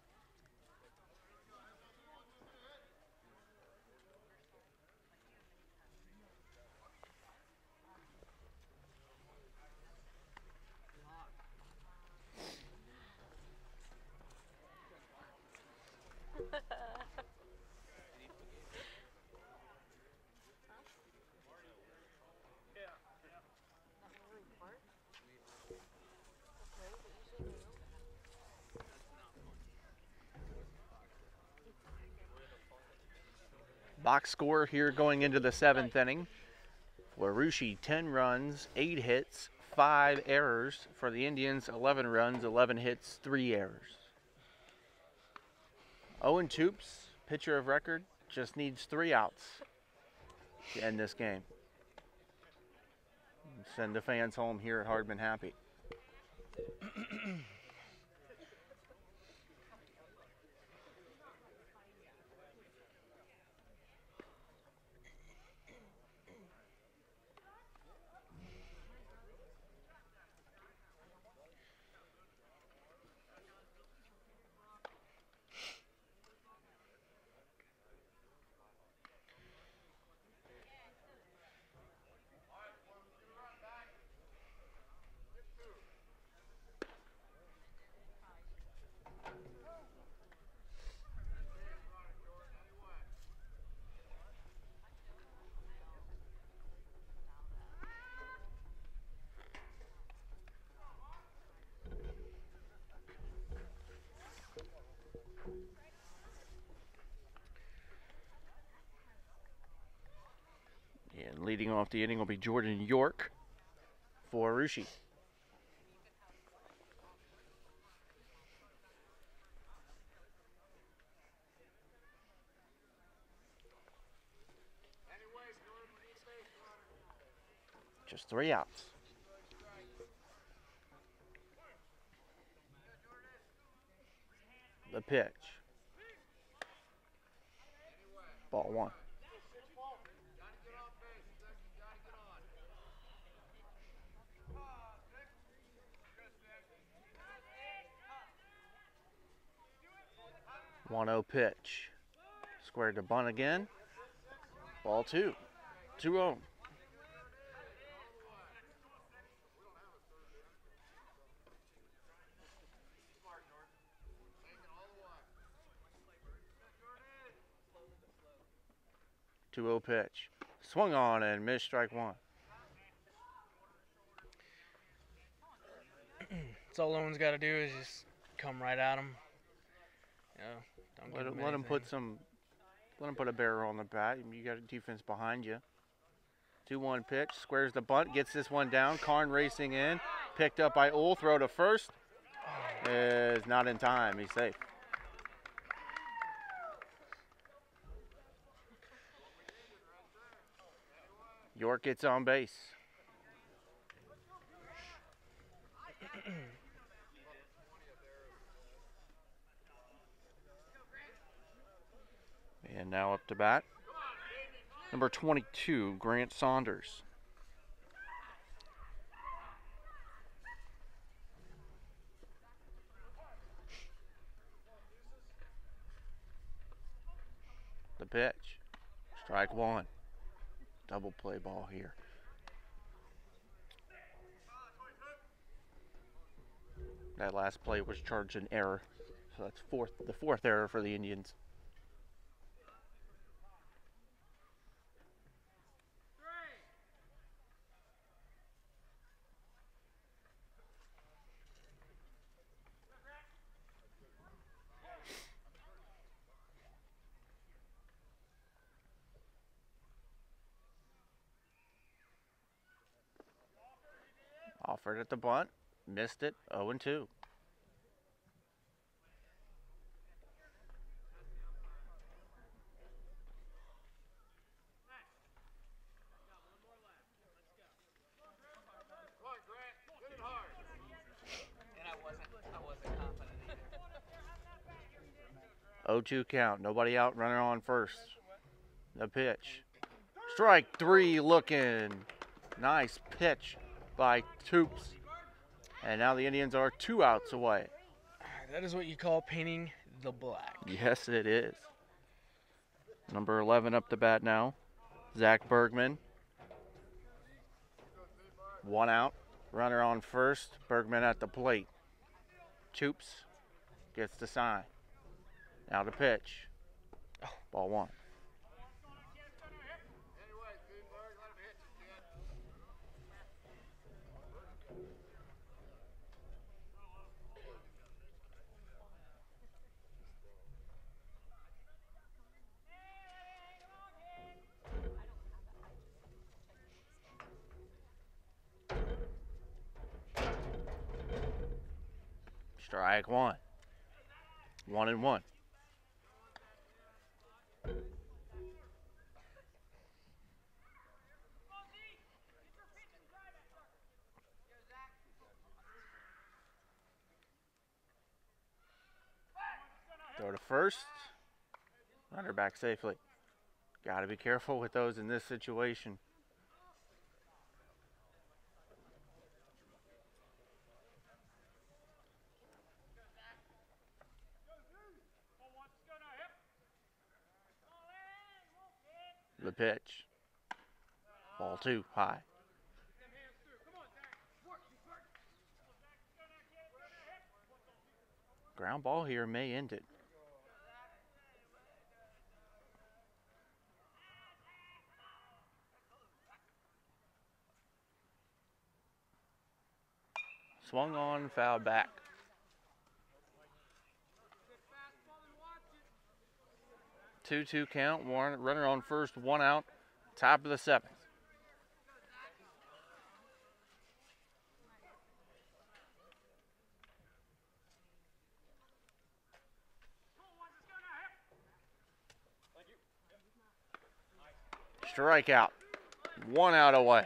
Box score here going into the 7th inning. Warushi 10 runs, 8 hits, 5 errors. For the Indians, 11 runs, 11 hits, 3 errors. Owen Toops, pitcher of record, just needs 3 outs to end this game. Send the fans home here at Hardman happy. And leading off the inning will be Jordan York for Russia. Just 3 outs. The pitch. Ball 1. One-0 pitch. Squared to bunt again. Ball 2. 2-0. 2-0 pitch. Swung on and missed, strike one. That's all Owen's got to do is just come right at him. You know, don't give him Let him put anything. let him put a barrel on the bat. You got a defense behind you. 2-1 pitch, squares the bunt, gets this one down. Karn racing in, picked up by Uhl, throw to first. Is not in time, he's safe. York gets on base. And now up to bat, number 22, Grant Saunders. The pitch, strike one. Double play ball here. That last play was charged an error, so that's the fourth error for the Indians. Offered at the bunt, missed it, 0-2. I wasn't confident either. 0-2 count, nobody out, runner on first. The pitch. Strike three looking. Nice pitch by Toops. And now the Indians are 2 outs away. That is what you call painting the black. Yes, it is. Number 11 up to bat now, Zach Bergman. 1 out, runner on first, Bergman at the plate. Toops gets the sign. Now the pitch. Ball one. Strike one. 1-1. Throw to first. Runner back safely. Got to be careful with those in this situation. The pitch. Ball two, high. Ground ball here may end it. Swung on, foul back. 2-2 count, runner on first, 1 out, top of the 7th. Strikeout, 1 out away.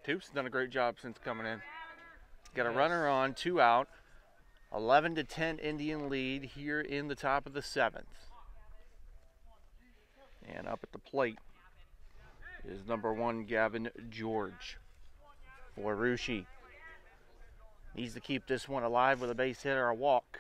Toops done a great job since coming in. Got a runner on, 2 out. 11-10 Indian lead here in the top of the 7th. And up at the plate is number 1 Gavin George for Ruschi. Needs to keep this one alive with a base hit or a walk.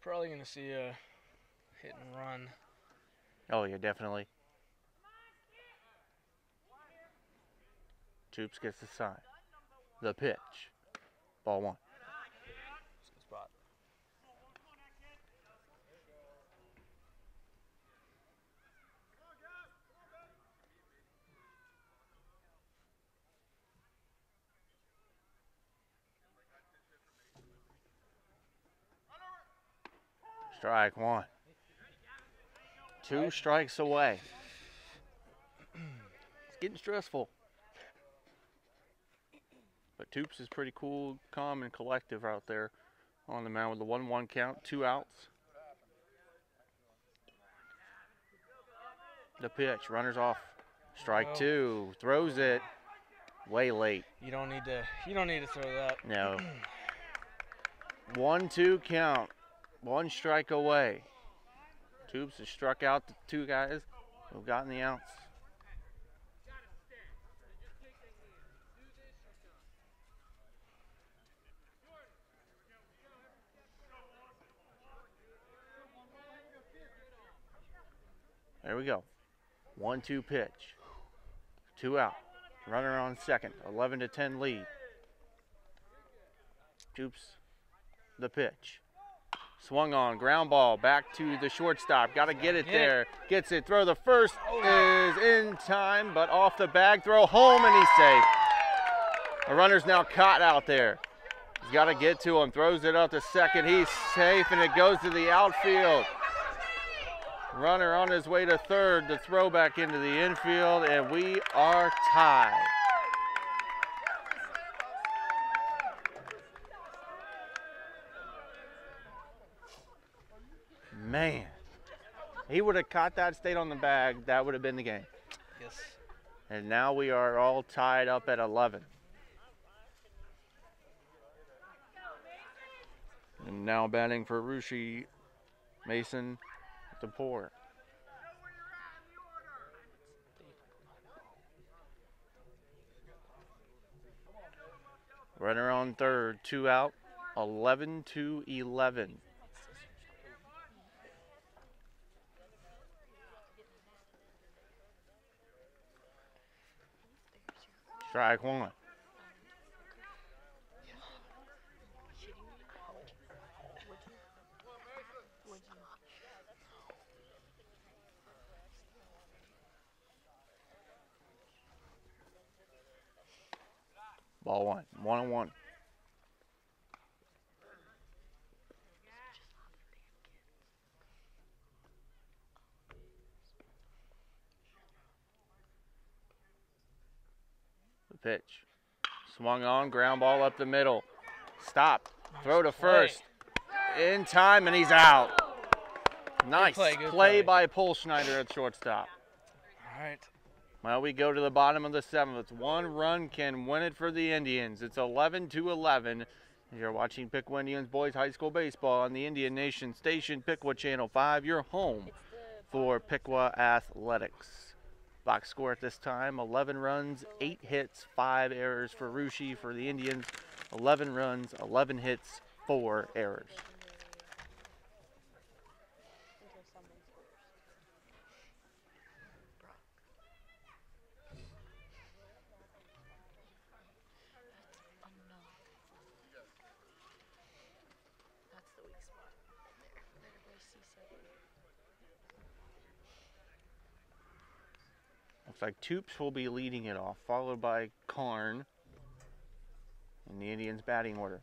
Probably going to see a hit and run. Oh, yeah, definitely. Toops gets the sign. The pitch. Ball 1. Good spot. Strike 1. 2 strikes away. It's getting stressful. But Toops is pretty cool, calm, and collective out there on the mound with the 1-1 count, 2 outs. The pitch, runners off. Strike 2, throws it way late. You don't need to throw that. No. 1-2 count, 1 strike away. Toops has struck out the 2 guys who've gotten the outs. There we go. 1-2 pitch. 2 out. Runner on second. 11-10 lead. Toops the pitch. Swung on. Ground ball back to the shortstop. Got to get it there. Gets it. Throw the first is in time, but off the bag. Throw home and he's safe. The runner's now caught out there. He's got to get to him. Throws it up to second. He's safe and it goes to the outfield. Runner on his way to third, the throw back into the infield, and we are tied. Man, he would have caught that, stayed on the bag, that would have been the game. Yes. And now we are all tied up at 11. And now batting for Rushi, Mason, DePore. Runner on third, 2 out, 11-11. Strike 1. Ball 1, 1-1. The pitch. Swung on, ground ball up the middle. Stop. Throw to first. In time, and he's out. Nice play by Schneider at shortstop. All right. Well, we go to the bottom of the 7th. 1 run can win it for the Indians. It's 11-11. You're watching Piqua Indians Boys High School Baseball on the Indian Nation station, Piqua Channel 5, your home for Piqua Athletics. Box score at this time, 11 runs, 8 hits, 5 errors for Rushi for the Indians. 11 runs, 11 hits, 4 errors. Looks like Toops will be leading it off, followed by Karn in the Indians batting order.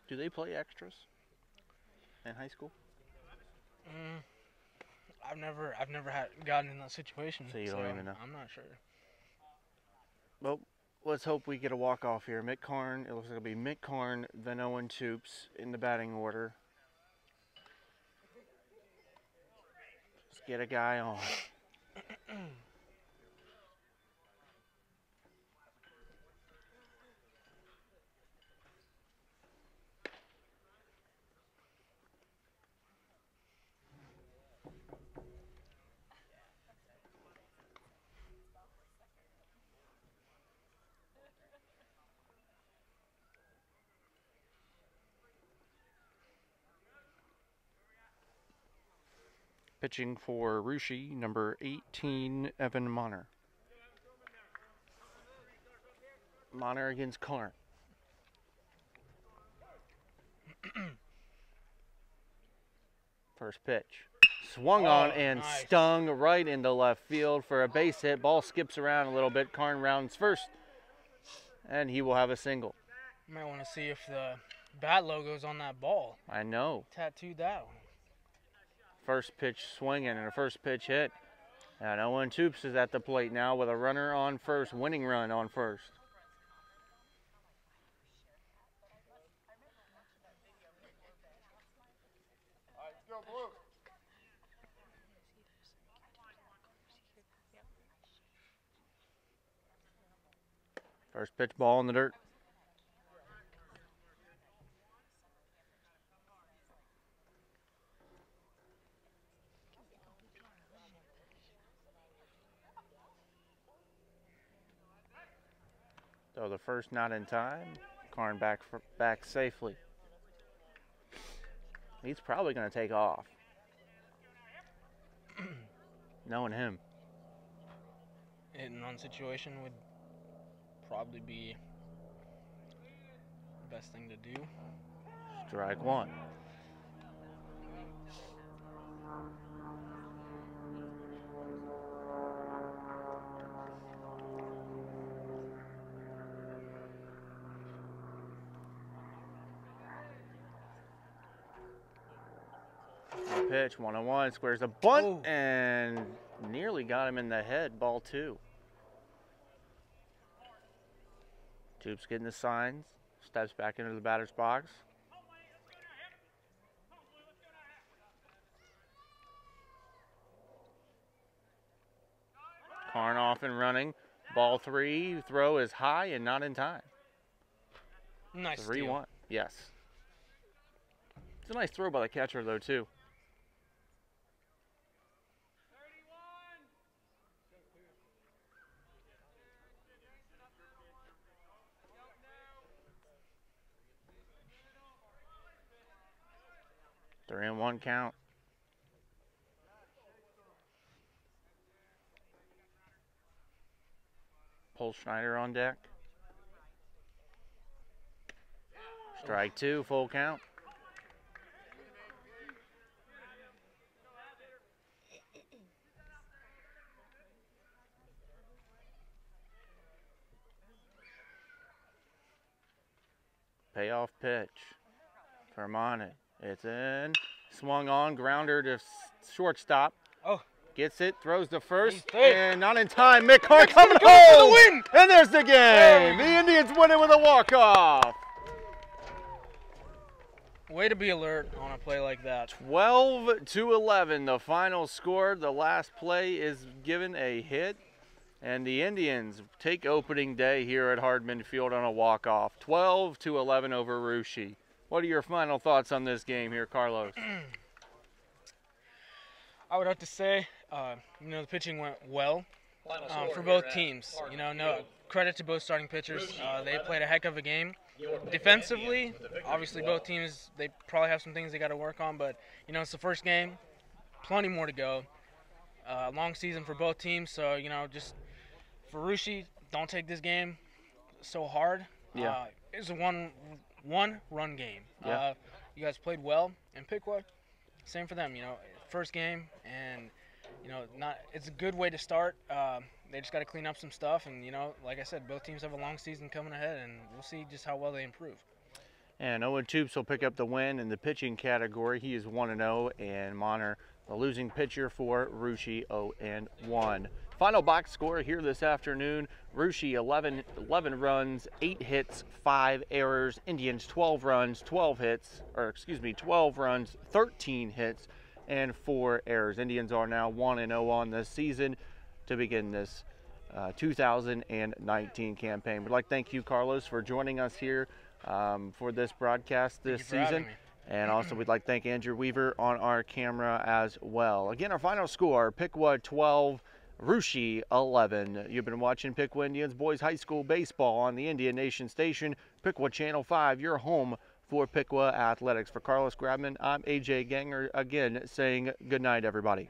Do they play extras in high school? I've never gotten in that situation. So you don't even know. I'm not sure. Well, let's hope we get a walk-off here. Mick Karn, it looks like it'll be Mick Karn, then Owen Toops in the batting order. Let's get a guy on. Pitching for Rushi, number 18, Evan Monner. Monner against Karn. First pitch. Swung on and nice. stung right into left field for a base hit. Ball skips around a little bit. Karn rounds first, and he will have a single. You might want to see if the bat logo's on that ball. I know. Tattooed that one. First pitch swinging and a first pitch hit. And Owen Toops is at the plate now with a runner on first, winning run on first. First pitch ball in the dirt. So the first not in time. Karn back safely. He's probably going to take off. Knowing him. Hit and run situation would probably be the best thing to do. Strike one. Pitch, 1-1, squares a bunt, and nearly got him in the head, ball two. Toops getting the signs, steps back into the batter's box. Karn off and running, ball three, throw is high and not in time. Nice 3-1, yes. It's a nice throw by the catcher though too. They're in one count. Paul Schneider on deck. Strike two, full count. Payoff pitch for Money. It's in. Swung on, grounder to shortstop. Oh. Gets it, throws to first, and not in time. Mick Karn coming for the home! win! And there's the game! The Indians win it with a walk-off. Way to be alert on a play like that. 12-11, the final score. The last play is given a hit, and the Indians take opening day here at Hardman Field on a walk-off. 12-11 over Rushi. What are your final thoughts on this game here, Carlos? I would have to say, the pitching went well for both teams. No credit to both starting pitchers. They played a heck of a game. Defensively, obviously both teams, they probably have some things they got to work on, but, it's the first game. Plenty more to go. Long season for both teams, so, just for Rushi, don't take this game so hard. Yeah. It's a one-run game. Yeah. You guys played well, and Piqua, same for them. First game, and it's a good way to start. They just got to clean up some stuff, and like I said, both teams have a long season coming ahead, and we'll see just how well they improve. And Owen Toops will pick up the win in the pitching category. He is 1-0, and Monner, the losing pitcher for Russia, 0-1. Final box score here this afternoon: Russia 11 runs, 8 hits, 5 errors. Indians 12 runs, 12 runs, 13 hits, and 4 errors. Indians are now 1-0 on this season to begin this 2019 campaign. We'd like to thank you, Carlos, for joining us here for this broadcast this season. And also we'd like to thank Andrew Weaver on our camera as well. Again, our final score: Piqua 12, Russia 11. You've been watching Piqua Indians Boys High School Baseball on the Indian Nation Station, Piqua Channel 5, your home for Piqua Athletics. For Carlos Grabman, I'm AJ Ganger, again saying good night, everybody.